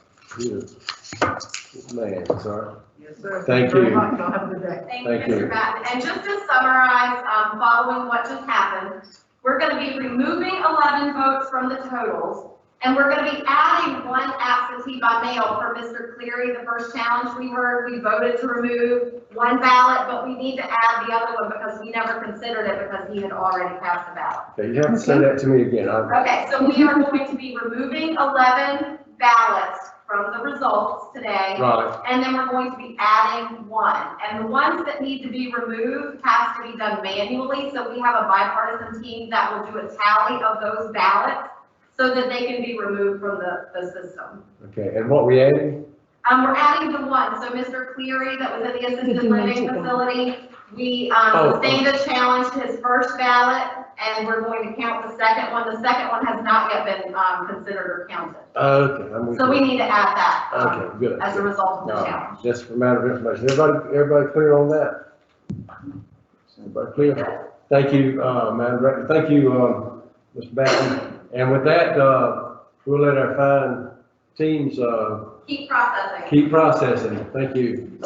man, sir. Yes, sir. Thank very you. much. Y'all have a good day. Thank Thank you, you. Mr. Batten. And just to summarize, following what just happened, we're going to be removing 11 votes from the totals, and we're going to be adding one absentee by mail for Mr. Cleary. The first challenge we heard, we voted to remove one ballot, but we need to add the other one because we never considered it because he had already passed the ballot. Okay, you have to say that to me again. Okay, so we are going to be removing 11 ballots from the results today. Right. And then we're going to be adding one. And the ones that need to be removed has to be done manually. So we have a bipartisan team that will do a tally of those ballots so that they can be removed from the system. Okay, and what we adding? We're adding the one. So Mr. Cleary that was at the assisted living facility, we sustained a challenge to his first ballot, and we're going to count the second one. The second one has not yet been considered or counted. Okay, I'm with So we you. need to add that Okay, good. as a result of the No, challenge. just for a matter of information. Everybody clear on that? Everybody clear? Thank you, Madam Director. Thank you, Mr. Batten. And with that, we'll let our fine teams, Keep processing. keep processing. Thank you.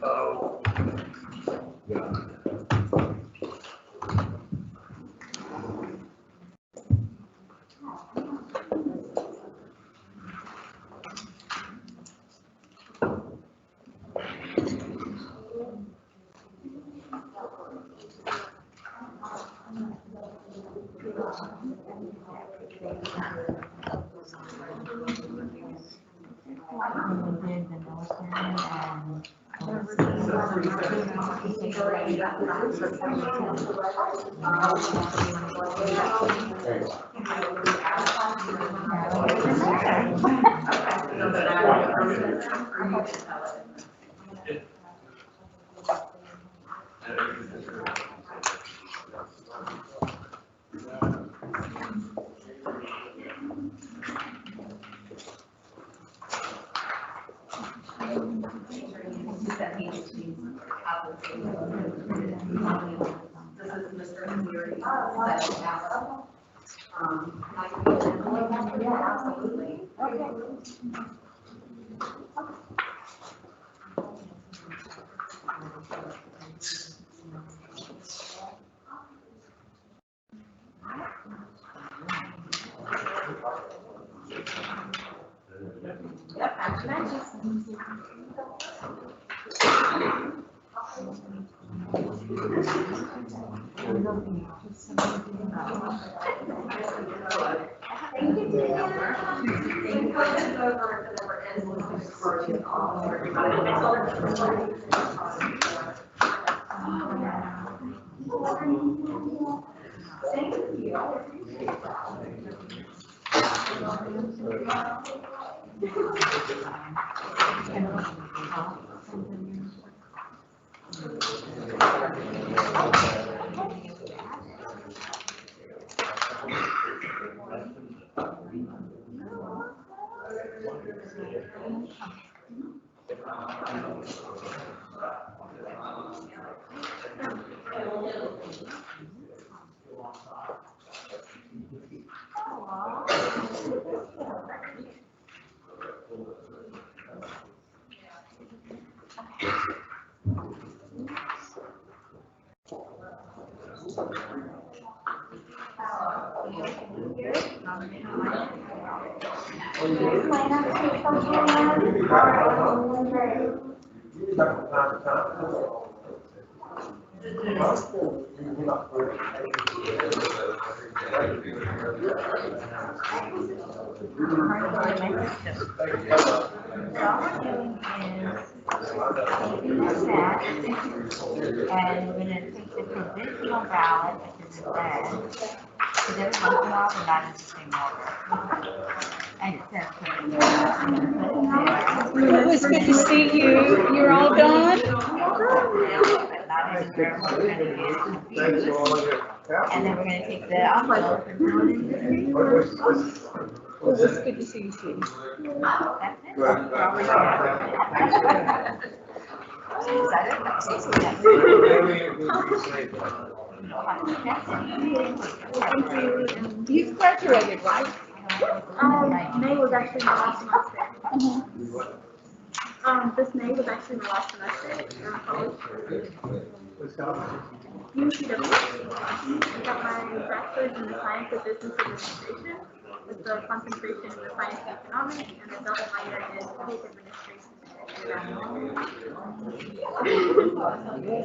Oh. Yeah. This is Mr. Cleary's second ballot. Yeah, absolutely. Yep, action. And we're gonna take the provisional ballot, which is red, because every once in a while, the ballot is the same order. And it says provisional. It was good to see you. You're all done? And then we're gonna take the envelope and put it in the Well, it's good to see you, Steve. You've graduated, right? May was actually my last semester. This May was actually my last semester in college. UCW. I got my bachelor's in the science of business administration with the concentration in the science of economics and a double minor in public administration.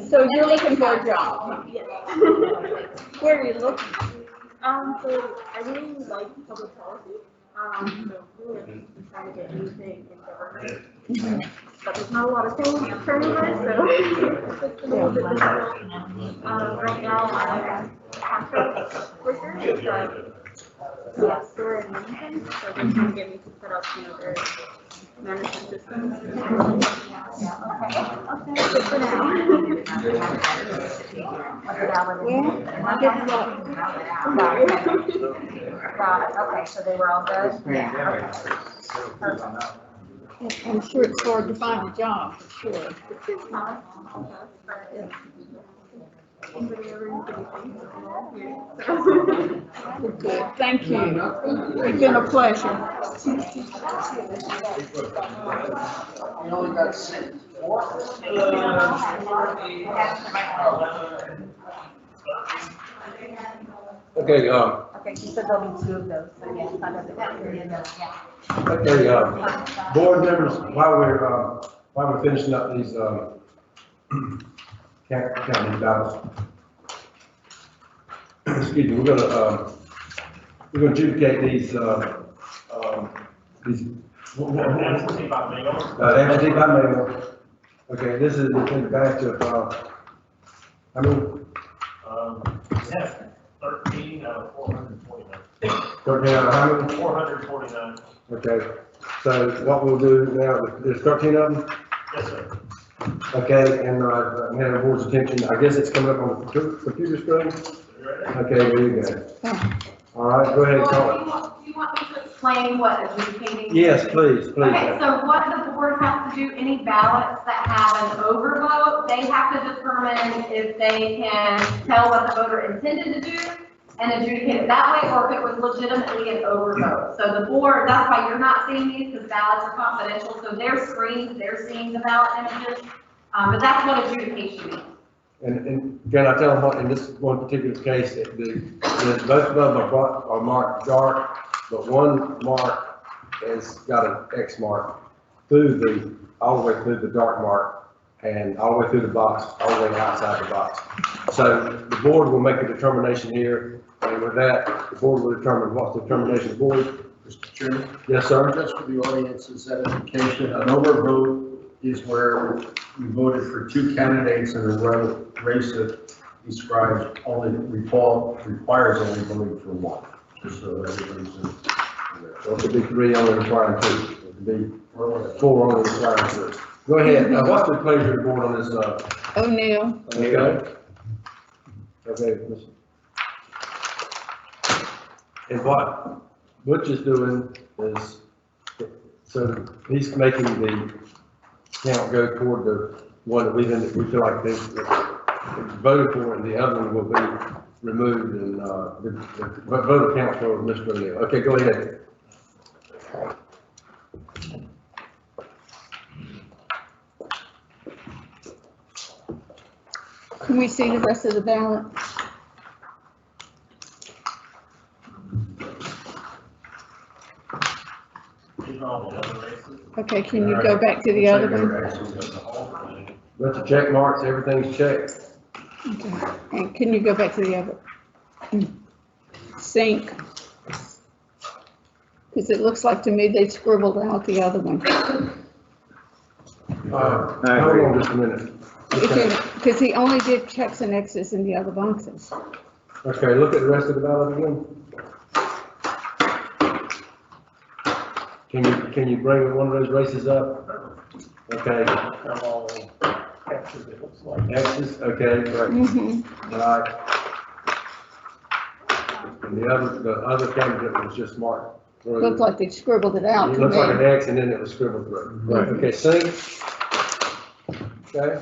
So you're looking for a job? Yes. Where are you looking? So I really like public policy. So really trying to get anything in government. But there's not a lot of things turnover, so it's a little bit difficult. Right now, I'm a contract worker, but store in Wilmington, so they're trying to get me to set up, their management systems. Good for now. Got it, okay, so they were all good? Pandemic. I'm sure it's hard to find a job, for sure. Okay, thank you. It's been a pleasure. You only got 6. Okay, Okay, you said there'll be 2 of those, so yes, I know that. okay, board members, while we're finishing up these, county ballots. Excuse me, we're gonna adjudicate these. Absentee by mail. Absentee by mail. Okay, this is in the batch of, I mean, Yes, 13 out of 449. 13 out of how many? 449. Okay, so what we'll do now, there's 13 of them? Yes, sir. Okay, and I'm having the board's attention, I guess it's coming up on the computer screen? Okay, there you go. All right, go ahead, call it. Do you want me to explain what adjudicating is? Yes, please. Okay, so what the board has to do, any ballots that have an overvote, they have to determine if they can tell what the voter intended to do and adjudicate it that way, or if it was legitimately an overvote. So the board, that's why you're not seeing these, because ballots are confidential, so their screens, they're seeing the ballot images. But that's what adjudication means. And can I tell them what, in this one particular case, both of them are marked dark, but one mark has got an X mark through all the way through the dark mark and all the way through the box, all the way outside the box. So the board will make a determination here, and with that, the board will determine what's the determination of the board. Mr. Chairman? Yes, sir? Just for the audience's edification, an overvote is where you voted for 2 candidates in a race that describes only, requires only voting for 1. Just so everybody's in. So it could be 3 only requiring 2, it could be 4 only requiring 2. Go ahead, what's the pleasure of the board on this, O'Neill. Okay. Okay, listen. And what Butch is doing is, so he's making the count go toward the one that we feel like they voted for, and the other one will be removed, and, the voter count for Mr. O'Neill. Okay, go ahead. Can we see the rest of the ballot? Okay, can you go back to the other one? Bunch of check marks, everything's checked. Okay. And can you go back to the other? Sync. Because it looks like to me they scribbled out the other one. Hold on just a minute. Because he only did checks and X's in the other boxes. Okay, look at the rest of the ballot again. Can you bring one of those races up? Okay. X's, it looks like. X's, okay, great. All right. And the other candidate was just marked through. Looked like they scribbled it out It to looks like an me. X and then it was scribbled through. Right. Okay, sync. Okay.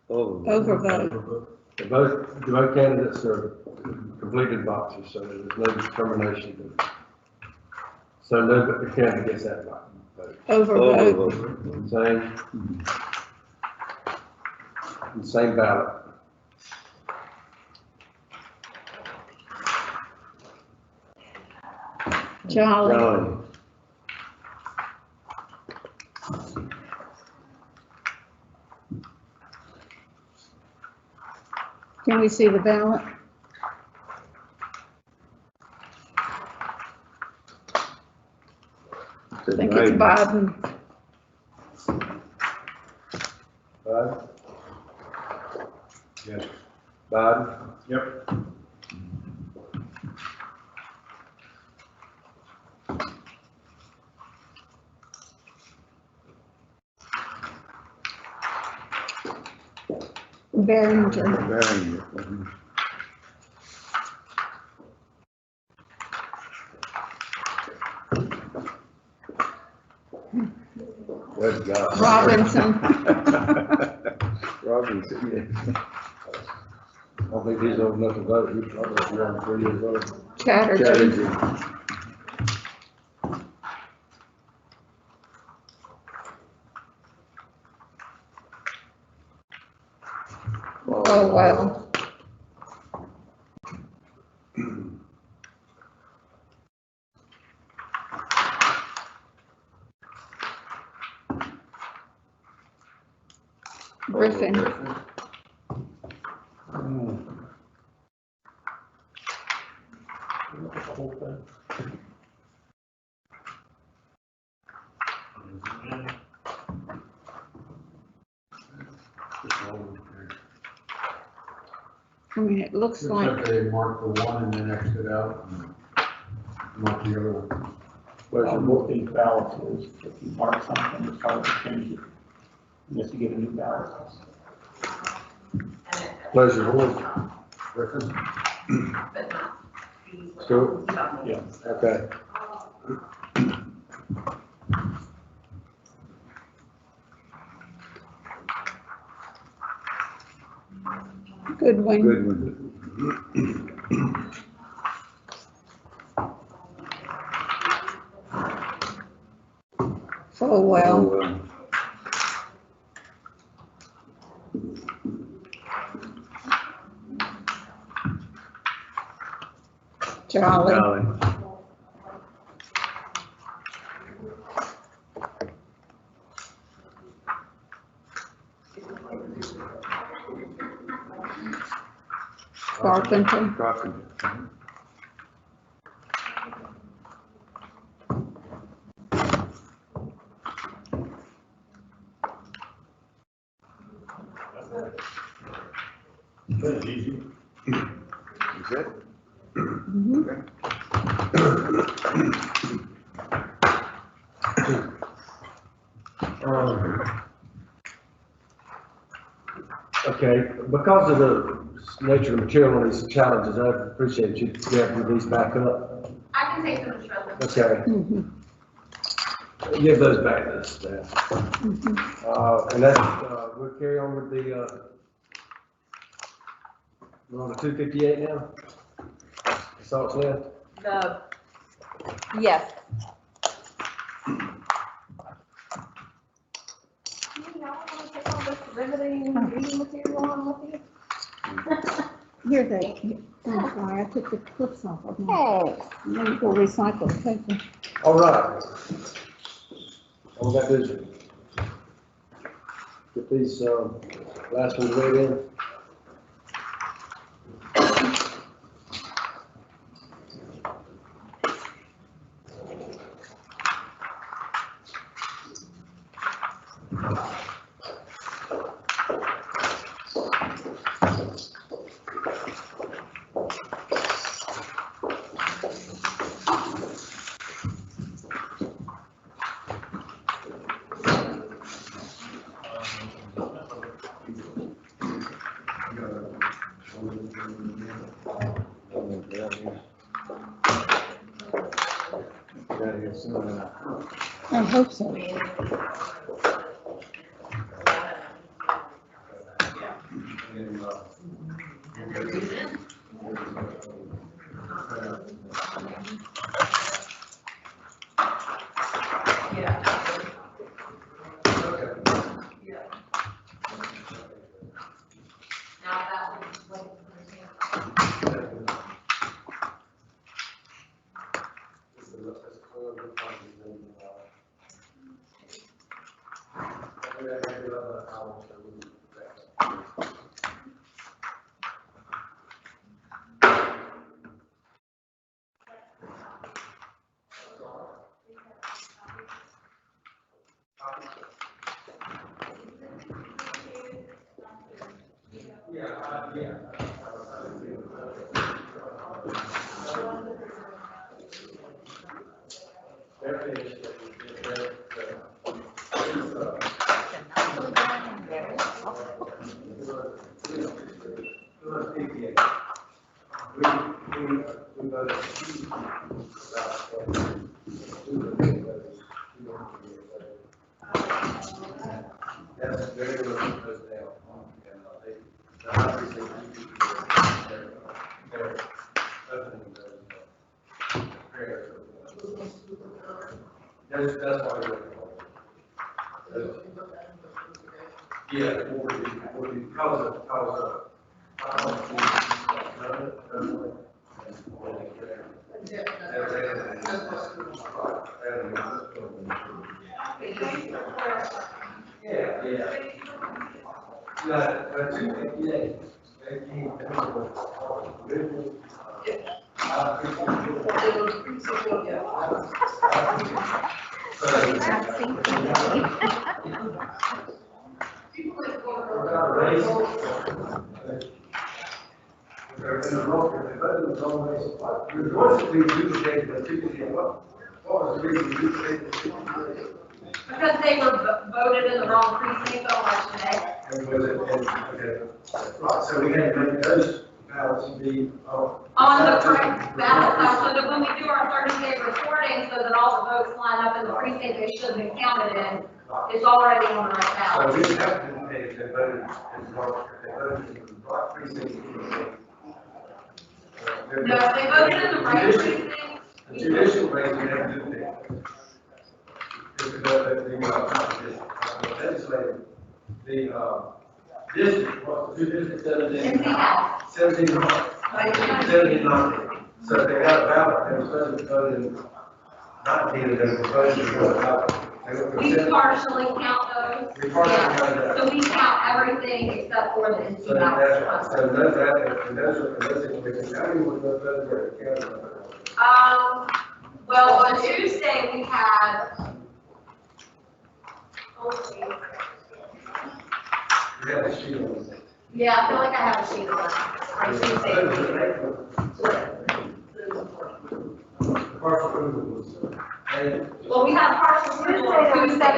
Overvote. The both candidates are completed boxes, so there's no determination. So no candidate gets that vote. Overvote. Same ballot. Jolly. Can we see the ballot? I think it's Biden. Biden? Yes. Biden? Yep. Behringer. Behringer. Good God. Robinson. Robinson, yeah. I don't think he's old enough to vote. He's probably around 3 years old. Chatterjee. Oh, wow. Griffin. I mean, it looks like, Except they mark the one and then exit out and mark the other one. Well, both these ballots is, if you mark something, it's hard to change it. Unless you get a new ballot. Pleasure, board. Griffin? Stewart? Yeah. Okay. Goodwin. Goodwin. Falwell. Jolly. Jolly. Carpenter. Carpenter. That's easy. Is it? Mhm. Okay, because of the nature of the material on these challenges, I appreciate you gathering these back up. I can take them and show them. Okay, Mhm. give those back to the staff. Mhm. And that's, we'll carry on with the, we're on the 258 now? That's all it's left? Yes. Riveting reading material on with you? Here they, I'm sorry, I took the clips off of them. Hey. And then go recycle the paper. All right. All we got to do is get these, last ones read in. I hope so. Now that one's That's very much goes down. That's why we're. Yeah, because they were voted in the wrong precinct on election day. So we had to make those ballots be. On the correct ballot, so that when we do our 30-day reporting, so that all the votes line up in the precinct they should have been counted in, it's already on the right So ballot. we have to pay if they voted in the wrong, if they voted in the wrong precinct. No, if they voted in the right precinct. The judicial race, we have to do that. Legislative, the, district, what, two districts, 17? 17 not. 17 not. So if they got a ballot, they were supposed to vote in 19, and they were supposed to vote out. We partially count those. We partially Yeah. count that. So we count everything except for the NC So that's right. ballots. So those, and those situations, how many would those vote for the county? Well, on Tuesday, we had. We have a sheet on it. Yeah, I feel like I have a sheet on Tuesday. Well, we had partial approval on Tuesday.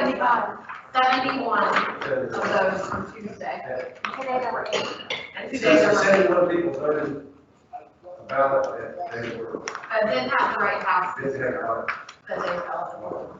71 of those on Tuesday. And today's are. 71 people voted a ballot that they were. But didn't have the right house. Didn't have a ballot. That they were eligible.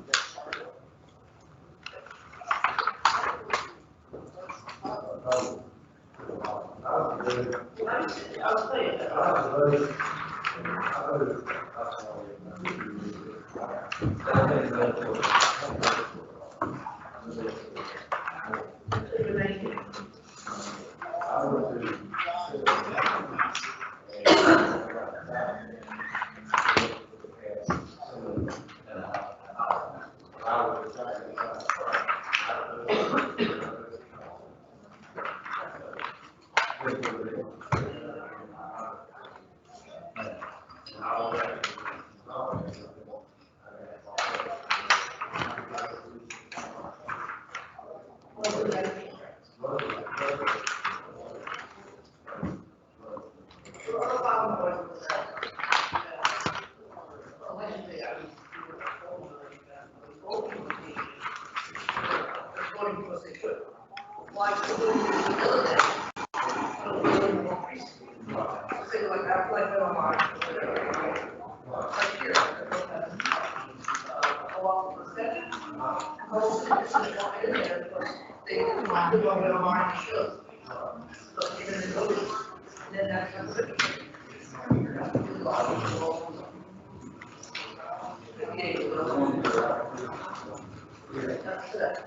in there, but they do a little bit of orange shows. So you're gonna go, and then that's good. That's it.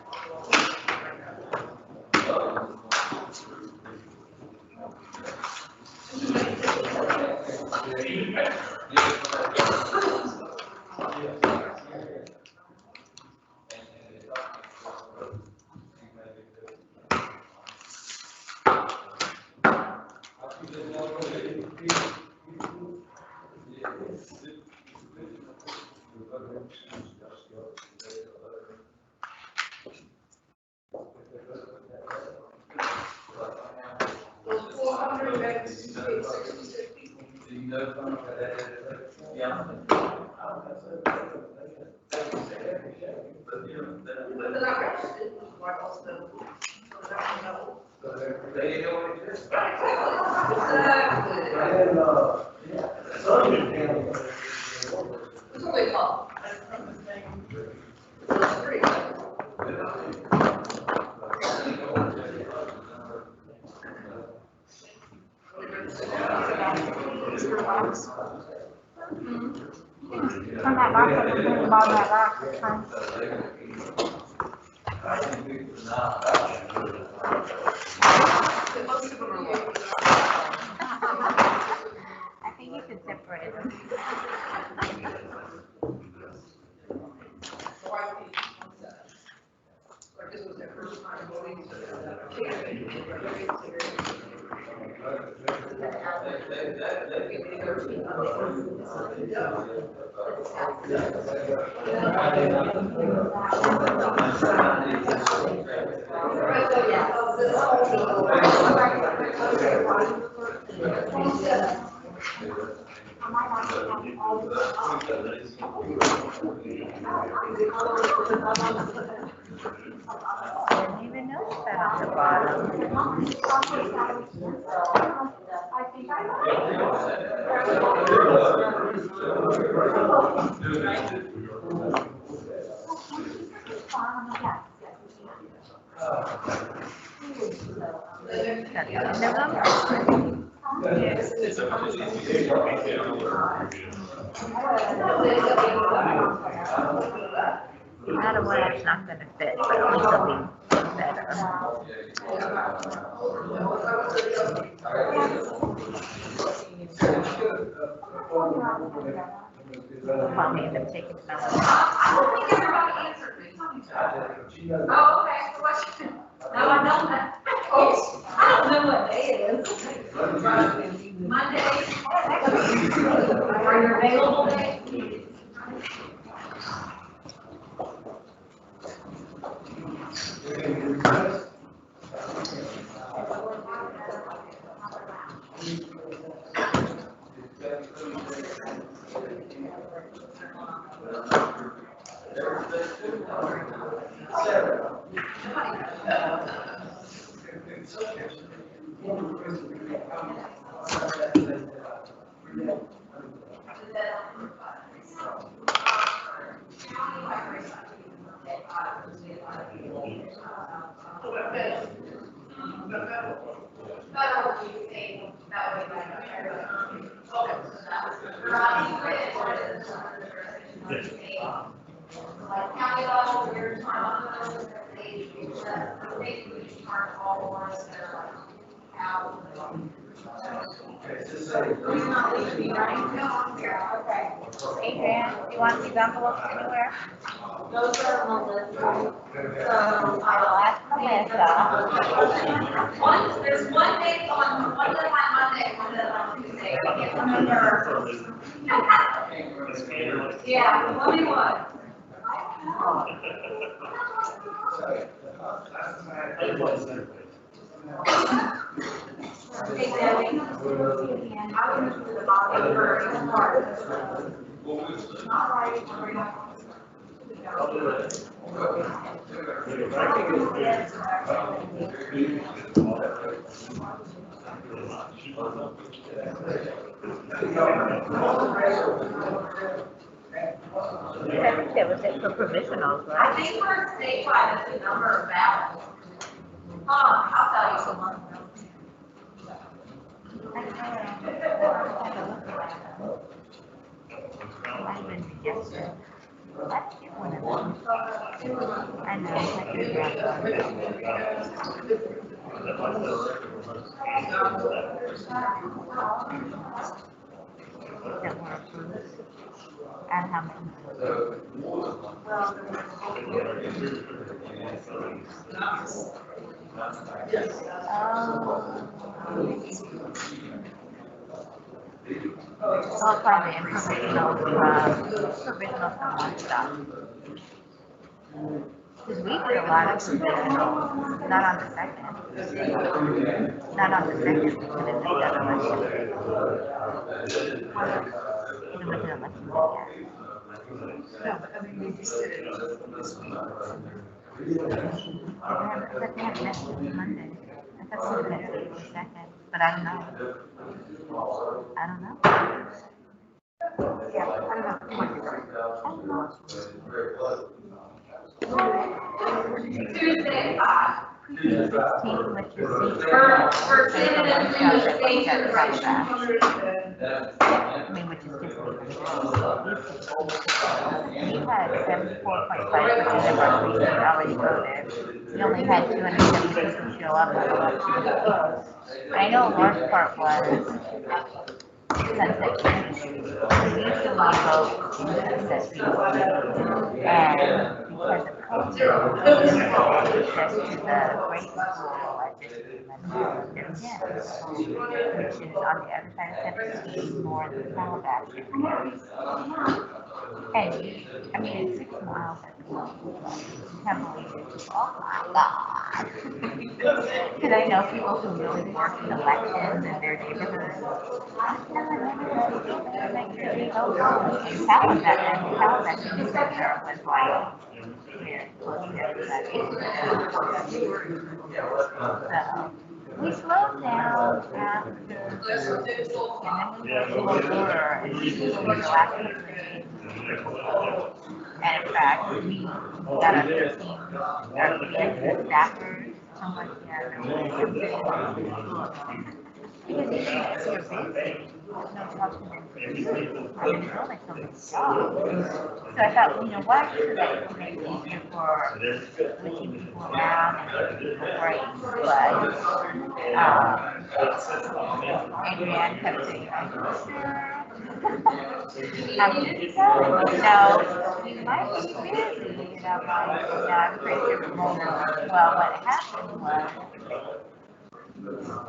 Those 400 makes 66 people. But they're not registered, why else the, so they're not know. They don't exist. Exactly. That's what they call it. It's free. From that box, I can bring the bottom of that box, it's fine. I think you should separate them. This was their first time voting, so I didn't even notice that at the bottom. I think Not one that's not gonna fit, but at least it'll be better. I'll probably end up taking some. I don't think everybody answered me. Oh, okay, so what's, no, I don't know. Oh, I don't know what day it is. Monday. Are you available day? Like county level, your time, basically just mark all the ones that are like out. You're not leaving me, right? No, I'm here, okay. Adrian, do you want these envelopes anywhere? those are on the list. So I'll ask Melissa. There's one day on, one deadline Monday, one deadline Tuesday. I can't remember. Yeah, let me what? Hey, Debbie. I was just the bottom for the part. Not right. I think that was it for provisionals, I right? think for statewide, it's the number of ballots. I'll tell you. Might have been yesterday. I didn't get one of them. I know, I could grab one. That were approved. And how many? I'll find the provisional from one stuff. Because we did a lot of provisionals, not on the second. Not on the second, we did the other election. It was an election, yeah. But they have next Monday. I thought they were next week, the second, but I don't know. I don't know. Yeah, I don't know. Tuesday at 5. For candidates in the station registration. I mean, which is just. We had 74.5% of our people already voted. We only had 270 people show up on election day. I know a large part was Sunset Beach. We usually vote in Sunset Beach. And because of COVID, access to the grade school, I just remember their kids, which is on the other side of 17, more than Calabash area. And I mean, it's 6 miles at the moment, but you can't believe it. Oh my God. Because I know people who really work in elections in their neighborhoods. I'm telling everybody, make sure they go home. And Calabash Center was like, very close to everybody. So, we slowed down after, and then we went to a order, and we did the last couple of days. And in fact, we got our 13 staffers, so much, yeah. Because even if you're busy, there's no option in I mean, there's only so many jobs. So I thought, you know what, so that it would make it easier for switching people around and getting people breaks. But, Adrienne kept saying, are you sure? I'm just telling you, you might be busy. And I'm like, I'm pretty sure for most of them. Well, what happened was,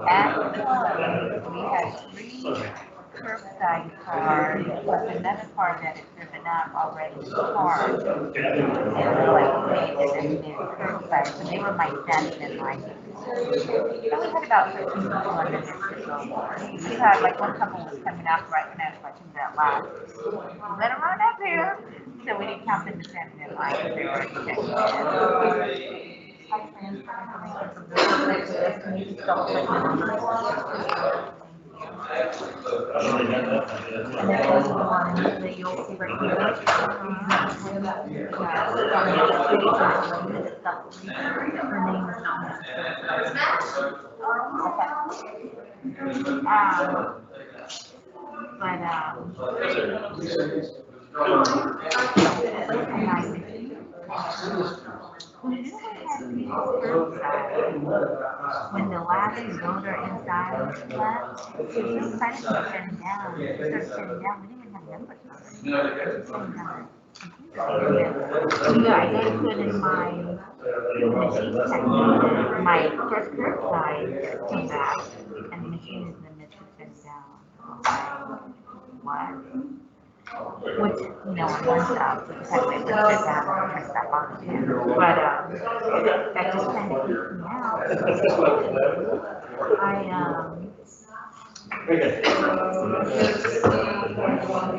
at the we had 3 curbside cars, plus another car that had driven up already parked. And we're like, okay, this is new curbside, so they were like standing in line. So we had about 13 people under this to go for. We had like one couple was coming out right when I was watching that last. Let them run up here. So we didn't count them as standing in line, they were already checking in. Hi, friends. Can you just double check my number? And then there's the one that you'll see right here. Her name is not necessarily. When the last voter inside left, we decided to shut it down. We started shutting down. We didn't even have numbers on it. We just didn't have it. I then put in my machine technique. My first curbside came back, and the machine is in the midst of shutting down. What? Which, you know, on one job, we just had to wait for it to shut down and turn stuff on again. But that just kind of freaked me out.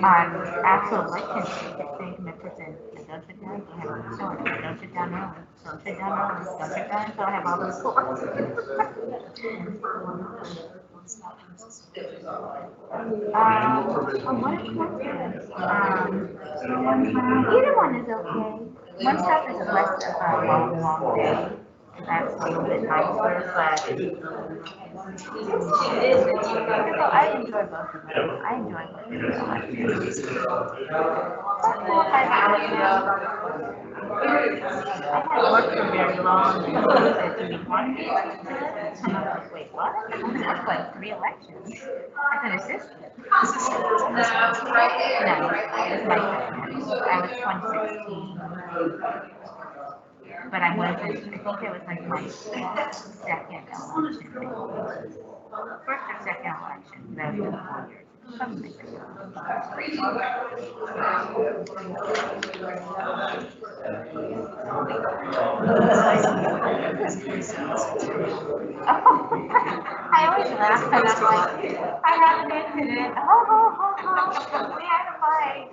On actual elections, they kept saying to me, person, don't shut down, don't have a report, don't shut down early, don't shut down early, don't shut down until I have all the reports. What is preference? Either one is okay. One stuff is less of a long day. That's a little bit nicer, but I enjoy both of them. I enjoy both of them. I hadn't worked for very long, and he said to me, "Why do you like this?" And I was like, "Wait, what?" That's like 3 elections. I said, "Assistant." No, it's my second. I was 2016. But I wasn't, I think it was like my second election. First or second election, that was 4 years. Something like that. I always laugh and I'm like, I had an incident. Oh, we had a fight.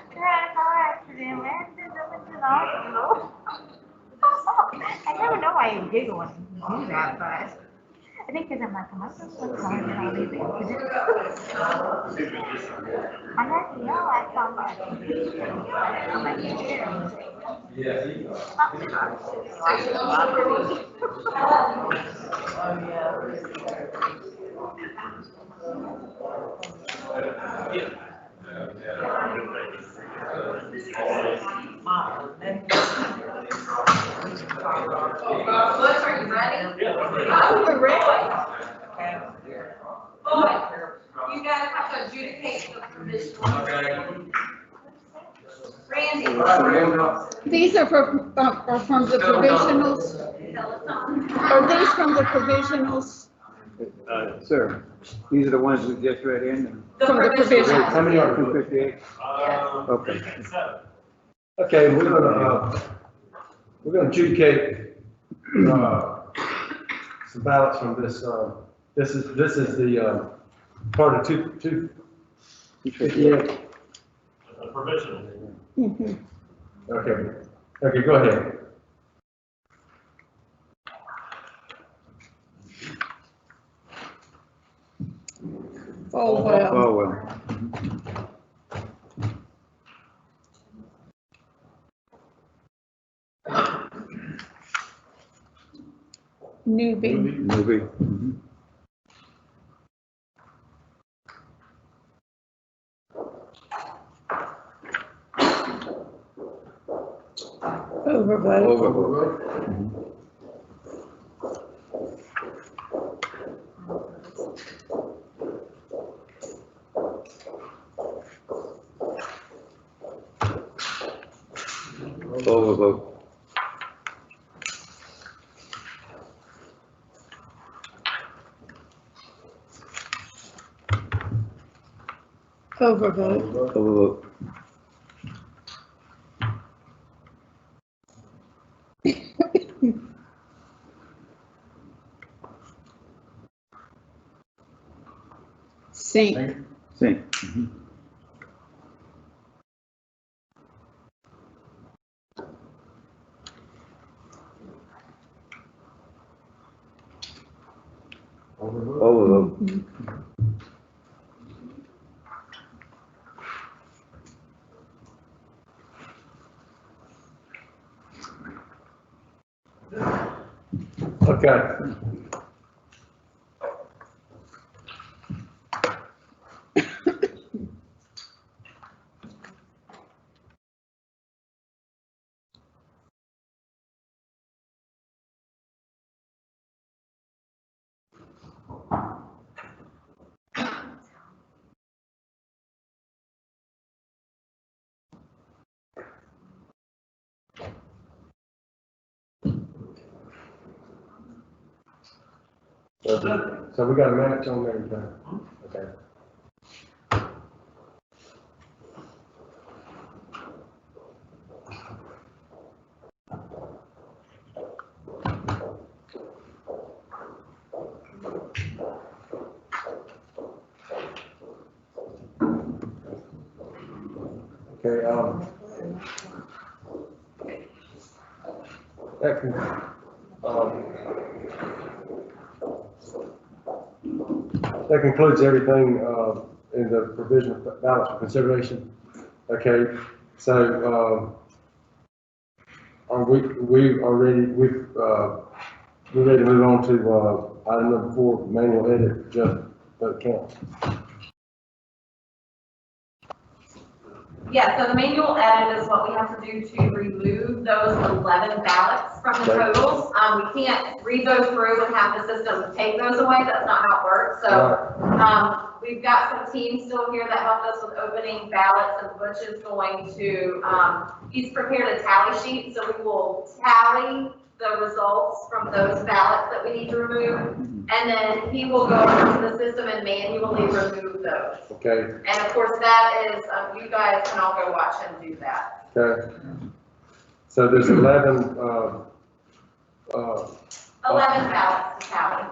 We had a car accident. We had to go to the hospital. I never know why you giggle when you do that, but I think because I'm like, am I supposed to tell him all these incidents? I had to yell at somebody. I'm like, Butch, are you ready? We're ready. You guys have to adjudicate the provisional. Randy. These are from the provisionals. Are these from the provisionals? Sir, these are the ones we just read in? From the provisionals. How many are 258? Okay. Okay, we're gonna adjudicate, some ballots from this, this is the, part of 258. Provisional. Mhm. Okay, go ahead. Oh, well. Oh, well. Newbie. Movie. Mhm. Overvote. Overvote. Overvote. Overvote. Overvote. Sink. Sink. Mhm. Overvote. Mhm. Okay. So we got a match on there, okay. Okay, that can, that concludes everything, in the provision of ballots for consideration. Okay, so, we are ready, we're ready to move on to, item number 4, manual edit, just vote count. Yeah, so the manual edit is what we have to do to remove those 11 ballots from the Okay. totals. We can't read those through and have the system take those away, that's not how it works. So, we've got some teams still here that helped us with opening ballots, and Butch is going to, he's prepared a tally sheet, so we will tally the results from those ballots that we need to remove, and then he will go into the system and manually remove those. Okay, And of course, that is, you guys can all go watch him do that. okay. So there's 11, 11 ballots to tally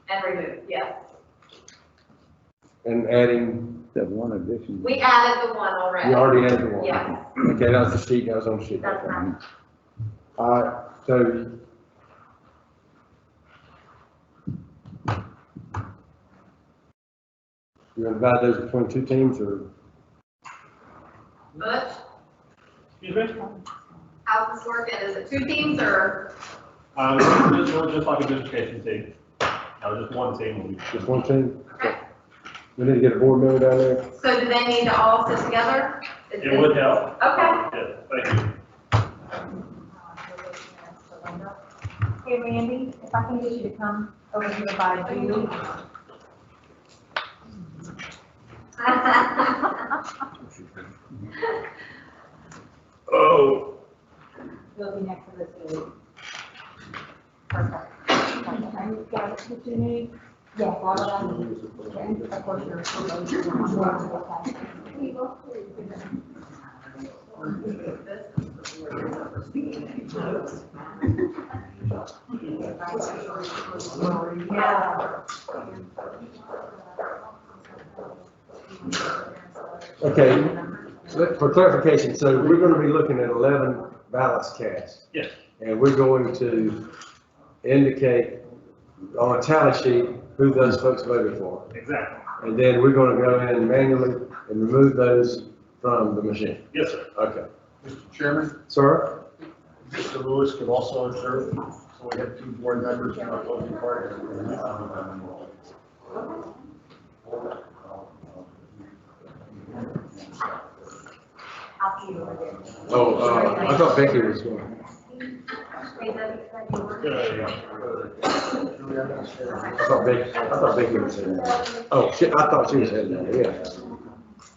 and remove, yes. and adding, That one addition. We added the one already. you already added the one. Yes. Okay, that was the sheet, that was on the sheet. That's Okay. right. All right, so. You want to divide those between 2 teams, or? Butch, Excuse me? how's this working? Is it 2 teams or? Just like a education team. Just one team. Just one team? Okay. We need to get a board member down there. So do they need to all sit together? It would help. Okay. Yes, thank you. Hey Randy, if I can get you to come over here by Julie. Oh. You'll be next to this lady. Perfect. And you've got what you need? Yeah, all of that. And of course, you're. Okay, for clarification, so we're going to be looking at 11 ballots cast. Yes. And we're going to indicate on a tally sheet who those folks voted for. Exactly. And then we're going to go in manually and remove those from the machine. Yes, sir. Okay. Mr. Chairman, Sir? Mr. Lewis could also observe, so we have 2 board members from opposing parties. I'll see you over there. Oh, I thought Becky was going. I thought Becky was saying that. Oh, shit, I thought she was saying that, yeah.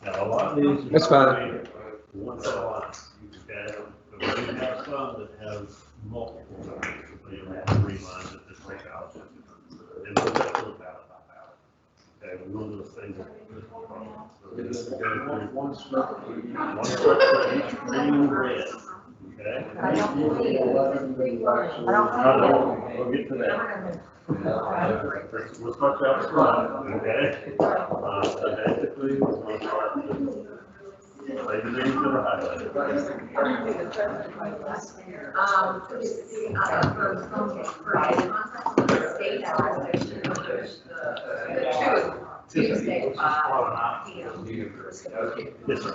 Now, a lot of these. That's fine. One set of lines, okay? But we do have some that have multiple lines, so you have 3 lines that just make out. And we'll just go ballot by ballot. Okay, but one of those things that is a problem. So this is going to be one stroke for each green red, okay? I don't see it. I don't We'll get to that. We'll start you out front, okay? So basically, we're going to start with, say the names that are highlighted. Tuesday, Yes, sir.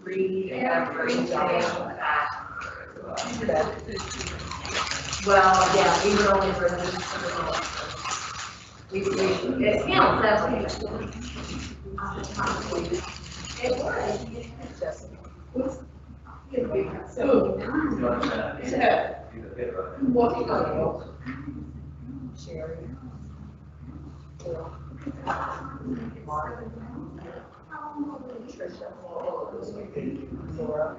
Read everything well, yeah, we were only released it's handled separately. It was. Sherry. Tricia. Laura.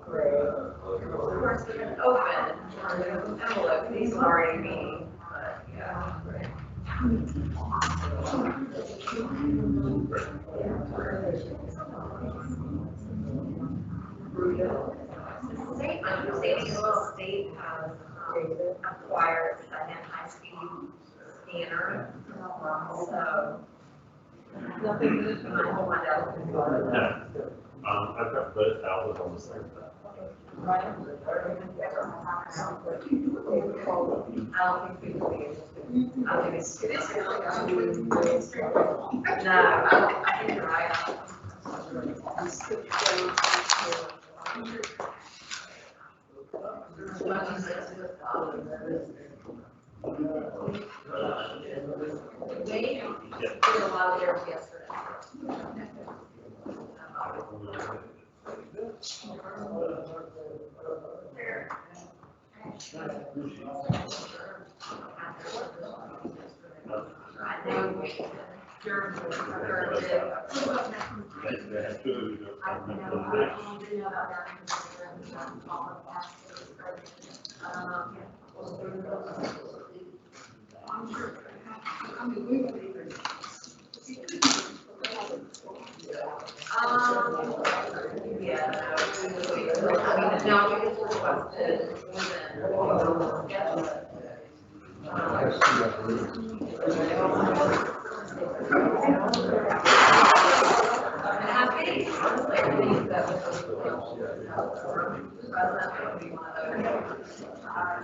Greg. Of course, we're gonna open the envelope, these are already meeting, but yeah. State, my understanding is the state has acquired a second high-speed scanner, so. Nothing, I will find out. I've got both houses on the same side. I don't think people think I think it's. It is really, I think you're right. They did a lot of theirs yesterday. I know during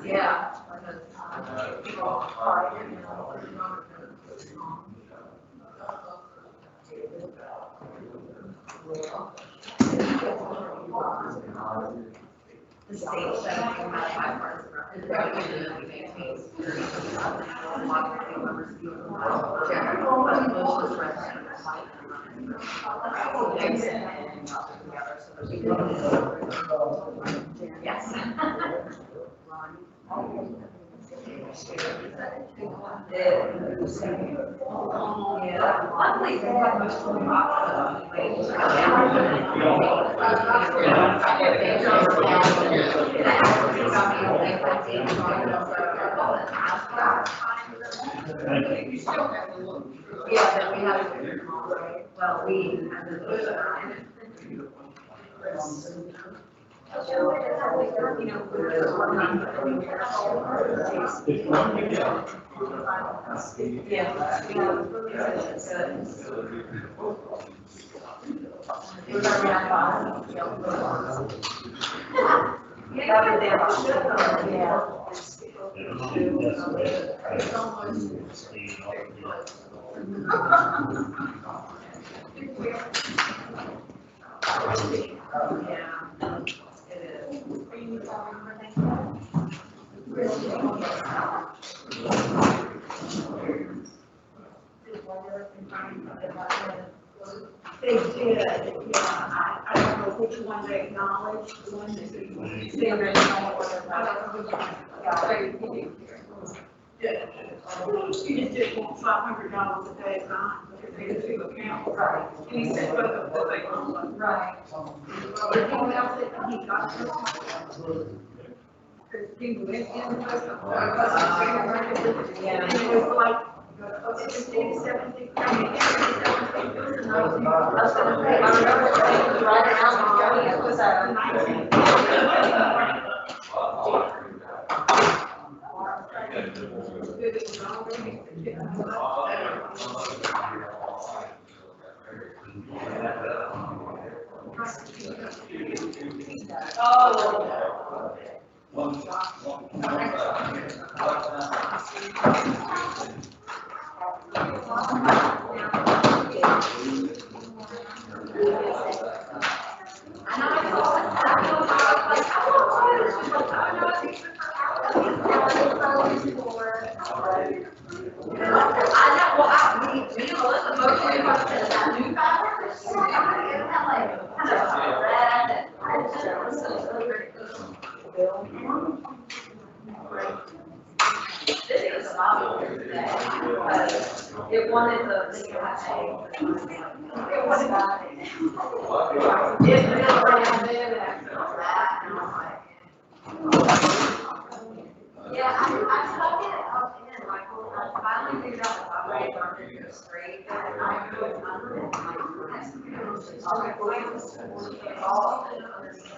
yeah. The state said bipartisan maintains yes. Yeah, luckily they have much yeah, that we have, well, we, They did, yeah, I don't know which one they acknowledged, the one that they already know what You just didn't want $500 a day fine, because they had two accounts. Right. And he said, well, they were right. Everything else that he got. Because he went in the post office. Yeah. And it was like, 50, 70, I mean, I remember saying right around the journey, it was a 19. It wanted the, it wasn't about it. It's really around there that, and I'm like, yeah, I stuck it up in, like, I finally figured out the operating market to go straight, and I go under it, like, okay, well, it was all underneath,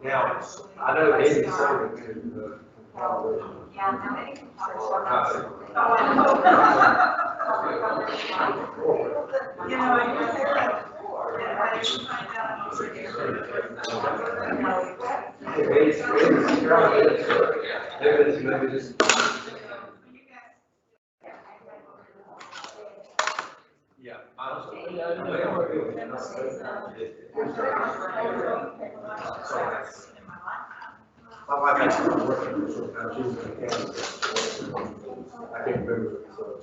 Now, I know Eddie served to the. Maybe just. Yeah. My wife actually working for some kind of, she was in Kansas. I can't remember, so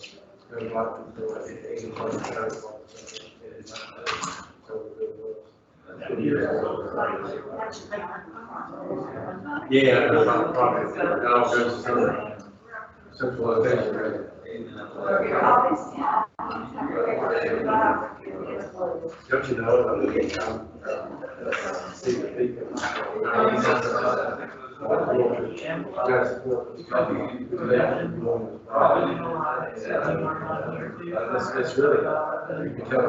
there was a lot of people, I think, 80 plus times. Yeah, there's a lot of problems. It all goes to centralization, right? Don't you know, see the people. It's really, you can tell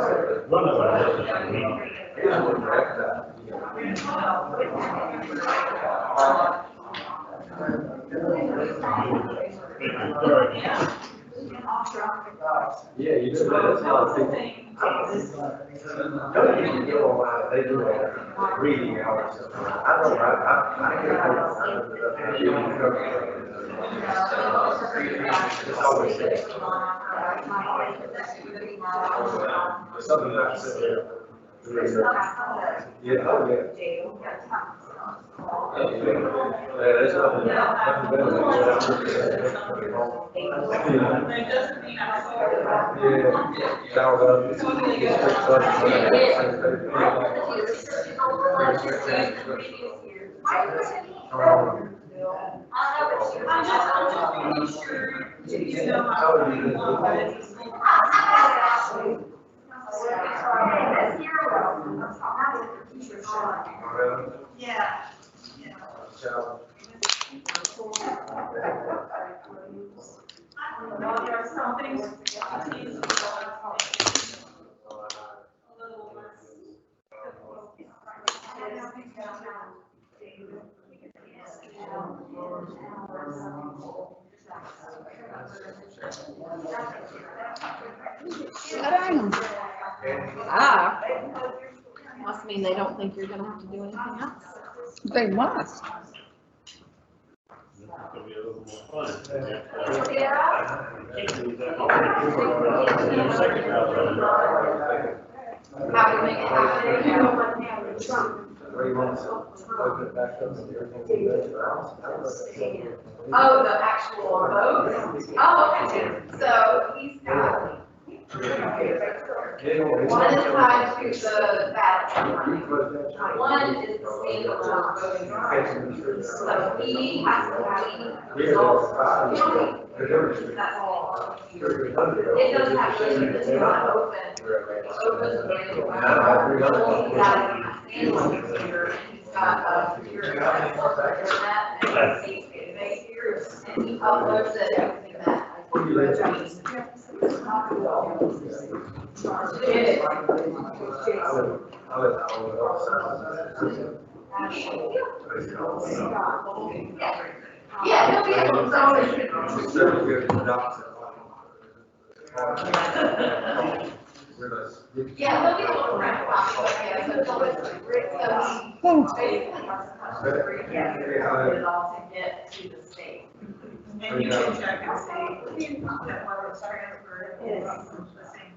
yeah, you do that, that's a lot of people. Don't usually go online, they do reading hours. I don't know, I can't. It's always there. Something I said there. Yeah, oh, yeah. Yeah, there's nothing better than Yeah. Well, there are some things to tease about. Ah. Must mean they don't think you're gonna have to do anything else. They must. How to make it happen. Where you want to open it back up and everything? Oh, the actual vote? Oh, okay. So he's got. One is tied to the ballot. One is the standalone voting rights. So he has to have results. That's all. It doesn't have to be, it's not open. It's open to anyone. He's got a standalone computer, he's got a computer that and it's database here, and he uploads it, everything that. Yeah, he'll be able to tell me. Yeah, he'll be able to rent a copy, but yeah, so it's always basically put it all to get to the state. And you can check and see that what we're starting for is the same.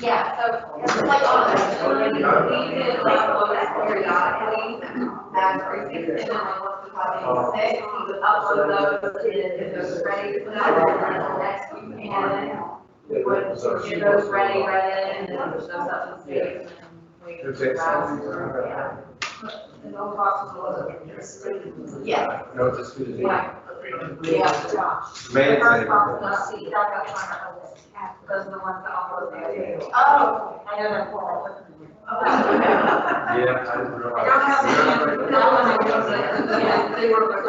Yeah, so like all of that, we did like upload periodically as receipts, and then like once we got into six, we would upload those, and if those are ready to put out, and then the next week, and we would get those ready, and then push those up to the state, and then we would yeah. Yeah. No, it's just. Yeah, Yeah, Josh. The Man, first say- one's not see, that got my list. Those are the ones that all go there. Oh, I know that well. Yeah, I didn't realize. I don't have the, yeah, they were with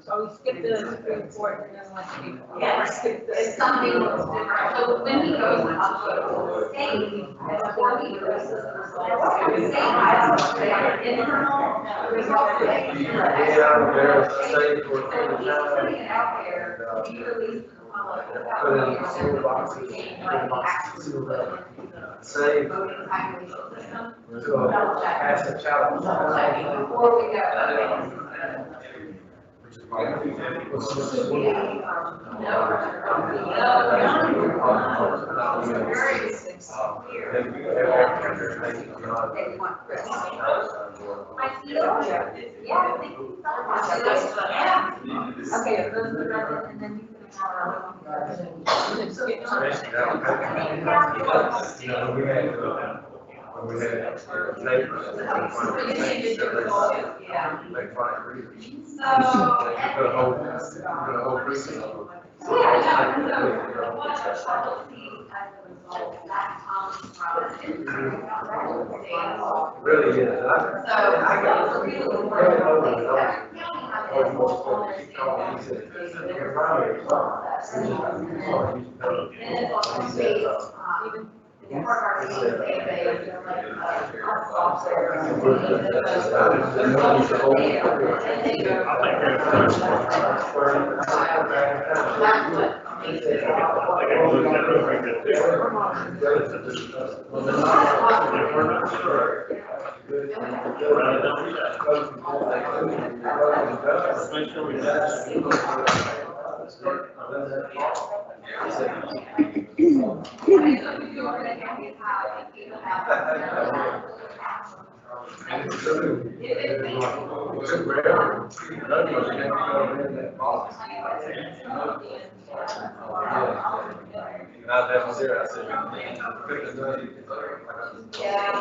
So we skip the Supreme Court and then let's see. Yes, it's something that's different. So when he goes up to the state, before he releases the results, the state has their internal results. Putting it out there, he released the public. Save. Voting tabulation system. To a passive challenge. Before we go. Okay, those are and then you Really is. Not that zero, I said. Yeah.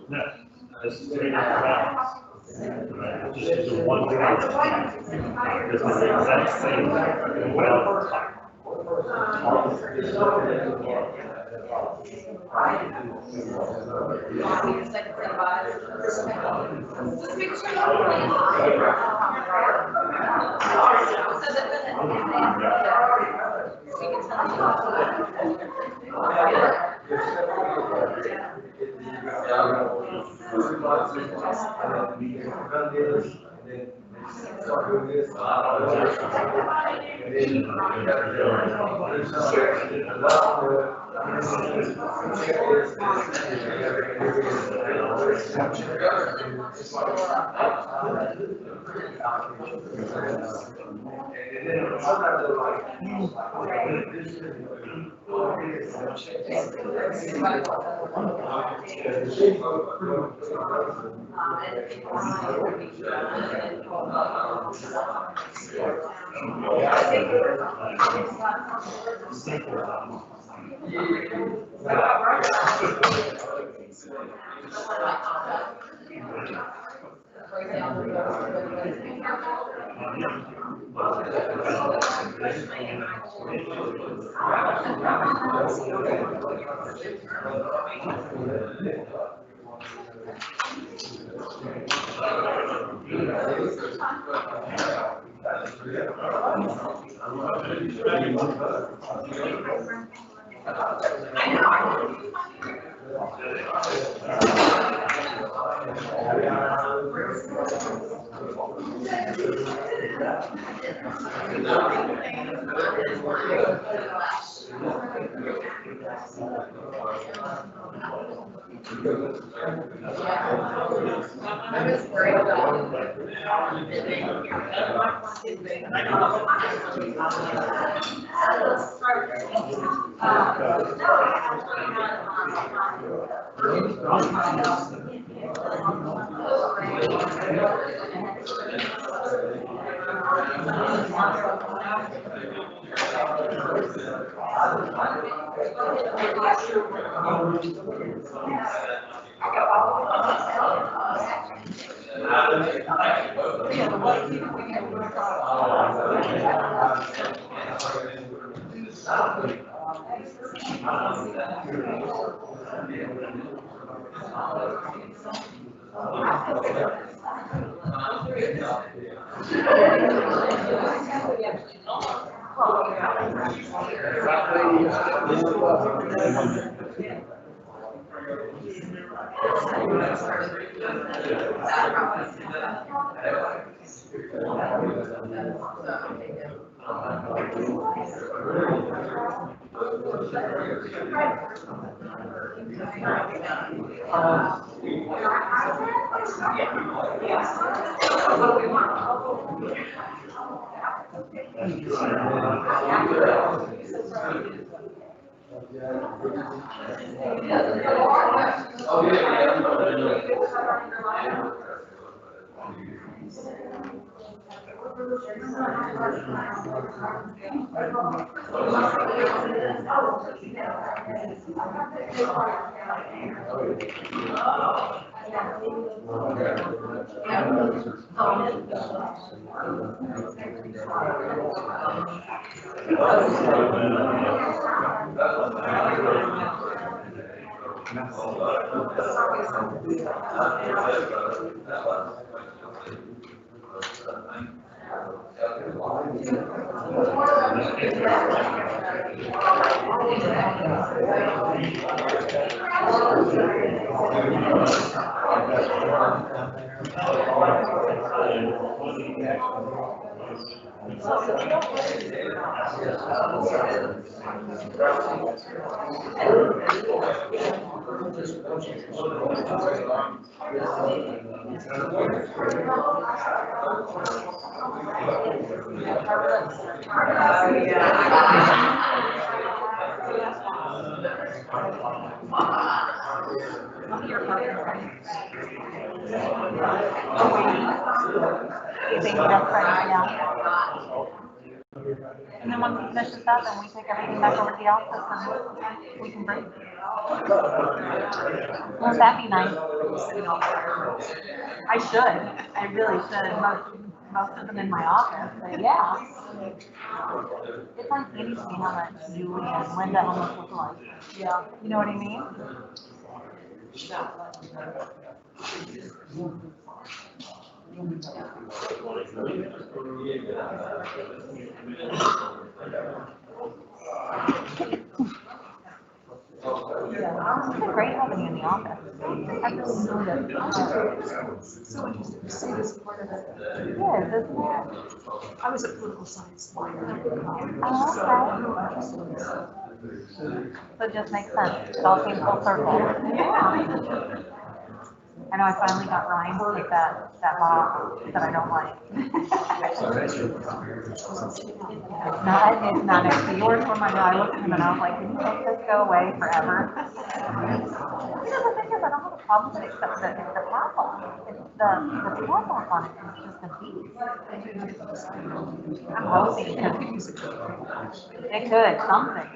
No, this is three different ballots. Right, just as a one ballot. This is the exact same ballot type. You think that's right now? And then once he finishes up and we take everything back over to the office and we can break. Won't that be nice? I should, I really should, most of them in my office, but yeah. It's like funny to me how much Julie and Linda almost look like. Yeah. You know what I mean? It's been great having you in the office. I really enjoyed it. So interesting to see this part of it. Yeah, isn't it? I was a political science minor. Oh, okay. So it just makes sense. It all came full circle. Yeah. I know I finally got rhymes with that law that I don't like. It's not next to yours or mine. I looked at him and I was like, can you make this go away forever? You know, the thing is, I don't have a problem with it except that it's the padlock. It's the padlock on it is just a beast. I'm hoping it could, something.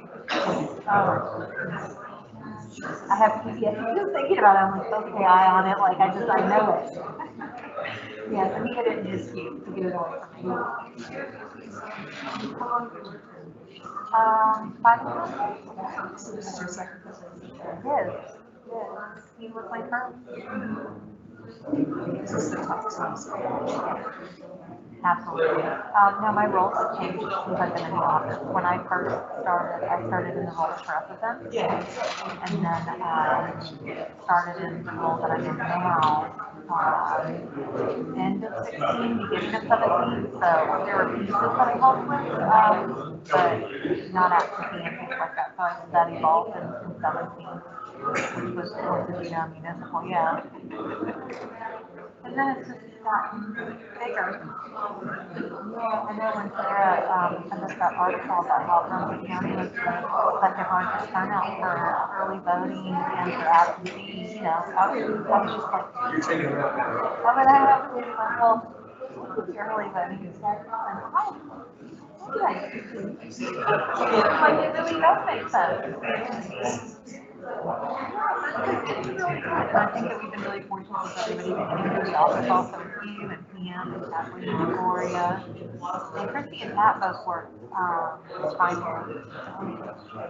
I have PTSD just thinking about it. I'm like, okay, eye on it. Like, I know it. Yeah, so he hit it in his cube to get it away from me. 5.5. So this is your second visit. Yes. He was my first. This is the top size. Absolutely. No, my roles have changed since I've been in the office. When I first started, I started in the role of president. And then started in the role that I'm in now, end of 16, beginning of 17. So there were pieces that I helped with, but not absentee and things like that. So that evolved in 17, which was, municipal, yeah. And then it's just gotten bigger. Yeah, I know when Sarah sent us that article about how Brunswick County was the second largest turnout for early voting and for absentee, I was just like, oh, but I have to well, early voting is like, okay. Like, it really does make sense. I think that we've been really fortunate with everybody beginning to the office, also you and Pam and Kathleen and Gloria. And Christy and Pat both worked primary.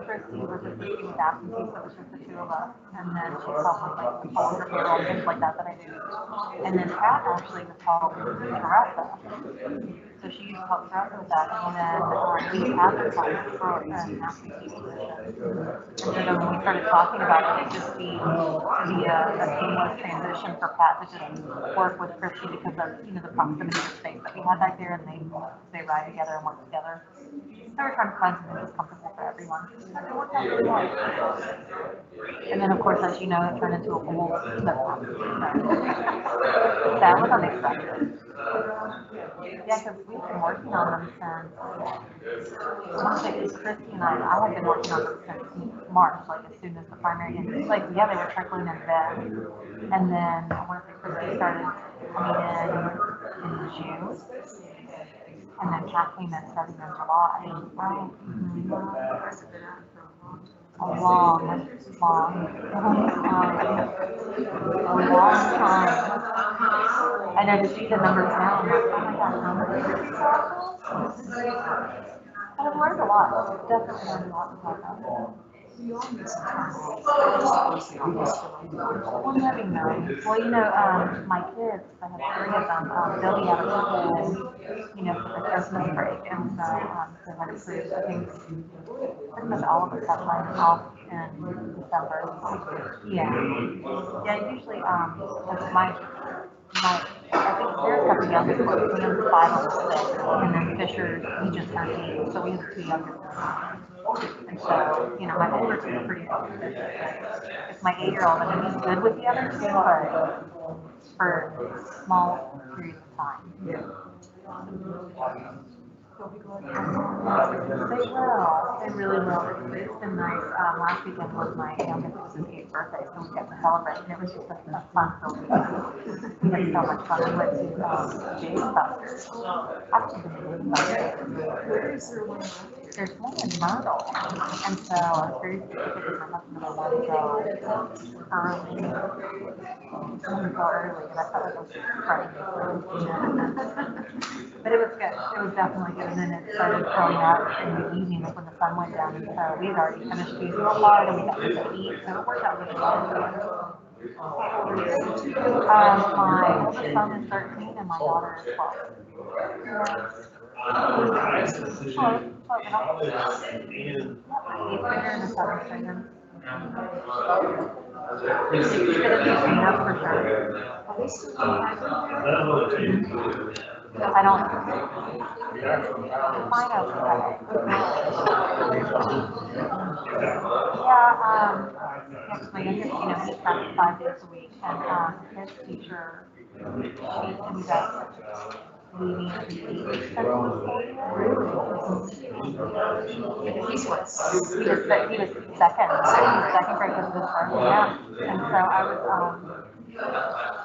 Christy was assisting with absentees, so it was just the two of us. And then she helped with like the polls or payroll, things like that I do. And then Pat actually was helping Teresa. So she used to help Teresa with that. And then we advertised for an absentee position. And then when we started talking about it, just be a seamless transition for Pat to just work with Christy because of, the proximity of space that we had back there, and they ride together and work together. So we're trying to find something that's comfortable for everyone. It worked out really well. And then, of course, as you know, it turned into a whole that was unexpected. Yeah, because we've been working on them since, I want to say, Christy and I had been working on them since March, like as soon as the primary ended. Like, yeah, they were trickling in then. And then I want to say Christy started coming in June. And then Kat came in starting in July, right? A long time. I know to see the numbers now, I'm like, oh my God, how many people? I've learned a lot, definitely learned a lot about that. Well, having none. Well, you know, my kids, I have 3 of them, they'll be out of school, you know, for the Christmas break, and so, they're going to cruise. I think pretty much all of us have time off in December. Yeah. Yeah, usually, because I think Sarah's got the youngest one, Sam's 5 on the 6, and then Fisher, he just turned 8, so we have the 2 youngest ones. And so, you know, my older 2 are pretty old. It's my 8-year-old, I mean, he's good with the other 2, but for small periods of time. Yeah. They really will. It's been nice. Last weekend was my youngest sister's 8th birthday, so we got to celebrate, and it was just a fun weekend. We had so much fun. We went to James Buster's. I've been to James Buster's. Where is there one? There's one in Myrtle, and so I was very specific with my husband and I wanted to go early. And I felt like I was crying. But it was good. It was definitely good. And then it started growing up in the evening when the sun went down, and so we had already finished using a lot, and we got to eat, so it worked out really well. My oldest son is 13 and my daughter is 12. I don't. Find out. Yeah, my youngest, you know, he practiced 5 days a week, and his teacher, she ended up leaving at the 8th school year. He was second grade was his first, yeah. And so I was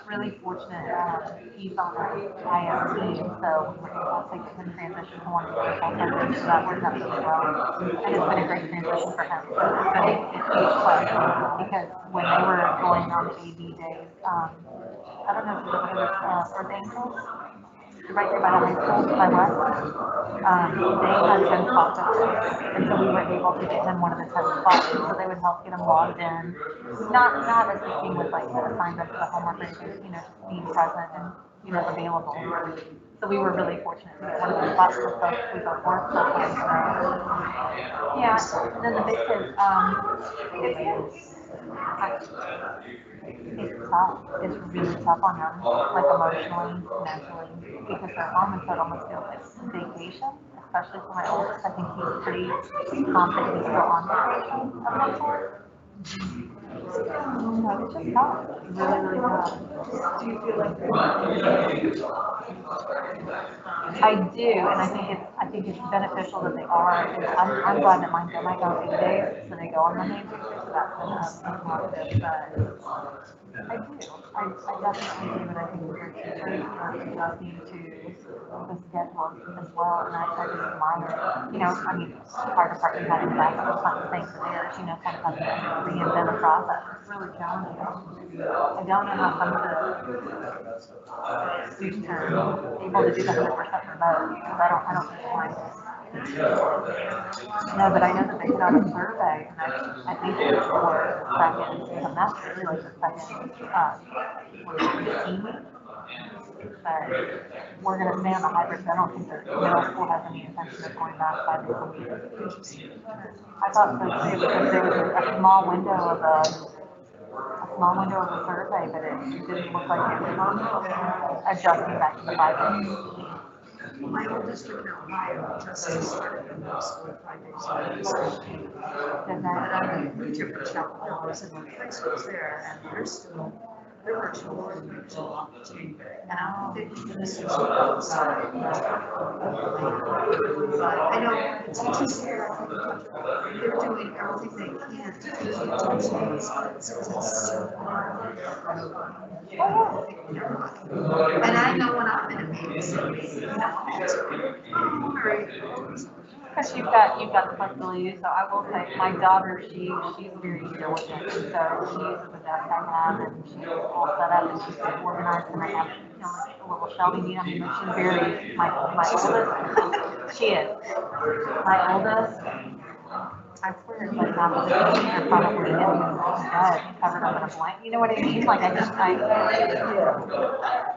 really fortunate. He's on IST, and so we were able to take him transition to one of the full-time, so that worked out really well. And it's been a great transition for him. So it's been a huge plus, because when they were going on the AD days, I don't know if you ever heard of Earth Angels? Right there by the high school, by West, they had 10 spots up there, and so we were able to get him one of the 10 spots, so they would help get him logged in, not assisting with like the assignments, the homework, or anything, you know, just being present and, you know, available. So we were really fortunate to get one of the spots for folks we both work for. Yeah, and then the big kids, it's tough. It's really tough on them, like emotionally, mentally, because their mom and dad almost feel like vacation, especially for my oldest. I think he's pretty confident he's still on vacation of some sort. It's just tough. Really, really tough. Do you feel like I do, and I think it's beneficial that they are. I'm glad that mine might go 8 days, so they go on Monday and Tuesday, so that's a positive. But I do. I definitely do, and I think we're teachers are adjusting to the schedule as well, and I just admire it. You know, I mean, our department had exactly the same for theirs, you know, kind of have to reinvent the process. It's really challenging. I don't know how some of the students are able to do the 100% remote, because I don't think mine is. No, but I know that they put out a survey, and I think it's for the second semester, really like the second, team week. But we're going to stay on the hybrid, so I don't think that middle school has any intention of going back 5 days a week. I thought so too, because there was a small window of the survey, but it didn't look like it was adjusting back to the 5 days. My whole district in Ohio just started in middle school 5 days a week. And then we took the chapel hours and the high schools there, and they're virtual. And I think this is. But I know the teachers here, they're doing everything they can to keep attention. It's just so hard. And I know when I'm in a meeting, Because you've got the flexibility, so I will say, my daughter, she's very diligent, and so she uses the desk I have, and she's all set up, and she's organized, and I have, like a little shelving unit, I mean, she's very, my oldest, she is. My oldest, I swear, it's like half of the day, they're probably in bed, covered up in a blanket, you know what I mean? Like,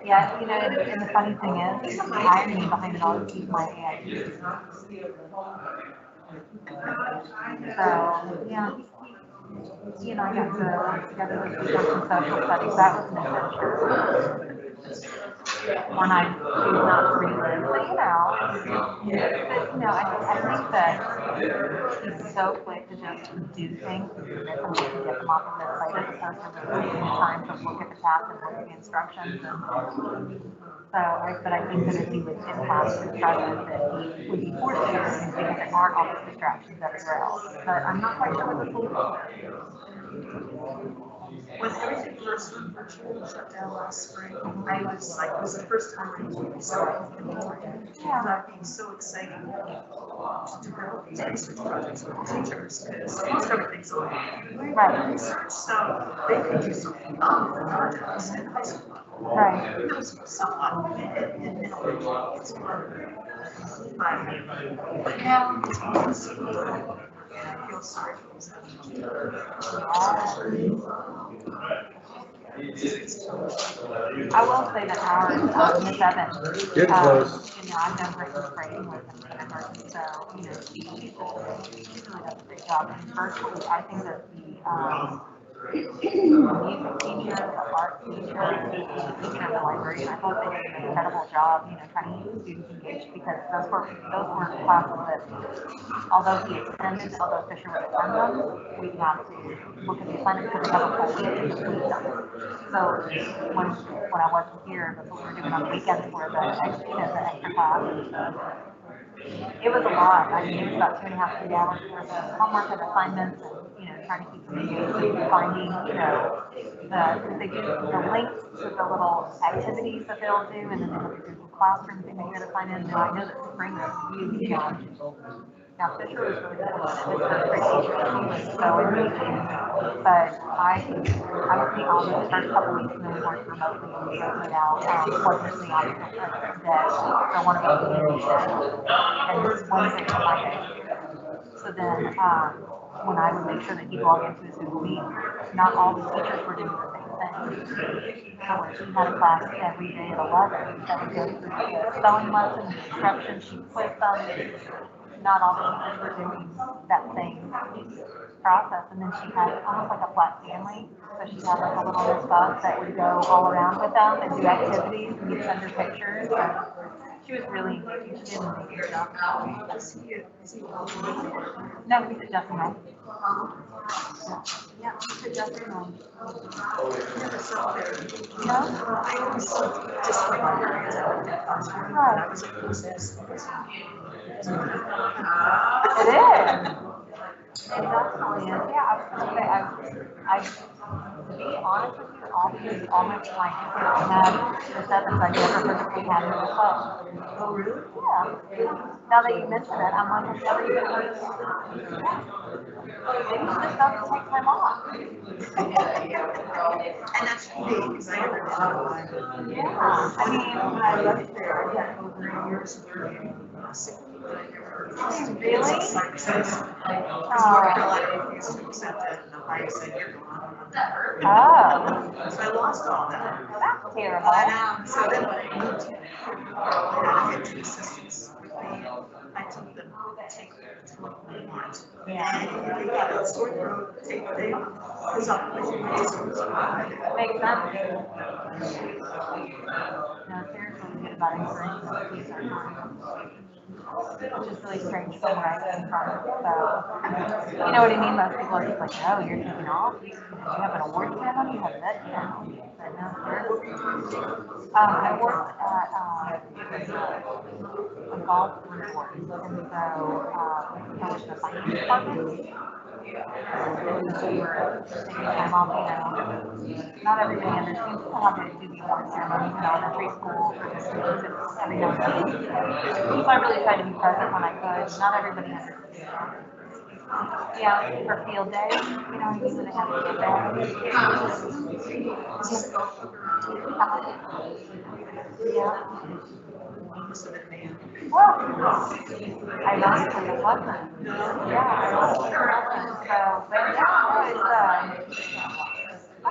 yeah, you know, and the funny thing is, the irony behind it all is he's my AIT. So, yeah, you know, I got to together with some social studies, that was an adventure. When I choose not to relive, but I think that he's so quick to just do things and submit them to get them off of their plate as opposed to really taking the time to look at the task and look at the instructions. And so, but I think that if he would get past his presence, that he would be forced to do things because there aren't all these distractions everywhere else. But I'm not quite sure what the solution is. When everything first went virtual shut down last spring, I was like, it was the first time I really started in the morning. That being so exciting to develop research projects with teachers, because almost everything's on research, so they could do something on the projects in high school. Right. It was somewhat in middle, it's fun. But now it's more and I feel sorry for those I will say that ours, Miss Evans, Get close. you know, I've done Christmas grading with them, so, you know, she really does a great job. And virtually, I think that the music teacher, the art teacher, the teacher in the library, I thought they did an incredible job, you know, trying to keep students engaged, because those were classes that, although Fisher would attend them, we had to look at the assignments because we have a full week to complete them. So when I wasn't here, that's what we were doing on the weekends for the extra class and stuff. It was a lot. I mean, it was about 2.5 to 3 hours worth of homework and assignments, and, you know, trying to keep them engaged and finding, you know, they do the links to the little activities that they'll do, and then they have the Google Classroom thing that you got to sign in. So I know that spring is really challenging. Now, Fisher was really good with it. It's a great teacher. He was so engaging. But I would be on the first couple weeks and then we worked remotely and we wrote it out. Fortunately, I was dead. So one of us was in and this Wednesday was my day. So then, when I would make sure that he'd log into his Google Meet, not all the teachers were doing the same thing. So when she had a class every day at 11, that would go through the spelling lessons, instructions, she'd quiz them. Not all the teachers were doing that same process, and then she had almost like a flat family, so she had like a little Miss Bug that would go all around with them and do activities, and you'd send her pictures, and she was really engaging. She did an amazing job. No, we did Justin home. Yeah, we did Justin home. No? I always just like I was a process. It is. It definitely is. Yeah, I was going to say, to be honest with you, all my had the sevens, I never physically had in the club. Oh, really? Yeah. Now that you mention it, I'm like, I've never even heard of it. Maybe you just have to take time off. And that's big, because I never did. Yeah, I mean, I left there, I had over years of learning. Really? It's like, so it's like, I refused to accept it, and nobody said, you're gone. Oh. So I lost all that. That's terrible. So then when I moved here, I had 2 assistants with me. I told them to take what they want. And they got a sore throat, take the day off. Because Makes sense. No, seriously, we get about inspiration. which is really strange from where I came from, so, you know what I mean? Most people are just like, oh, you're taking off, you have an award ceremony, you have that, you know, but no, I worked at, a golf resort, and so, I was in the finance department. And so we were taking time off, you know, not everybody understands how to do the award ceremony in elementary school for the students, it's every now and then. So I really tried to be present when I could, not everybody understands. Yeah, for field day, you know, you when they have field day. Yeah. Well, ironically, it wasn't. Yeah, it wasn't. So, but yeah, no, it's, I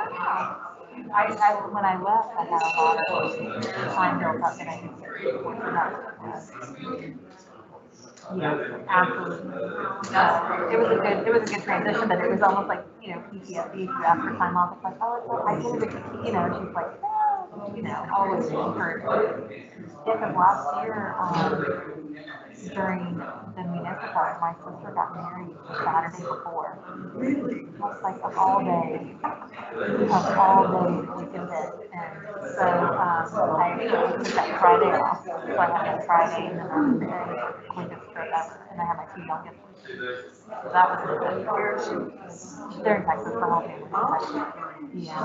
don't know. When I left, I had a lot of time built up that I didn't get to work enough. Yeah, absolutely. It was a good transition, but it was almost like, you know, PTSD, you ask for time off, it's like, oh, it's like, I did it, you know, she's like, no, you know, always encouraged. Because last year, during the municipal, my sister got married the Saturday before. Really? That's like of all days we could fit. And so, I took that Friday off. So I had that Friday and then I was the quickest trip ever. And I had my two youngest ones. So that was good. They're in Texas, the whole family in Texas. Yeah.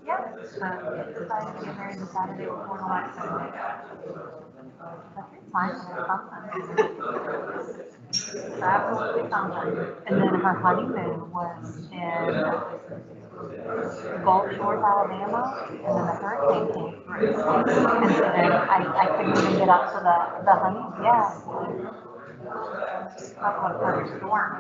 Yeah, so I decided to get married the Saturday before the last Sunday. But it's fine, it's something. It's absolutely something. And then her honeymoon was in Gulf Shores, Alabama, and then the hurricane came through. And so then I couldn't even get up to the honeymoon, yeah. That's what a perfect storm.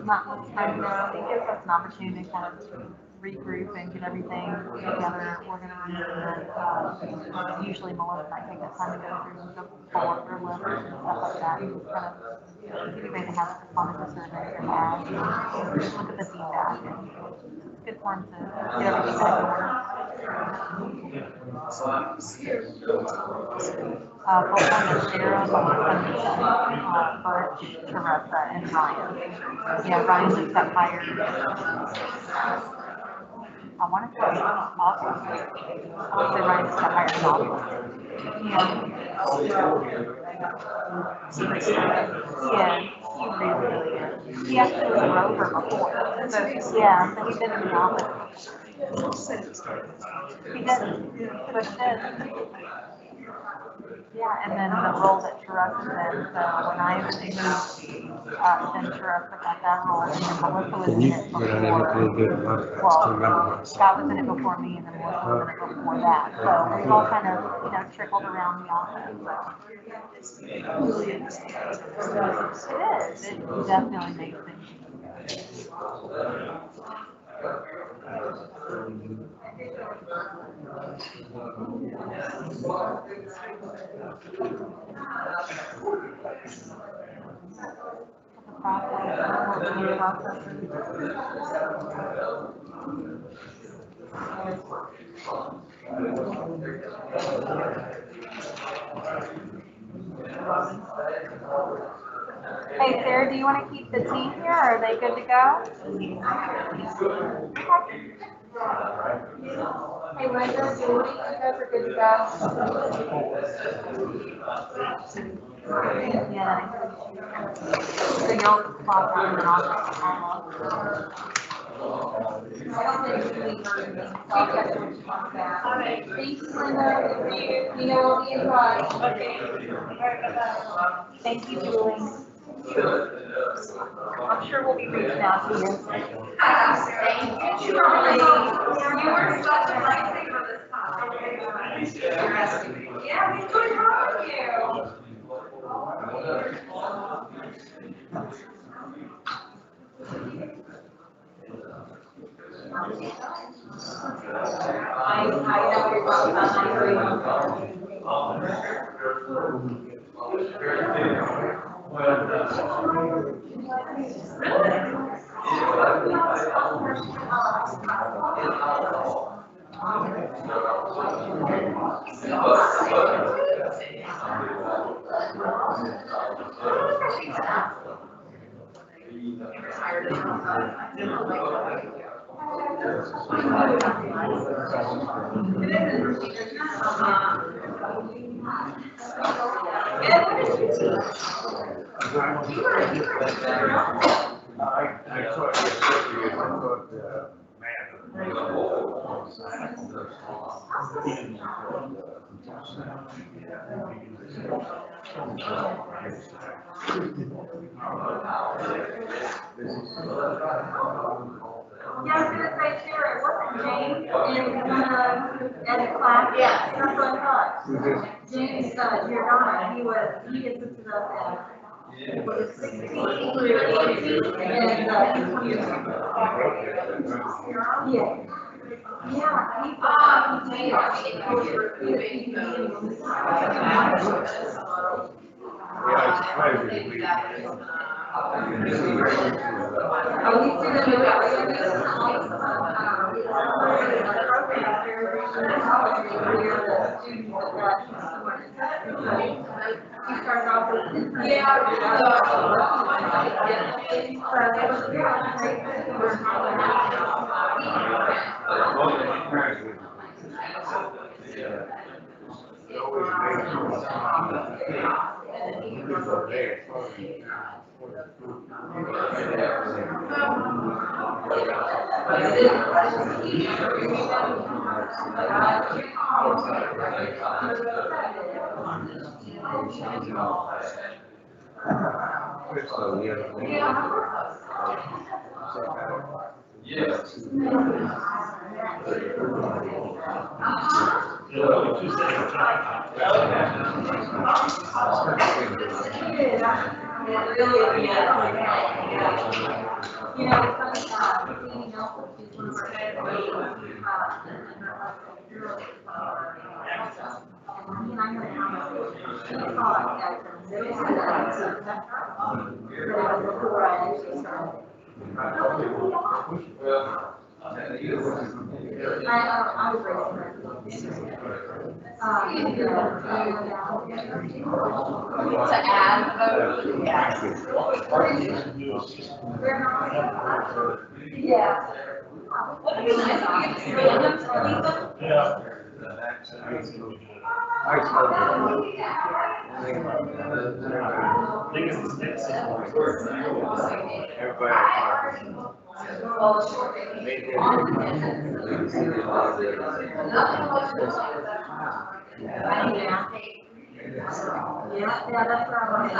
Not much time now. I think it's an opportunity to kind of regroup and get everything together, organized, and usually Melissa and I take the time to go through the follower list and stuff like that, and just kind of everybody has responded to surveys or has, and look at the feedback, and it's a good form to get everything back in order. Full-time is Sarah, Melissa, Birch, Teresa, and Ryan. Yeah, Ryan just got hired. I want to say August. I want to say Ryan just got hired in August. Yeah. Yeah, he really is. He actually was a rover before. So, yeah, so he's been in the office. He didn't, but he did. Yeah, and then the role that Teresa did, so when I moved, then Teresa got that role, and then Melissa was in it before. Well, Scott was in it before me, and then Melissa was in it before that, so we've all kind of, you know, trickled around the office, so. It is, it definitely makes things easier. Hey Sarah, do you want to keep the team here, or are they good to go? Hey Linda, Julie, you guys are good to go? Yeah. So you'll pop out and off. I don't think Julie heard me, so I'll catch her when she comes back. All right, thanks Linda. You know, we'll be in touch. Okay. Thank you, Julie. I'm sure we'll be reaching out to you. Thank you. You were such a lifesaver this time. Yeah, we enjoyed talking to you. I know you're talking about Yeah, I was gonna say, sure, it wasn't James in the class. Yeah. That's what I thought. James, Giordano, he gets into the, was it 16 through 18 and, 20 years ago. Yeah. Yeah, he, To add vote? Yeah. It'd be nice if we get three of them to leave them. Yeah, that's where I'm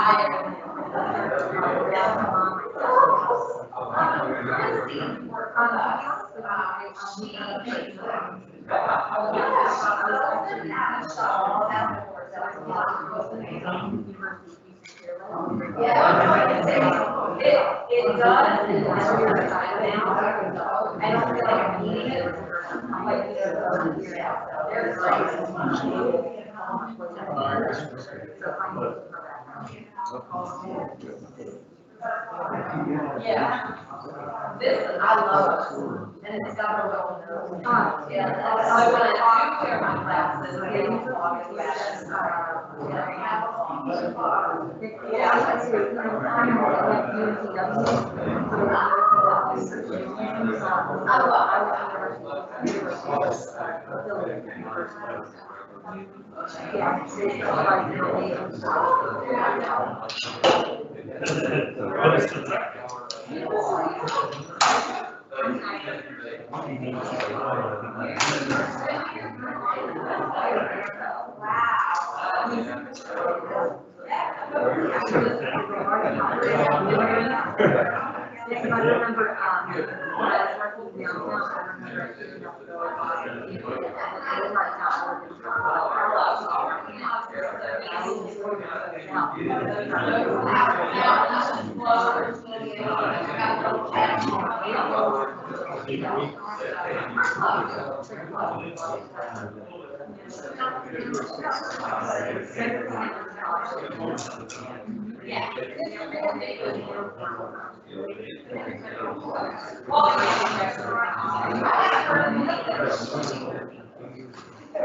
It does, and now you're excited now, I don't feel like I need it. There's yeah. This, I love it, and it's got a little, yeah, so when I do wear my glasses, I get obviously that's, I remember, when I was working downtown, I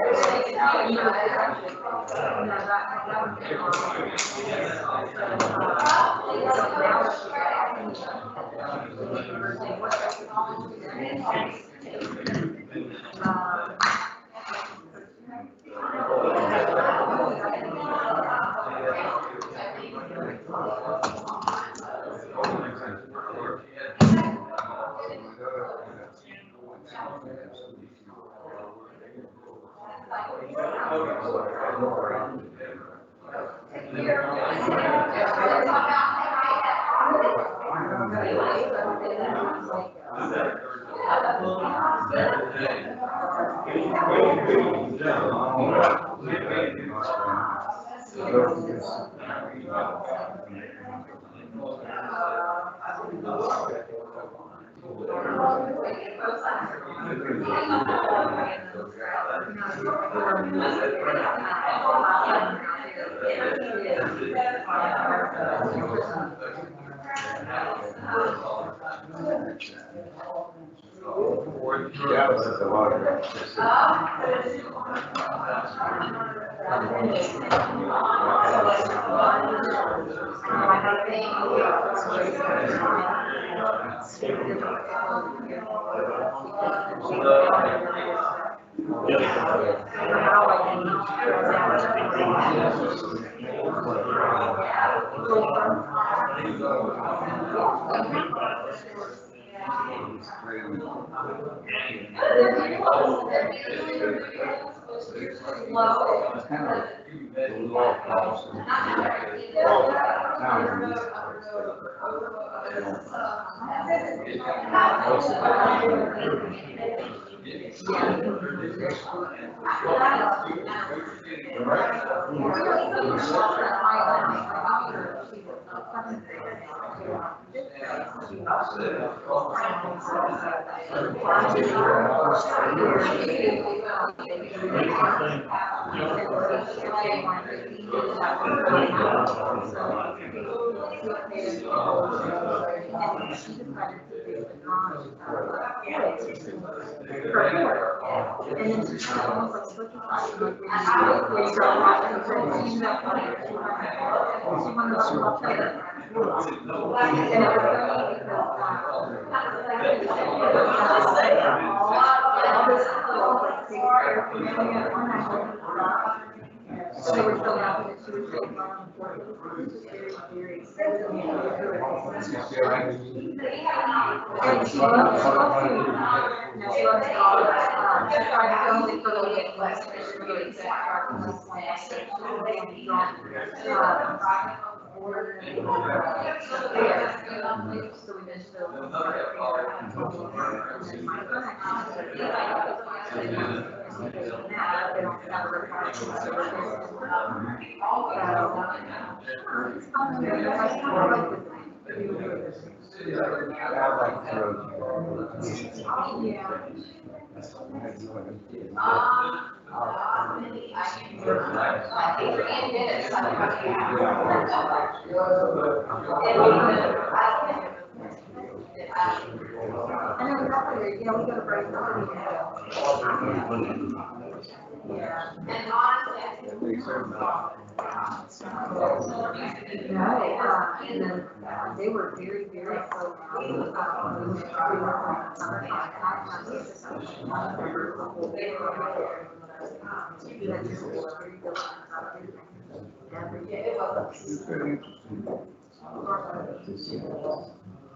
They were very, very close.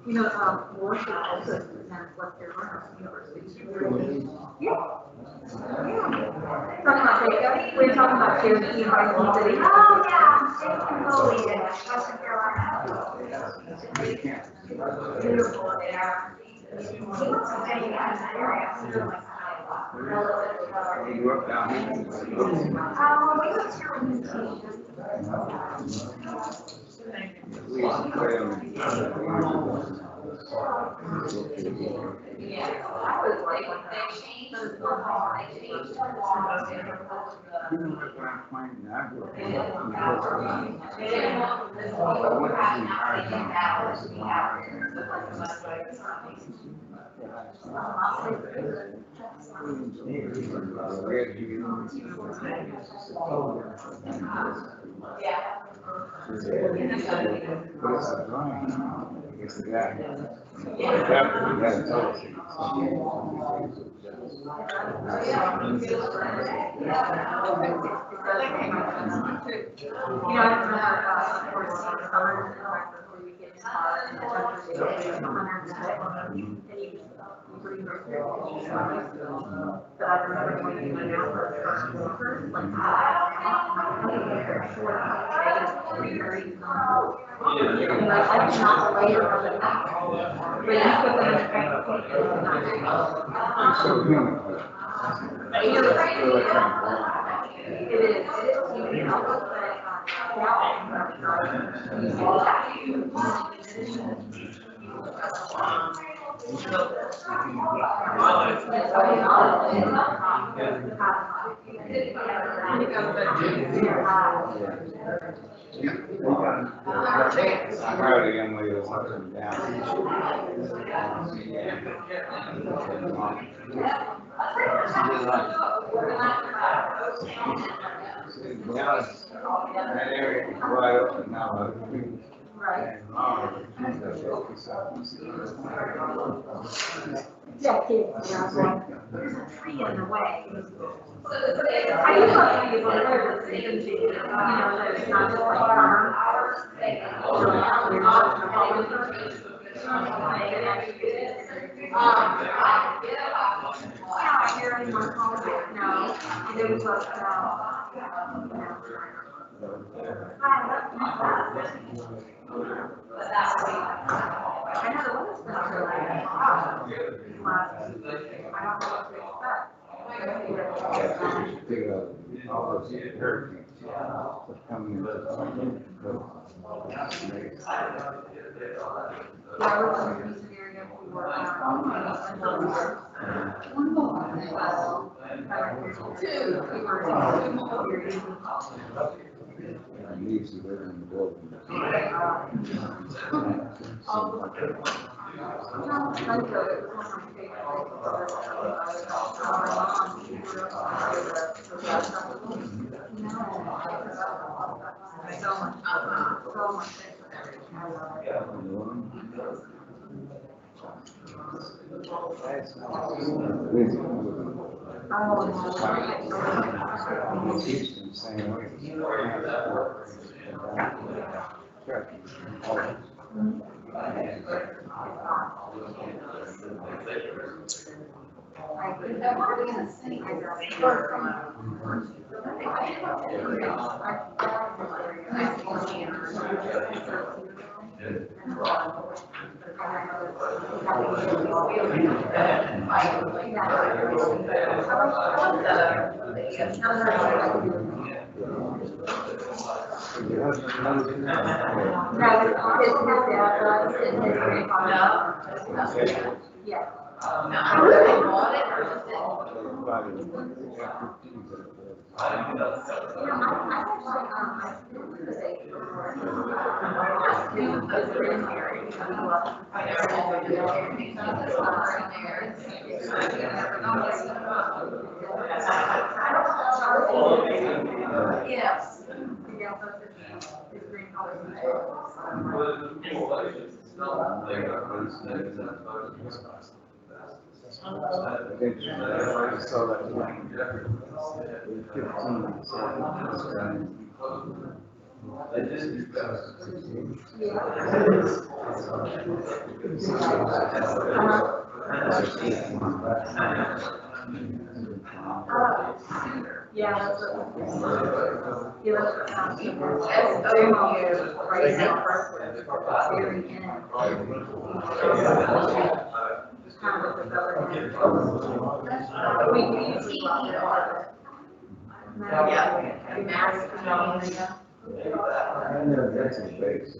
You know, worship also has left their university. Yeah. Talking about Jacob, we were talking about Cherokee and Viking City. Oh, yeah, totally, Western Carolina. Beautiful there. He wants to stay in that area. You grew up down here? We went to We used to play on the. Yeah, I was like, they changed the law, they changed the law. You know what I'm playing now? They didn't want this people who had nothing in that was to be out here. It's the guy. That's But I remember when you went out for the first workers, like, and I cannot relate or other but you put them in the so human. It is, you can help us, I heard a young lady was up and down. That area is right up and now. Yeah, kids, there's a tree in the way. I used to think it was over, it's not just like farm. Yeah, here in my home, no, it was just, I know the weather's been really hot. I don't know what to expect. Pick up all those hurricanes. Coming in. Yeah, I was in the area we were, I'm used to living in the building. Houston, same way. Yeah. Yes. I saw that. Yeah, that's what. Give us a right now, very in it. Kind of with the government. We usually love it. Yeah. Mask. I know that's a base.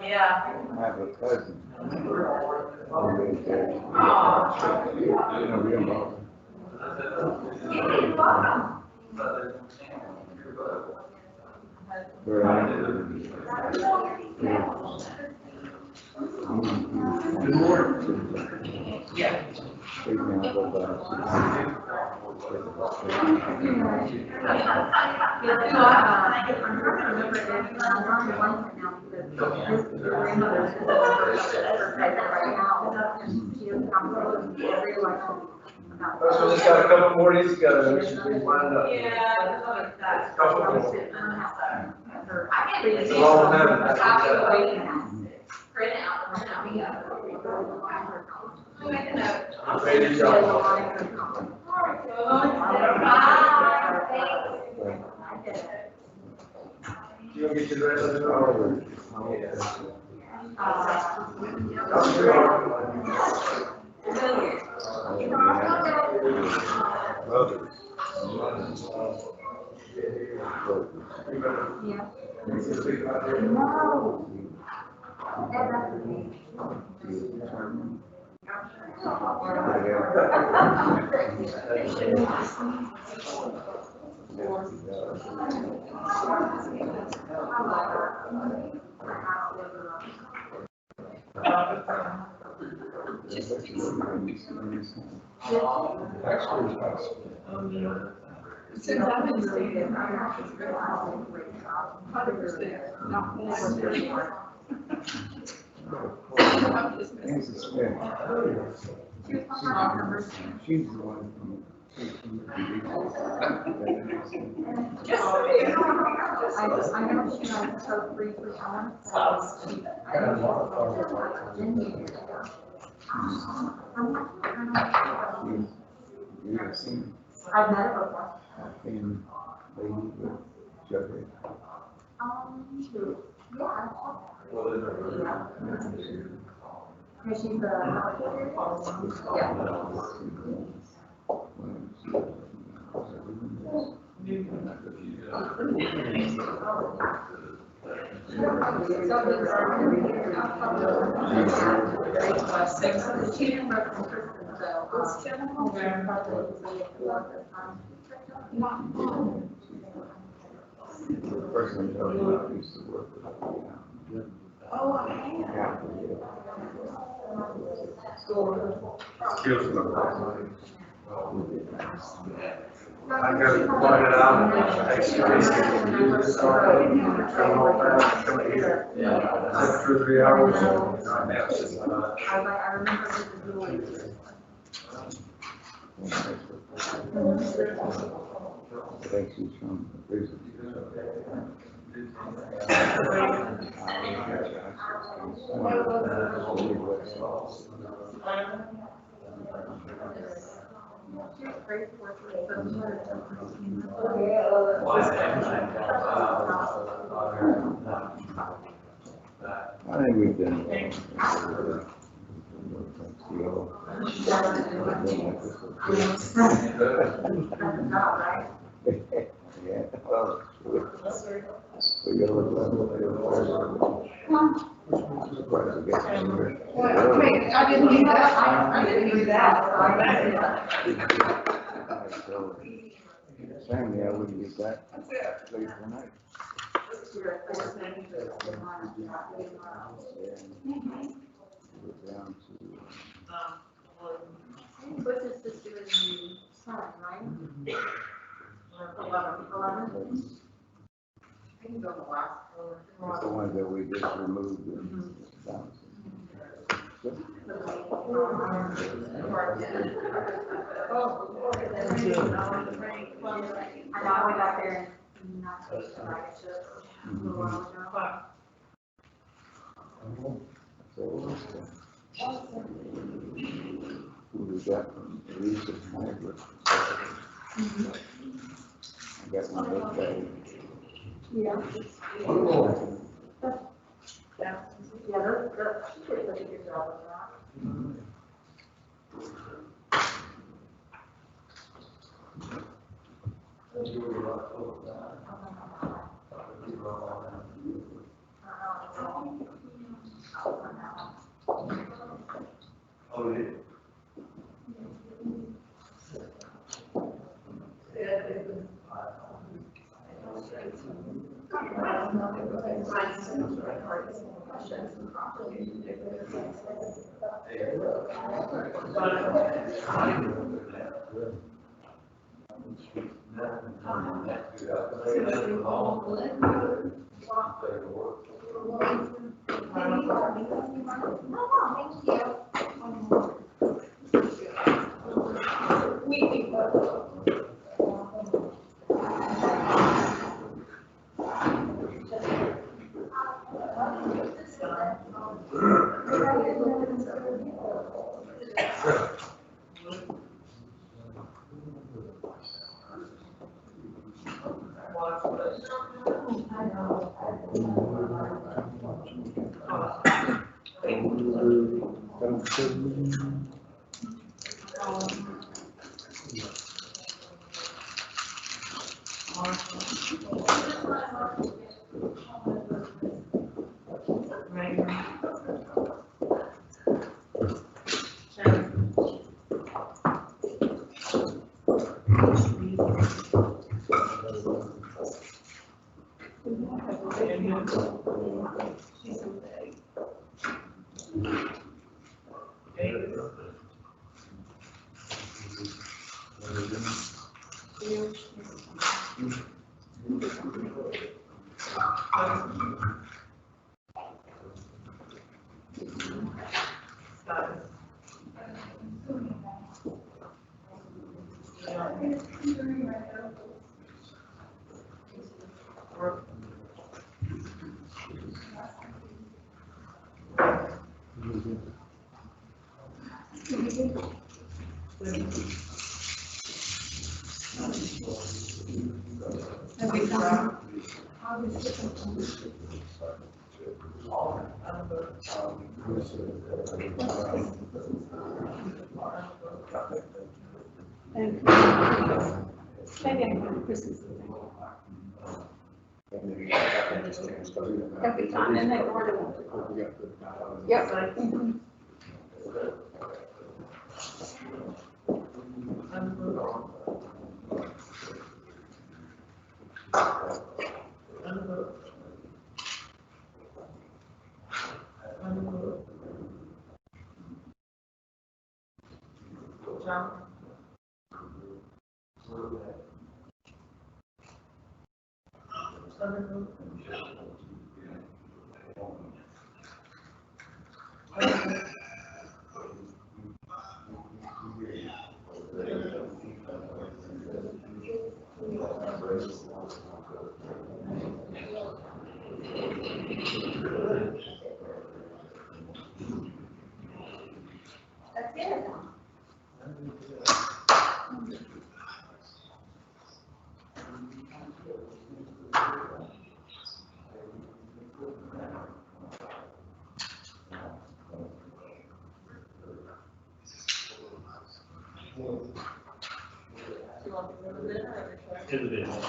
Yeah. I have a cousin. Who lives there. You know, real well. Where I am. Good morning. Yeah. They can go back. So we just got a couple more of these together, we should be lined up. Yeah, that's. Couple more. I can. It's a long time. Print out, yeah. I'll make a note. I'm ready to go. You gonna get your rest of the hour? Since I've been staying in my office, 100%, not never. She's the one from. I know she was so briefly on, so she. You've seen. I've met her before. And lady with Jughead. Yeah. She's the. The person that used to work with. Oh, I have. Skills for I got to point it out. Takes you basically do this, come all back, come here. Like 2 or 3 hours. I remember this is really. I think she's from prison. I think we've done well. Yeah, well, we gotta look Wait, I didn't hear that. I didn't hear that. Sam, yeah, we can get that later tonight. Down to. What's his sister's son, right? 11. I can go the last one. It's the ones that we just removed. I know I went back there and not so I just a little while ago. Who we got from Lisa Snyder. I got one of those. Yeah. Yeah, she did such a good job of that. Oh, yeah. Nice to record some questions and properly. Maybe I'm going to Christmas. Every time, and they order one. Yep. Mhm. That's it. Individual.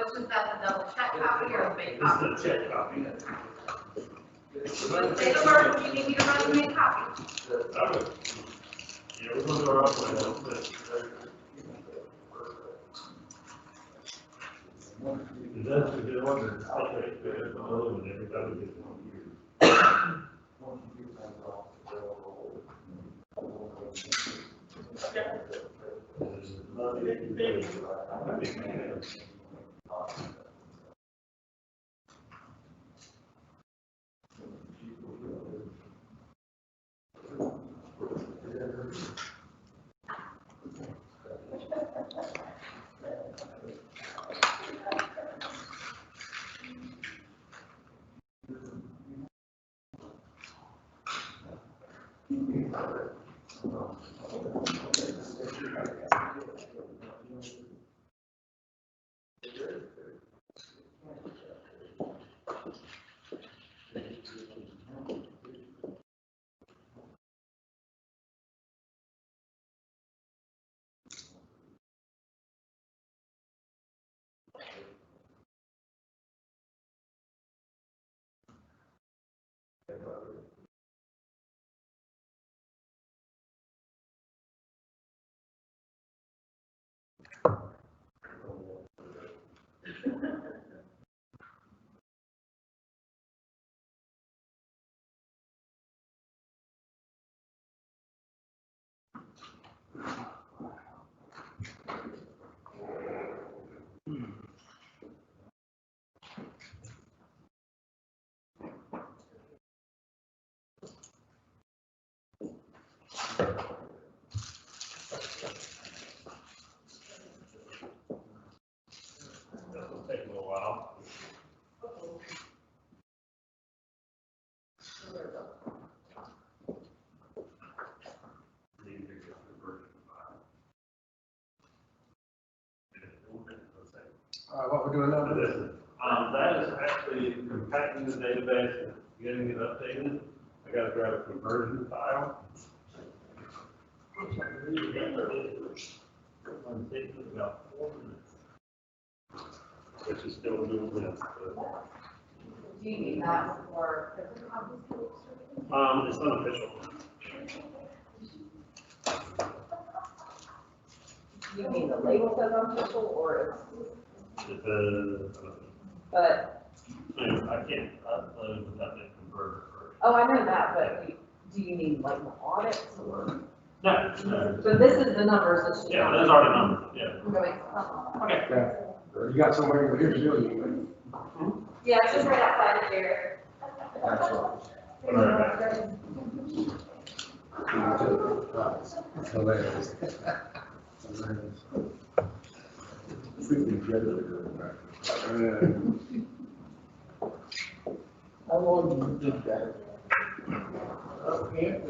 which is that, the double check copy or the fake This copy? is a check copy. State alert, you need me to run the main copy. Okay. Yeah, we're gonna go up with it. That's a good one, it's okay, good, and everybody gets one here. That'll take a little while. What we're doing now? That is actually compacting the database, and getting it updated. I gotta grab a conversion file. I'm taking about 4 minutes. Which is still a little bit. Do you need that for? It's unofficial. You mean the label says unofficial or but, I can't upload without the converter first. oh, I know that, but do you need like the audits or? No, no. So this is the numbers, it's just. Yeah, those are the numbers, yeah. Okay. Okay. You got somewhere here, still, you. Yeah, it's just right outside of here. That's right. Hilarious. How long did that? Okay.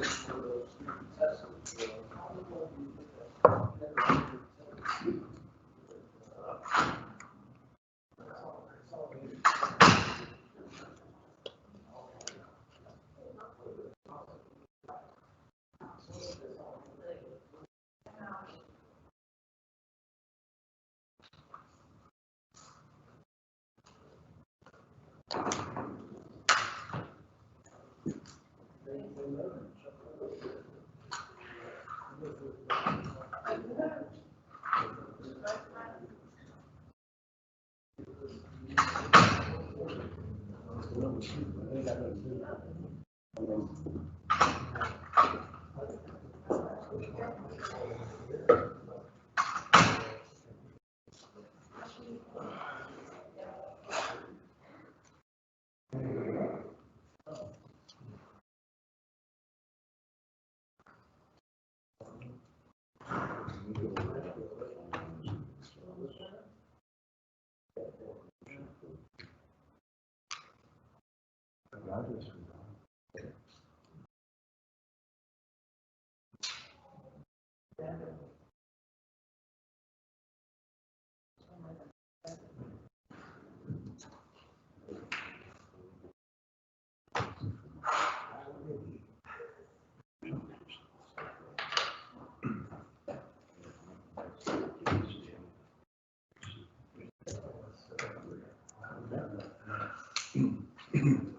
Given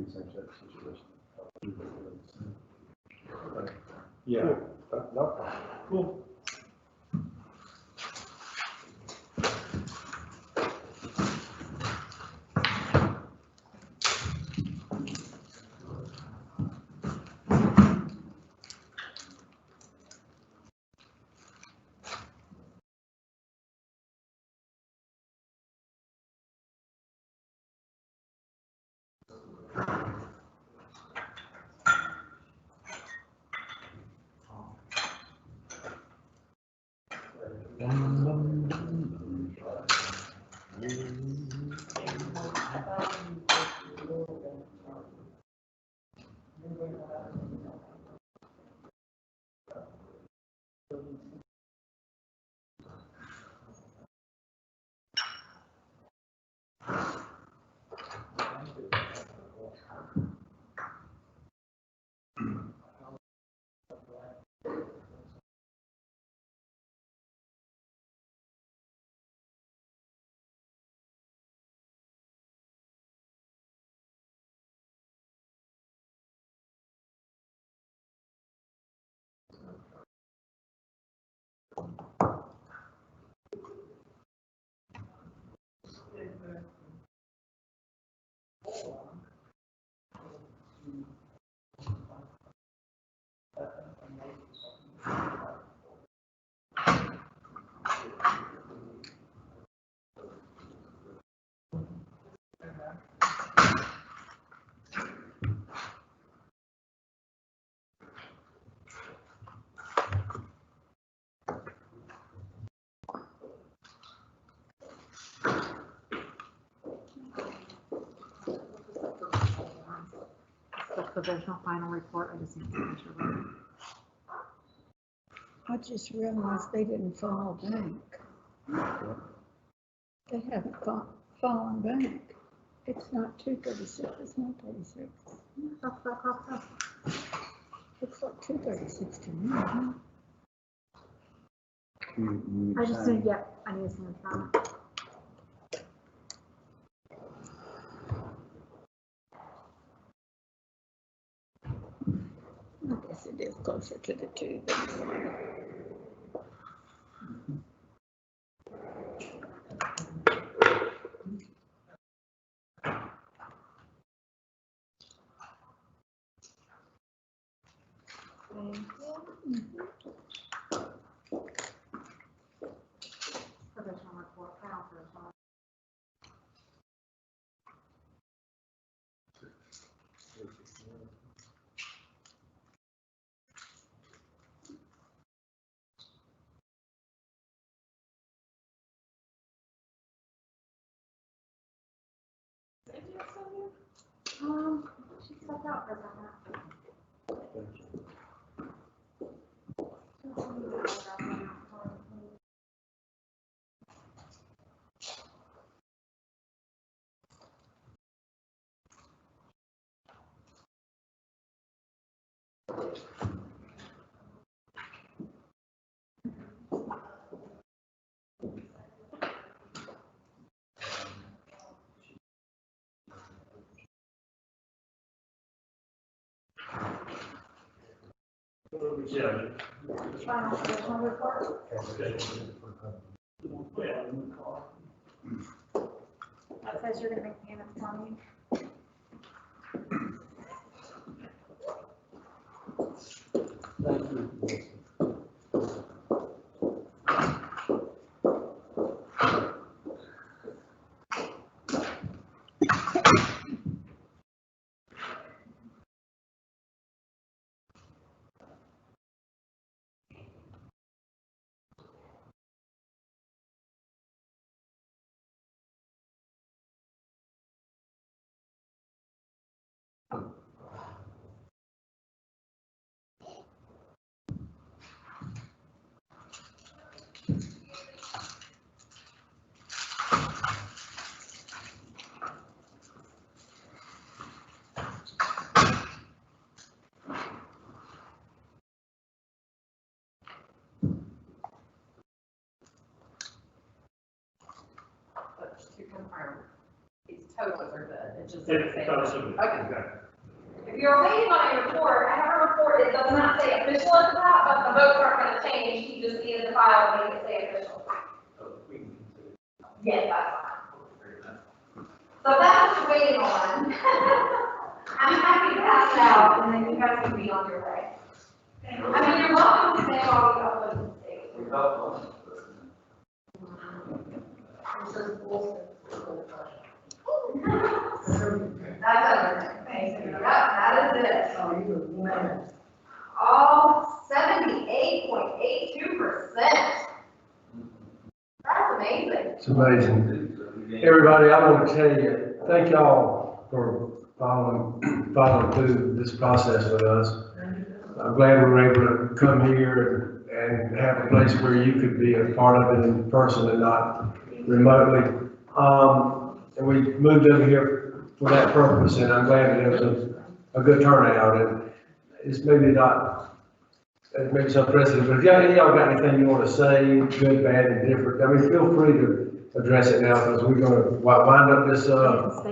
same sex situation. Yeah. No. Cool. The provisional final report, I just need to finish it. I just realized they didn't file bank. They haven't fallen bank. It's not 236, it's 136. Looks like 236 to me. I just need, yeah, I need to send from it. I guess it is closer to the 2 than the 1. Provisional report, final provisional. She stepped out for a second. Yeah. Final provisional report. That says you're gonna make payments on me. totals are good, it just doesn't say. Okay. Okay. If you're waiting on a report, I have a report, it does not say official at the top, but the votes aren't gonna change, you just need the file to make it say official. Yes, that's fine. So that's what you're waiting on. I'm happy to pass it out, and then you guys can be on your way. I mean, you're welcome to stay while we upload the state. That's everything. Thank you. Yep, that is it. All 78.82%. That's amazing. It's amazing. Everybody, I want to tell you, thank y'all for following through this process with us. I'm glad we were able to come here and have a place where you could be a part of it in person and not remotely. And we moved over here for that purpose, and I'm glad that it was a good turnout. And it's maybe some precedent, but if y'all got anything you want to say, good, bad, and different, I mean, feel free to address it now, because we're going to wind up this, wind up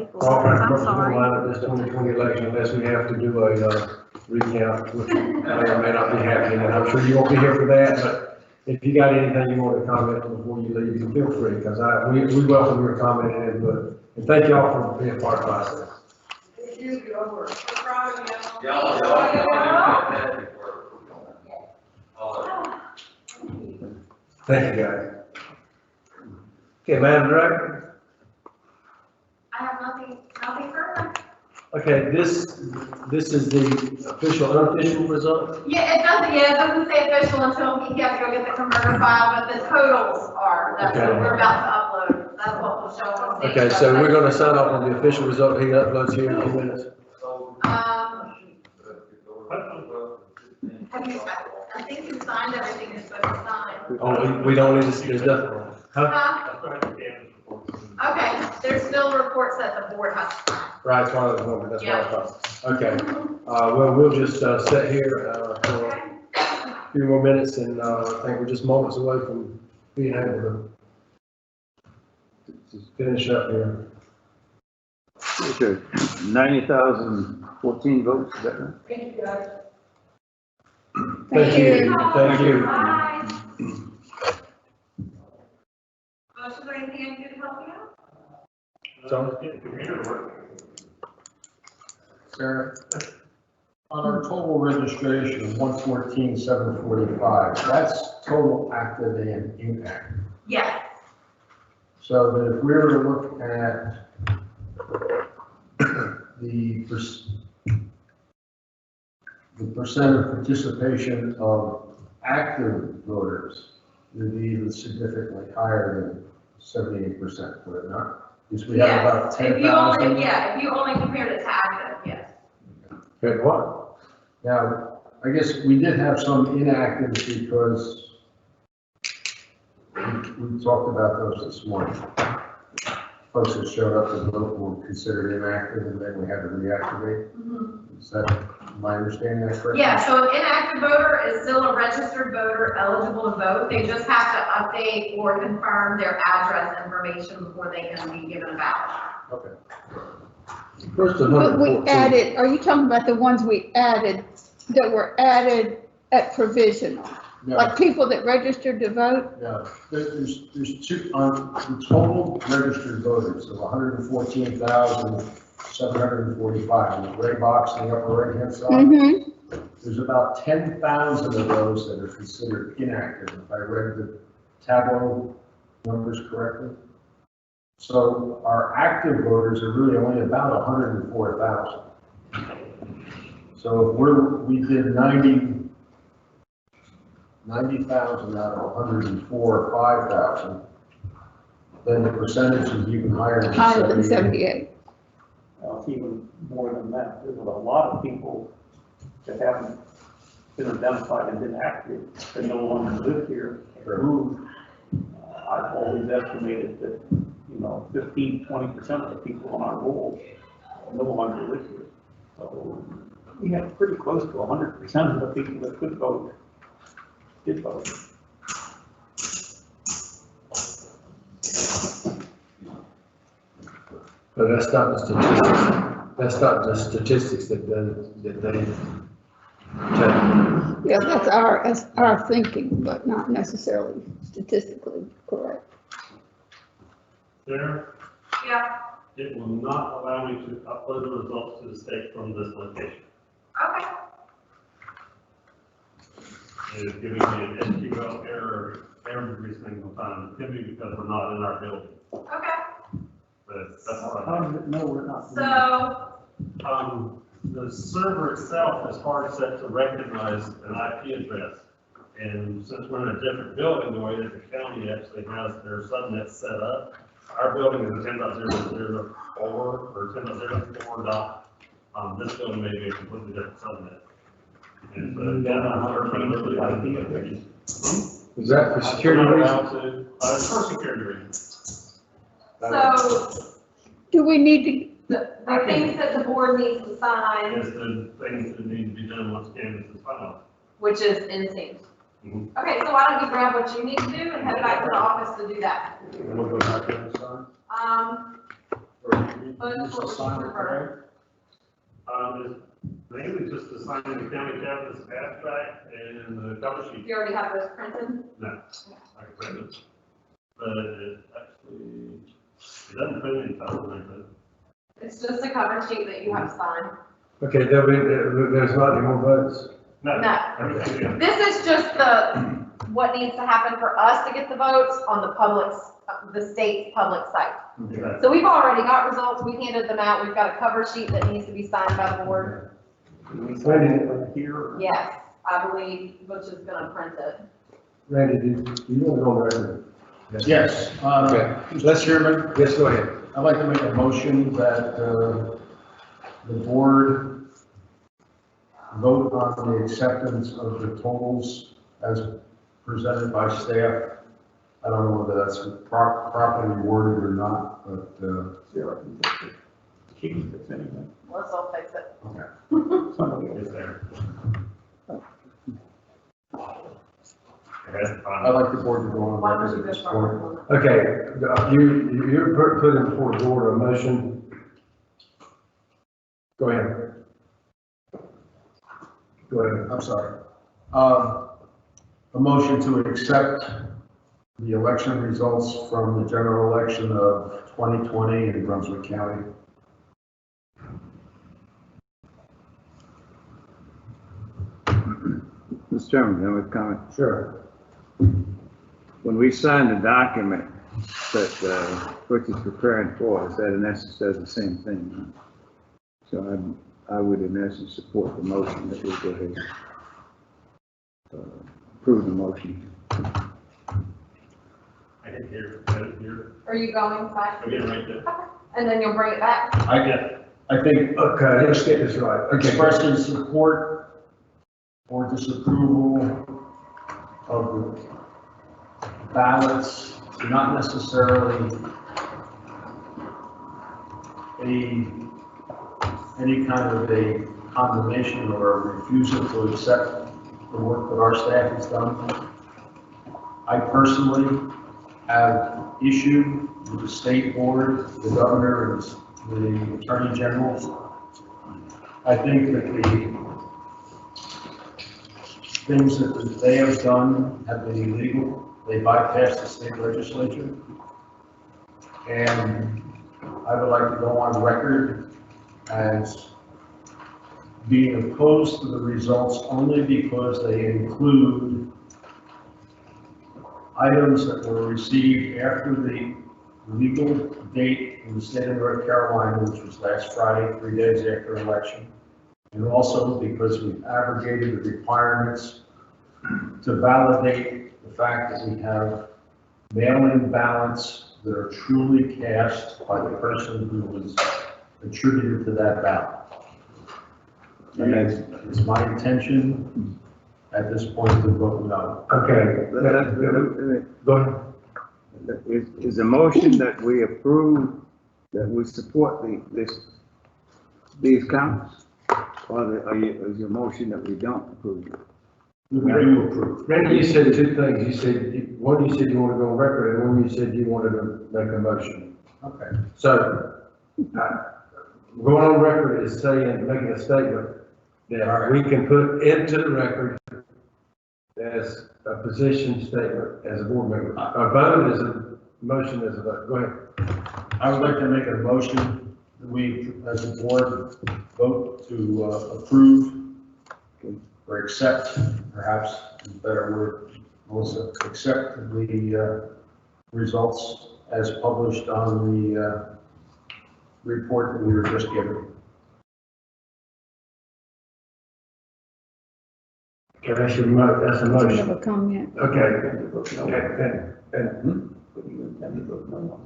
this 2020 election unless we have to do a recount, which may or may not be happening, and I'm sure you won't be here for that, but if you got anything you want to comment before you leave, you feel free, because we welcome your comment and input. And thank y'all for being part of the process. Thank you, guys. Okay, Madam Director. I have nothing further. Okay, this is the official, unofficial result? Yeah, it doesn't say official until he has to go get the converter file, but the totals are, that's what we're about to upload. That's what will show on stage. Okay, so we're going to sign off on the official result he uploads here in a few minutes. Have you, I think you signed everything you're supposed to sign. Oh, we don't need to, there's nothing. Huh? Okay, there's still reports that the board has to sign. Right, it's one of the moment, that's what I thought. Okay, well, we'll just sit here for a few more minutes, and I think we're just moments away from being able to finish up here. Okay, 90,014 votes, is that right? Thank you, guys. Thank you. Thank you. Bye. Is there anything I can help you out? Sarah, on our total registration, 114,745, that's total active and inactive. Yes. So that if we were to look at the percent of participation of active voters, it would be even significantly higher than 78%, would it not? Because we have about 10,000. If you only compared it to active, yes. Good what? Now, I guess we did have some inactives because we talked about those this morning. Folks that showed up to vote were considered inactive, and then we had to reactivate. Is that, am I understanding that correctly? Yeah, so an inactive voter is still a registered voter eligible to vote. They just have to update or confirm their address information before they can be given a ballot. Okay. But we added, are you talking about the ones we added, that were added at provisional? No. Like people that registered to vote? No, there's two, on the total registered voters of 114,745, in the gray box in the upper right-hand side. There's about 10,000 of those that are considered inactive, if I read the Tableau numbers correctly. So our active voters are really only about 104,000. So if we did 90,000 out of 104 or 5,000, then the percentage is even higher than 78. Higher than 78. It's even more than that. There's a lot of people that haven't been identified and been active, that no longer live here, and moved. I've always estimated that, 15–20% of the people on our roll no longer live here. So we have pretty close to 100% of the people that could vote did vote. But that's not the statistics, that's not the statistics that they take. Yeah, that's our thinking, but not necessarily statistically correct. There, Yeah, it will not allow me to upload the results to the state from this location. okay. It is giving me an SQL error every single time, typically because we're not in our building. Okay, But that's what How I does it know we're not? so, the server itself is hard set to recognize an IP address. And since we're in a different building, the way that the county actually has their subnet set up, our building is a 10.0.0.4 or 10.0.4 dot. This building may be a completely different subnet. And so, again, I'm not trying to IP. Is that for security reasons? It's for security reasons. so Do we need the things that the board needs to sign, Is the things that need to be done once canvas is filed. which is instinct. Mhm. Okay, so why don't you grab what you need to do and head back to the office to do that? And we'll go back there and sign. But what would you prefer? It's mainly just to sign the county canvas abstract and the cover sheet. You already have those printed? No, I can print it. But it actually, it doesn't print any color like that. It's just a cover sheet that you have signed. Okay, there's not any more votes? No. No. Everything, yeah. This is just what needs to happen for us to get the votes on the state's public site. Okay. So we've already got results, we handed them out, we've got a cover sheet that needs to be signed by the board. Randy, Here. Yes, I believe Butch is gonna print it. Randy, do you want to go on record? Yes, Okay. Mr. Chairman, Yes, go ahead. I'd like to make a motion that the board vote on the acceptance of the totals as presented by staff. I don't know whether that's properly worded or not, but, Keep it, anyway. Let's all fix it. okay. Somebody It's there. I'd like the board to go on Why don't record you at this just point. vote? Okay, you're putting before the board a motion. Go ahead. Go ahead. I'm sorry. A motion to accept the election results from the general election of 2020 in Brunswick County. Mr. Chairman, have a comment? Sure. When we sign the document that, Butch is preparing for us, that in essence does the same thing. Huh? So I would in essence support the motion that we go ahead and approve the motion. I didn't hear, I didn't hear. Are you going back? I'm getting right there. And then you'll bring it back? I think Okay, let's get this right. Okay. expressing support or disapproval of the ballots, not necessarily any kind of a condemnation or a refusal to accept the work that our staff has done. I personally have issued with the state board, the governor, and the attorney general. I think that the things that they have done have been illegal. They bypassed the state legislature. And I would like to go on record as being opposed to the results only because they include items that were received after the legal date in the state of North Carolina, which was last Friday, 3 days after election. And also because we've abrogated the requirements to validate the fact that we have mail-in ballots that are truly cast by the person who was attributed to that ballot. And it's my intention at this point to vote no. Okay. Go ahead. Is a motion that we approve, that we support these counts? Or is your motion that we don't approve? We do approve. Randy, you said two things. You said, one, you said you want to go on record, and one, you said you wanted to make a motion. Okay. So, Going on record is saying, making a statement that we can put into the record as a position statement as a board member. A vote is a motion as a vote. Go ahead. I would like to make a motion that we, as a board, vote to approve or accept, perhaps is a better word, Melissa, accept the results as published on the report that we were just given. Okay, that's your that's a Do you have motion. a comment? Okay.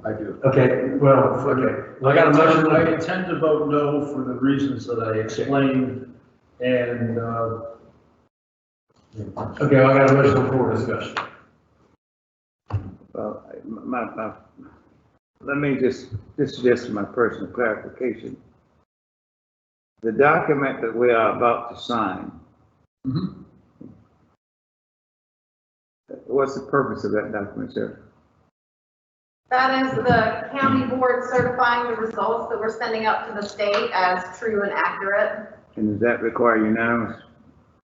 I do. Okay, well, okay. Well, I got a motion. I intend to vote no for the reasons that I explained, and, Okay, I got a motion for discussion. Well, let me just, this is just my personal clarification. The document that we are about to sign, what's the purpose of that document, sir? That is the county board certifying the results that we're sending up to the state as true and accurate. And does that require unanimous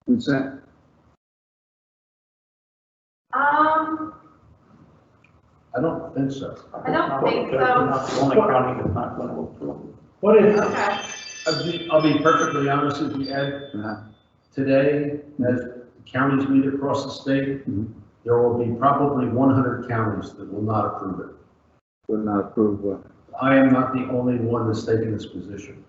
consent? I don't think so. I don't think so. Not the only county that's not going to approve. What is? Okay. I'll be perfectly honest with you, Ed. Today, as counties meet across the state, there will be probably 100 counties that will not approve it. Will not approve what? I am not the only one that's taking this position.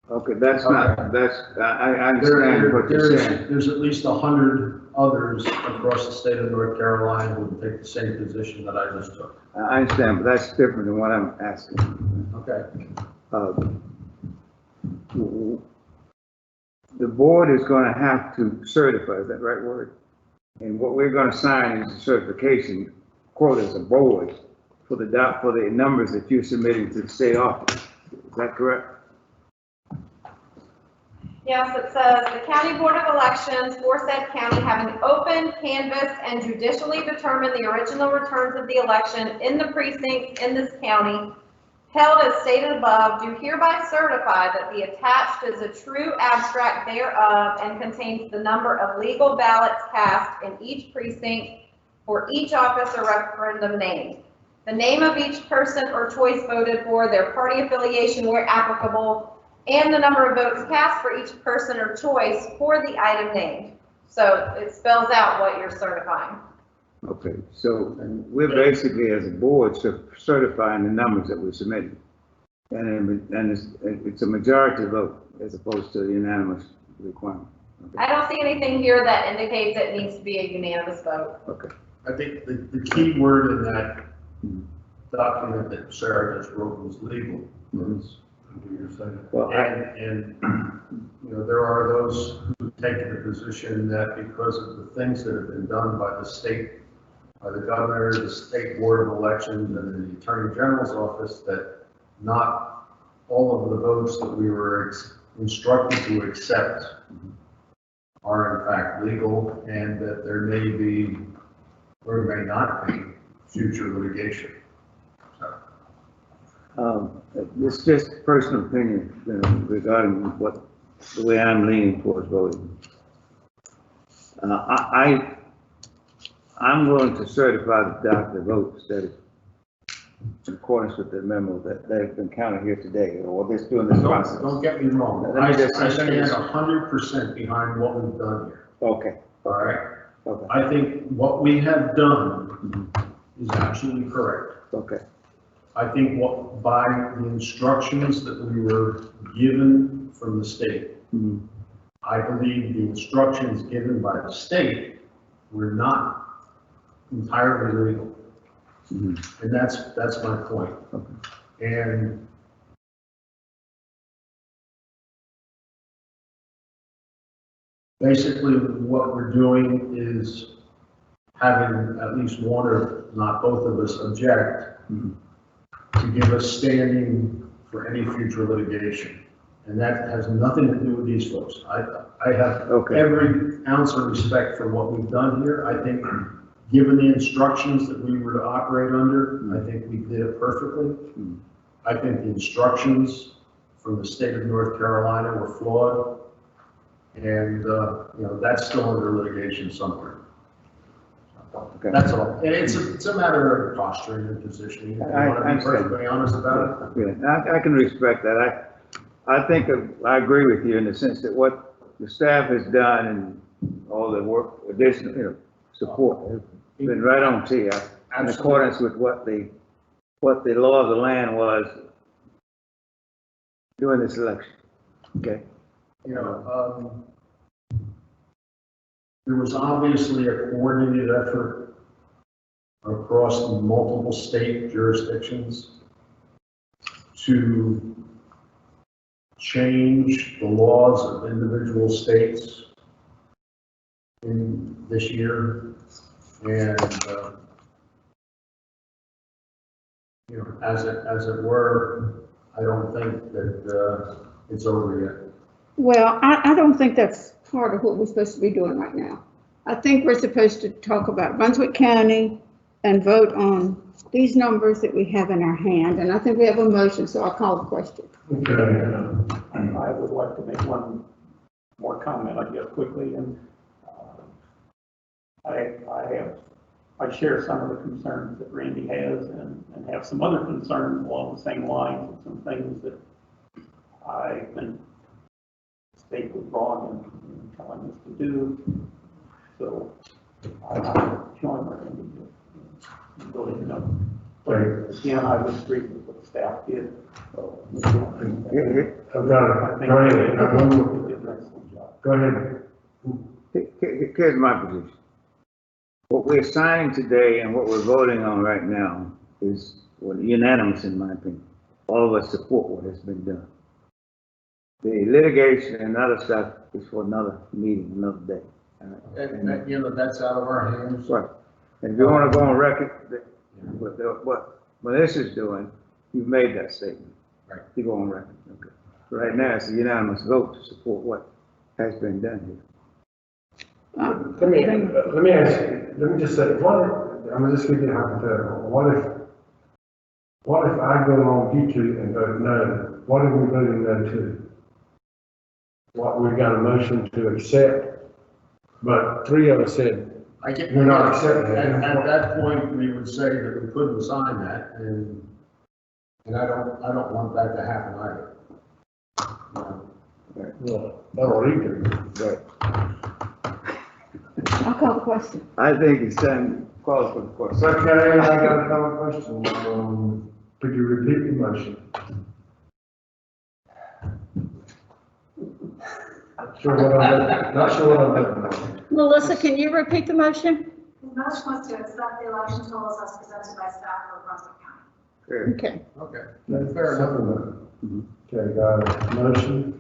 Okay, that's not, that's, I understand what you're saying. There's at least 100 others across the state of North Carolina who will take the same position that I just took. I understand, but that's different than what I'm asking. Okay. The board is going to have to certify, is that the right word? And what we're going to sign is a certification, quote, as a board for the numbers that you're submitting to the state office. Is that correct? Yes, it says the County Board of Elections for said county having opened, canvassed, and judicially determined the original returns of the election in the precincts in this county, held as stated above, do hereby certify that the attached is a true abstract thereof and contains the number of legal ballots cast in each precinct for each office or referendum named, the name of each person or choice voted for, their party affiliation where applicable, and the number of votes cast for each person or choice for the item named. So it spells out what you're certifying. Okay, so we're basically, as a board, certifying the numbers that we're submitting. And it's a majority vote as opposed to a unanimous requirement. Okay. I don't see anything here that indicates it needs to be a unanimous vote. Okay. I think the key word in that document that Sarah just wrote was legal. Well, and you know, there are those who take the position that because of the things that have been done by the state, by the governor, the state board of elections, and the attorney general's office, that not all of the votes that we were instructed to accept are in fact legal, and that there may be or may not be future litigation. It's just personal opinion, you know, regarding what the way I'm leaning towards voting. I'm willing to certify the votes that is in accordance with the memo that they've been counted here today, or they're doing this process. Don't get me wrong. I stand 100% behind what we've done here. Okay. All right. Okay. I think what we have done is absolutely correct. Okay. I think by the instructions that we were given from the state, I believe the instructions given by the state were not entirely legal. And that's my point. Okay. And basically what we're doing is having at least one or not both of us object to give us standing for any future litigation. And that has nothing to do with these folks. I have every ounce of respect for what we've done here. I think given the instructions that we were to operate under, I think we did it perfectly. I think the instructions from the state of North Carolina were flawed. And, that's still under litigation somewhere. Okay. That's all. And it's a matter of posturing and positioning. If you want to be perfectly honest about it. Yeah, I can respect that. I think I agree with you in the sense that what the staff has done and all the work, additional, support has been right on tee, in accordance with what the law of the land was during this election. Okay. There was obviously a coordinated effort across multiple state jurisdictions to change the laws of individual states in this year. And, as it were, I don't think that it's over yet. Well, I don't think that's part of what we're supposed to be doing right now. I think we're supposed to talk about Brunswick County and vote on these numbers that we have in our hand. And I think we have a motion, so I'll call the question. Okay. I would like to make one more comment, I guess, quickly, and I share some of the concerns that Randy has and have some other concerns along the same lines and some things that I think the state was wrong in telling us to do. So I join Randy in voting no. But again, I would agree with what the staff did. So, Go ahead. Here's my position. What we're signing today and what we're voting on right now is unanimous in my opinion. All of us support what has been done. The litigation and other stuff is for another meeting, another day. And that's out of our hands. Right. And if you want to go on record, what Melissa's is doing, you've made that statement. Right. You go on record. Okay. Right now, it's a unanimous vote to support what has been done here. Let me ask you, let me just say, I'm gonna just give you a hypothetical. What if I go on YouTube and vote no? What are we voting no to? We've got a motion to accept, but 3 of us said, we're not accepting it. At that point, we would say that we couldn't sign that, and I don't want that to happen either. Well, that'll either. I'll call the question. I think it's time to call for the question. Okay, I got a common question. Could you repeat the motion? Not sure what I'm doing. Melissa, can you repeat the motion? The motion was to accept the election totals as presented by staff for Brunswick County. Okay. Okay. Fair enough. Okay, got a motion.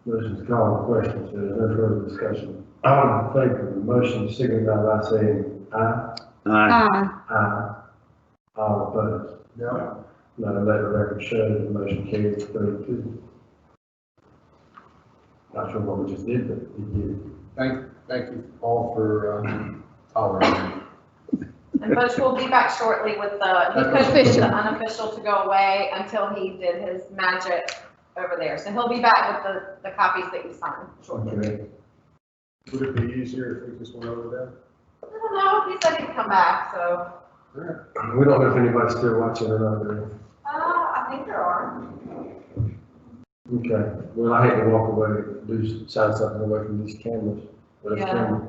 Then motion to call the question, so there's no further discussion. All in favor of the motion, signify by saying aye. Aye. Aye. All opposed? No. No, let the record show that the motion carries 32. Not sure what we just did, but we did. Thank you all for tolerating. And Butch will be back shortly with he pushed the unofficial to go away until he did his magic over there. So he'll be back with the copies that you signed shortly. Okay. Would it be easier if we just went over that? I don't know, he said he'd come back, so. We don't know if anybody's still watching or not. Really. I think there are. Okay. Well, I hate to walk away, sign something away from these cameras. But it's camera.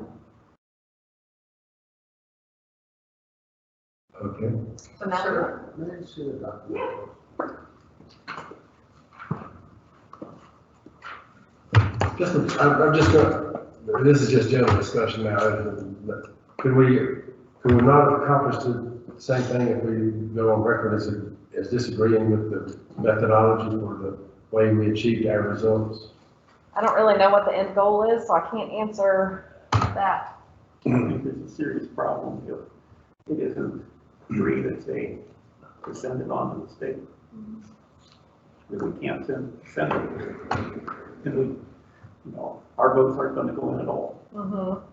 Okay. So now. Let me see the document. I'm just going, this is just general discussion now, but could we not accomplish the same thing if we go on record as disagreeing with the methodology or the way we achieved our results? I don't really know what the end goal is, so I can't answer that. I think there's a serious problem if it isn't free to say, to send it on to the state. We can't send it. And our votes aren't going to go in at all. Mm-hmm.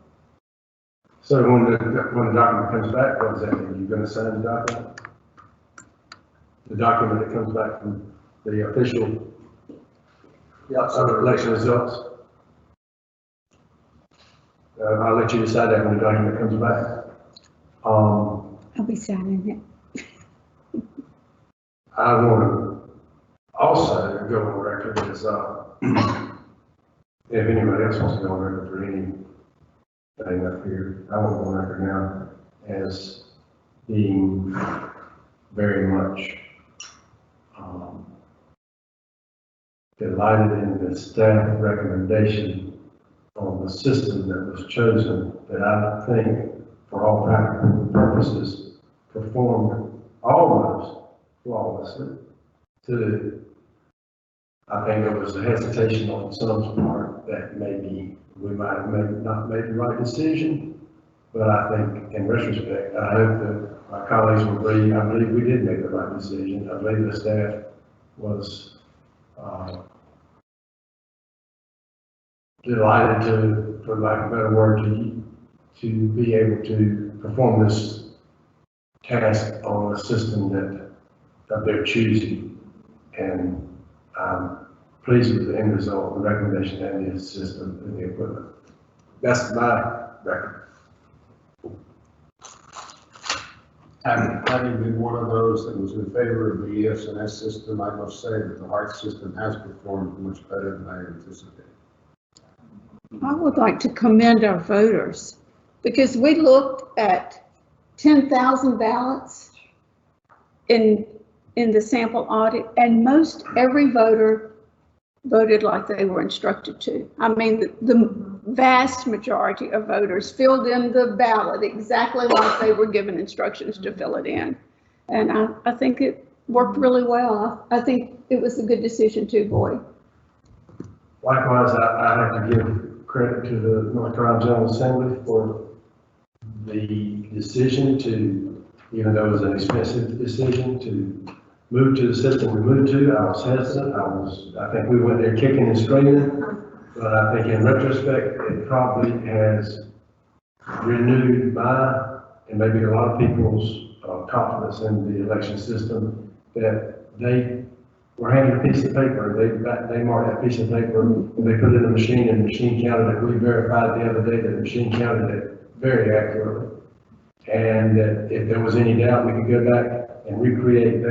So when the document comes back, what does that mean? You're going to sign the document? the document that comes back from the official Yeah, election results. I'll let you decide that when the document comes back. I'll be signing it. I want to also go on record as, if anybody else wants to go on record for anything up here, I want to go on record now as being very much delighted in the staff recommendation on the system that was chosen, that I think, for all practical purposes, performed almost flawlessly. I think there was a hesitation on some part that maybe we might have not made the right decision, but I think in retrospect, I hope that my colleagues will agree, I believe we did make the right decision. I believe the staff was delighted to, for lack of a better word, to be able to perform this task on a system of their choosing. And I'm pleased with the end result, the recommendation and the system and the equipment. That's my record. Having been one of those that was in favor of the ES&S system, I must say that the HART system has performed much better than I anticipated. I would like to commend our voters because we looked at 10,000 ballots in the sample audit, and most every voter voted like they were instructed to. I mean, the vast majority of voters filled in the ballot exactly like they were given instructions to fill it in. And I think it worked really well. I think it was a good decision too, Boyd. Likewise, I have to give credit to the North Carolina General Assembly for the decision to, even though it was an expensive decision, to move to the system we moved to. I was hesitant. I think we went there kicking and screaming, but I think in retrospect, it probably has renewed my, and maybe a lot of people's confidence in the election system, that they were handed a piece of paper, they marked that piece of paper, and they put it in the machine, and the machine counted it. We verified the other day that the machine counted it very accurately. And that if there was any doubt, we could go back and recreate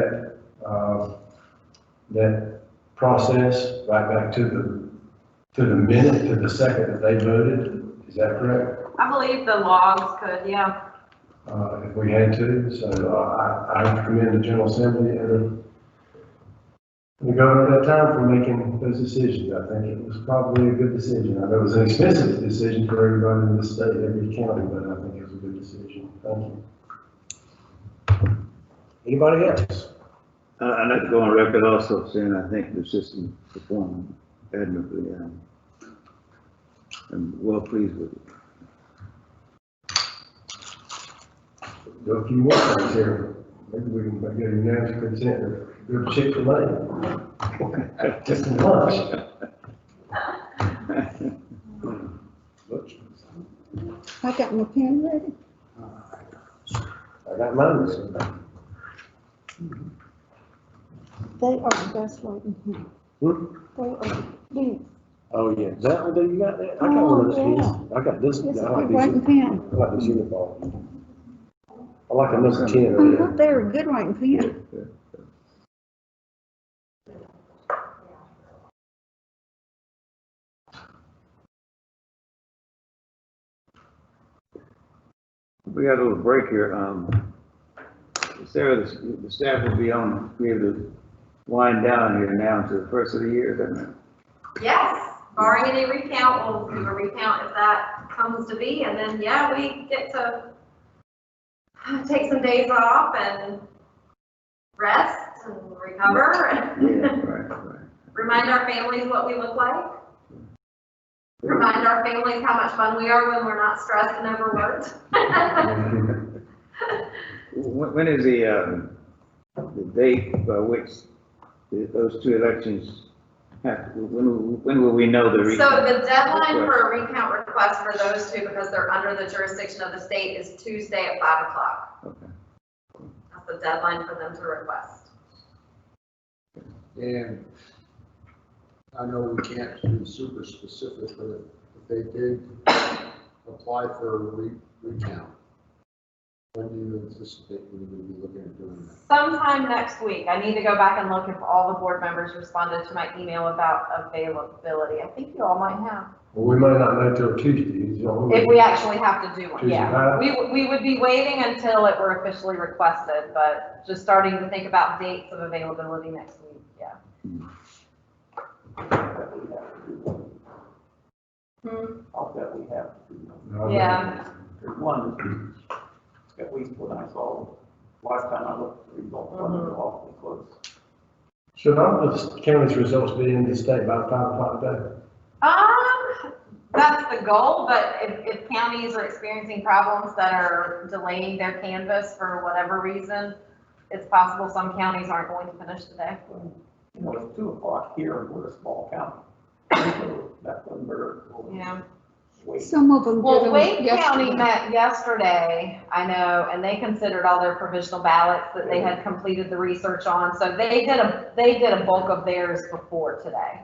that process right back to the minute, to the second that they voted. Is that correct? I believe the logs could, yeah. If we had to. So I commend the General Assembly and the governor at that time for making those decisions. I think it was probably a good decision. I know it was an expensive decision for everybody in the state, every county, but I think it was a good decision. Thank you. Anybody else? I'd like to go on record also saying I think the system performed admirably. I'm well pleased with it. Do a few more things here. Maybe we can get a unanimous consent to go to Chick-fil-A. Just in lunch. I got my pen ready. I got mine. They are the best writing pen. They are these. Oh, yeah. Is that what you got there? I got one of those. I got this. It's I a like good writing these. pen. I like this uniform. I like a number 10 I over thought they were a good writing pen. We got a little break here. Sarah, the staff will be able to wind down here now until the first of the year, doesn't it? Yes, barring any recount, we'll do a recount if that comes to be, and then, yeah, we get to take some days off and rest and recover and Right. remind our families what we look like. Remind our families how much fun we are when we're not stressed and overworked. When is the date by which those two elections have, when will we know the So recount? the deadline for a recount request for those two, because they're under the jurisdiction of the state, is Tuesday at 5 o'clock. Okay. That's the deadline for them to request. And I know we can't be super specific, but if they did apply for a recount, when do you anticipate we would be looking at doing that? Sometime next week. I need to go back and look if all the board members responded to my email about availability. I think you all might have. Well, we might not know till Tuesday, so. If we actually have to do one, Tuesday yeah. night? We would be waiting until it were officially requested, but just starting to think about dates of availability next week, yeah. I'll bet we have to do No, Yeah. There's one that we, when I saw, last time I looked, the results wasn't awfully close. Should all the county's results be in the state by 5 o'clock today? That's the goal, but if counties are experiencing problems that are delaying their canvas for whatever reason, it's possible some counties aren't going to finish today. You know, it's 2 o'clock here and we're a small county. So that doesn't matter. Yeah. Some of them did Well, them Wake County yesterday. met yesterday, I know, and they considered all their provisional ballots that they had completed the research on, so they did a bulk of theirs before today.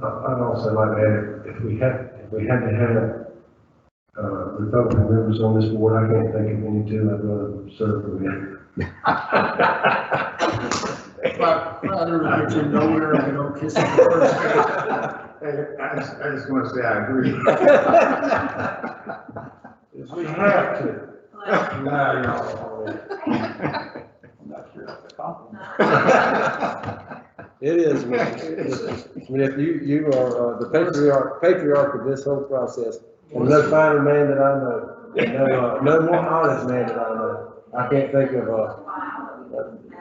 I'd also like to add, if we had to have, Republican members on this board, I can't think of any two I'd rather serve for them. But rather than get you nowhere, I don't kiss the first. I just want to say I agree. We have to. No, you're I'm not sure that's a compliment. It is, man. I mean, if you are the patriarch of this whole process, and no finer man that I know, no more honest man that I know. I can't think of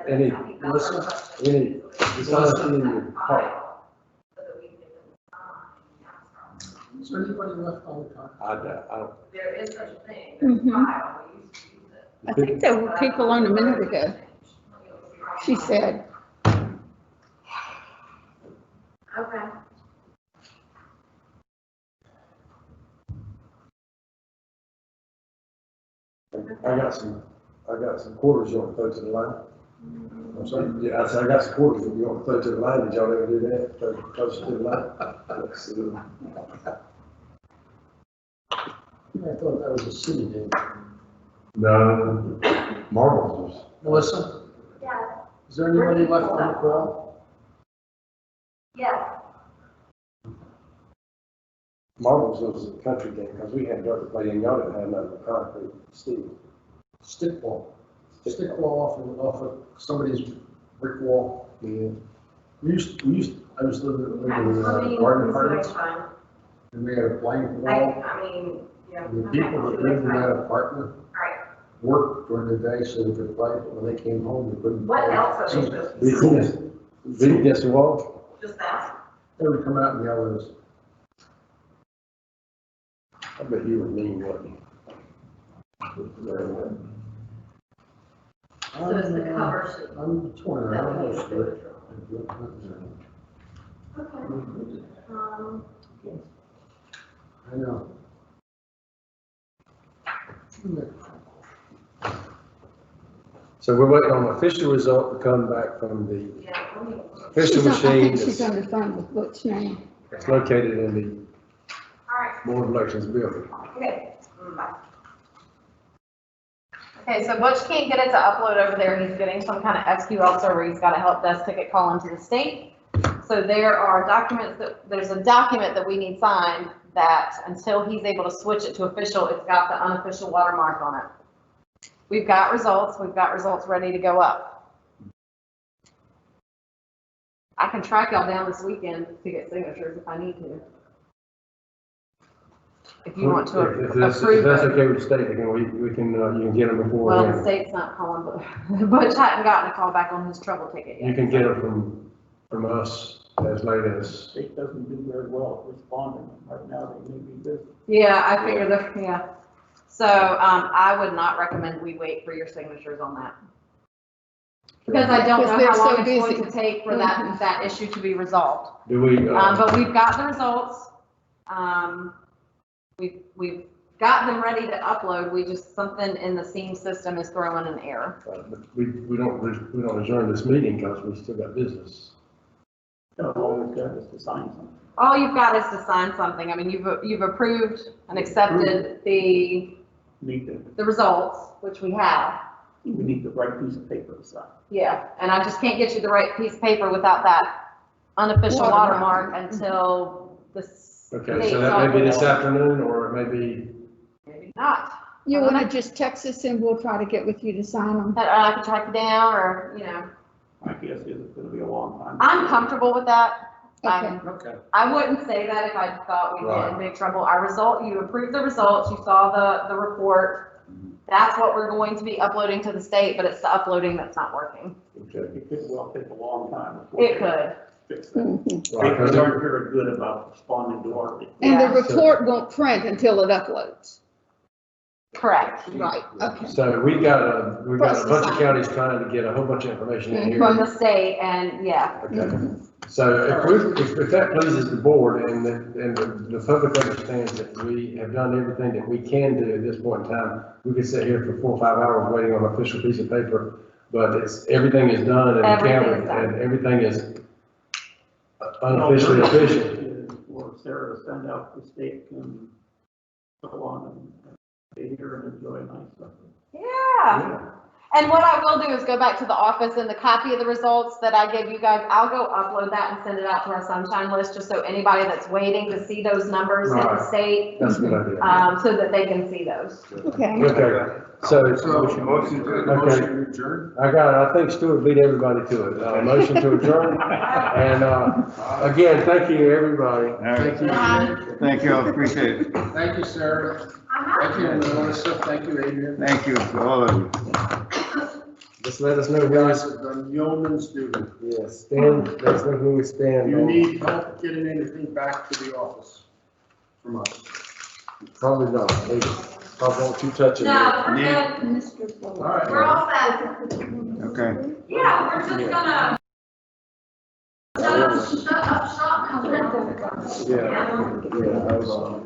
any dishonesty in your heart. Is there anybody left on the contract? I don't. There is such a thing. I think there were people on a minute ago. She said. Okay. I got some quarters you want to throw to the line. I'm sorry? Yeah, I said, I got some quarters you want to throw to the line. Did y'all ever do that? Throw closer to the line? Let's see. I thought that was a city name. No, Marbles was. Melissa, Yes. is there anybody left on the call? Yes. Marbles was a country game because we had dirt to play and y'all didn't have none of concrete, steel. Stickball. Stickball off of somebody's brick wall. Yeah. I was living in garden apartments, and we had a blank wall. I mean, yeah. The people that lived in that apartment Right. worked during the day so they could play, but when they came home, they couldn't. What play. else are they supposed to Beat against the wall? Just that? They would come out and yell at us. I bet you were mean, wasn't you? So it's the cover sheet. I'm torn That around. we need to do it. Okay. I know. So we're waiting on the official result to come back from the official I machine think she's that's on the phone with Butch now. located in the All right. Board of Elections building. Okay. Bye. Okay, so Butch can't get it to upload over there. He's getting some kind of SQL server. He's got a help desk ticket call into the state. So there are documents there's a document that we need signed that until he's able to switch it to official, it's got the unofficial watermark on it. We've got results ready to go up. I can track y'all down this weekend to get signatures if I need to. If you want to If that's approve it. okay with the state, then you can get them before. Well, then. the state's not calling, but Butch hadn't gotten a call back on his trouble ticket You yet. can get them from us as late as. State doesn't do very well at responding. Right now, they may be busy. Yeah, I figured that, yeah. So, I would not recommend we wait for your signatures on that. Because I don't know Because how long they're it's so going to busy. take for that issue to be resolved. Do we? But we've got the results. We've got them ready to upload, we just, something in the SEAM system is throwing an error. But we don't adjourn this meeting because we still got business. All we've got is to sign something. All you've got is to sign something. I mean, you've approved and accepted the Need the results, which we have. we need the right piece of paper to sign. Yeah, and I just can't get you the right piece of paper without that unofficial watermark until the Okay, state's so that may be this off. afternoon, or it may be, Maybe not. You want to just text us and we'll try to get with you to sign them? I can track you down, or, you know, My guess is it's gonna be a long time. I'm comfortable with that. Okay. Okay. I wouldn't say that if I thought we'd get in Right. big trouble. Our result, you approved the results, you saw the report. That's what we're going to be uploading to the state, but it's the uploading that's not working. okay. It could well take a long time. before It they could. Fix that. Mhm. Right, 'cause They it- aren't very good about responding to our. And Yeah. the report won't print until it uploads. Correct. Right, okay. So we got a bunch of Process. counties trying to get a whole bunch of information in here. From the state, and yeah, Okay, so if that pleases the board and the public understands that we have done everything that we can do at this point in time, we could sit here for 4 or 5 hours waiting on an official piece of paper, but everything is done and Everything counted, is done. and everything is unofficially official. For Sarah to send out the state can go on and stay here and enjoy a nice supper. yeah. And what I will do is go back to the office and the copy of the results that I gave you guys, I'll go upload that and send it out to our sunshine list, just so anybody that's waiting to see those numbers hit the Right. state, That's a good idea. so that they can see those. Okay. Okay, so, Motion to adjourn? I think Stuart beat everybody to it. Motion to adjourn. And, again, thank you, everybody. All right. Thank you. Thank you, I appreciate it. Thank you, Sarah. Thank you, Melissa. Thank you, Adrian. Thank you to all of you. Just let us know You who guys have done yeoman's duty. yes, stand, let us know who we stand You on. need help getting anything back to the office from us. Probably not. They probably won't you touch it. No, we're Yeah. good. Mr. All Fuller. right. We're all set. Okay. Yeah, we're just gonna. Shut up, shop. Yeah, yeah, that was,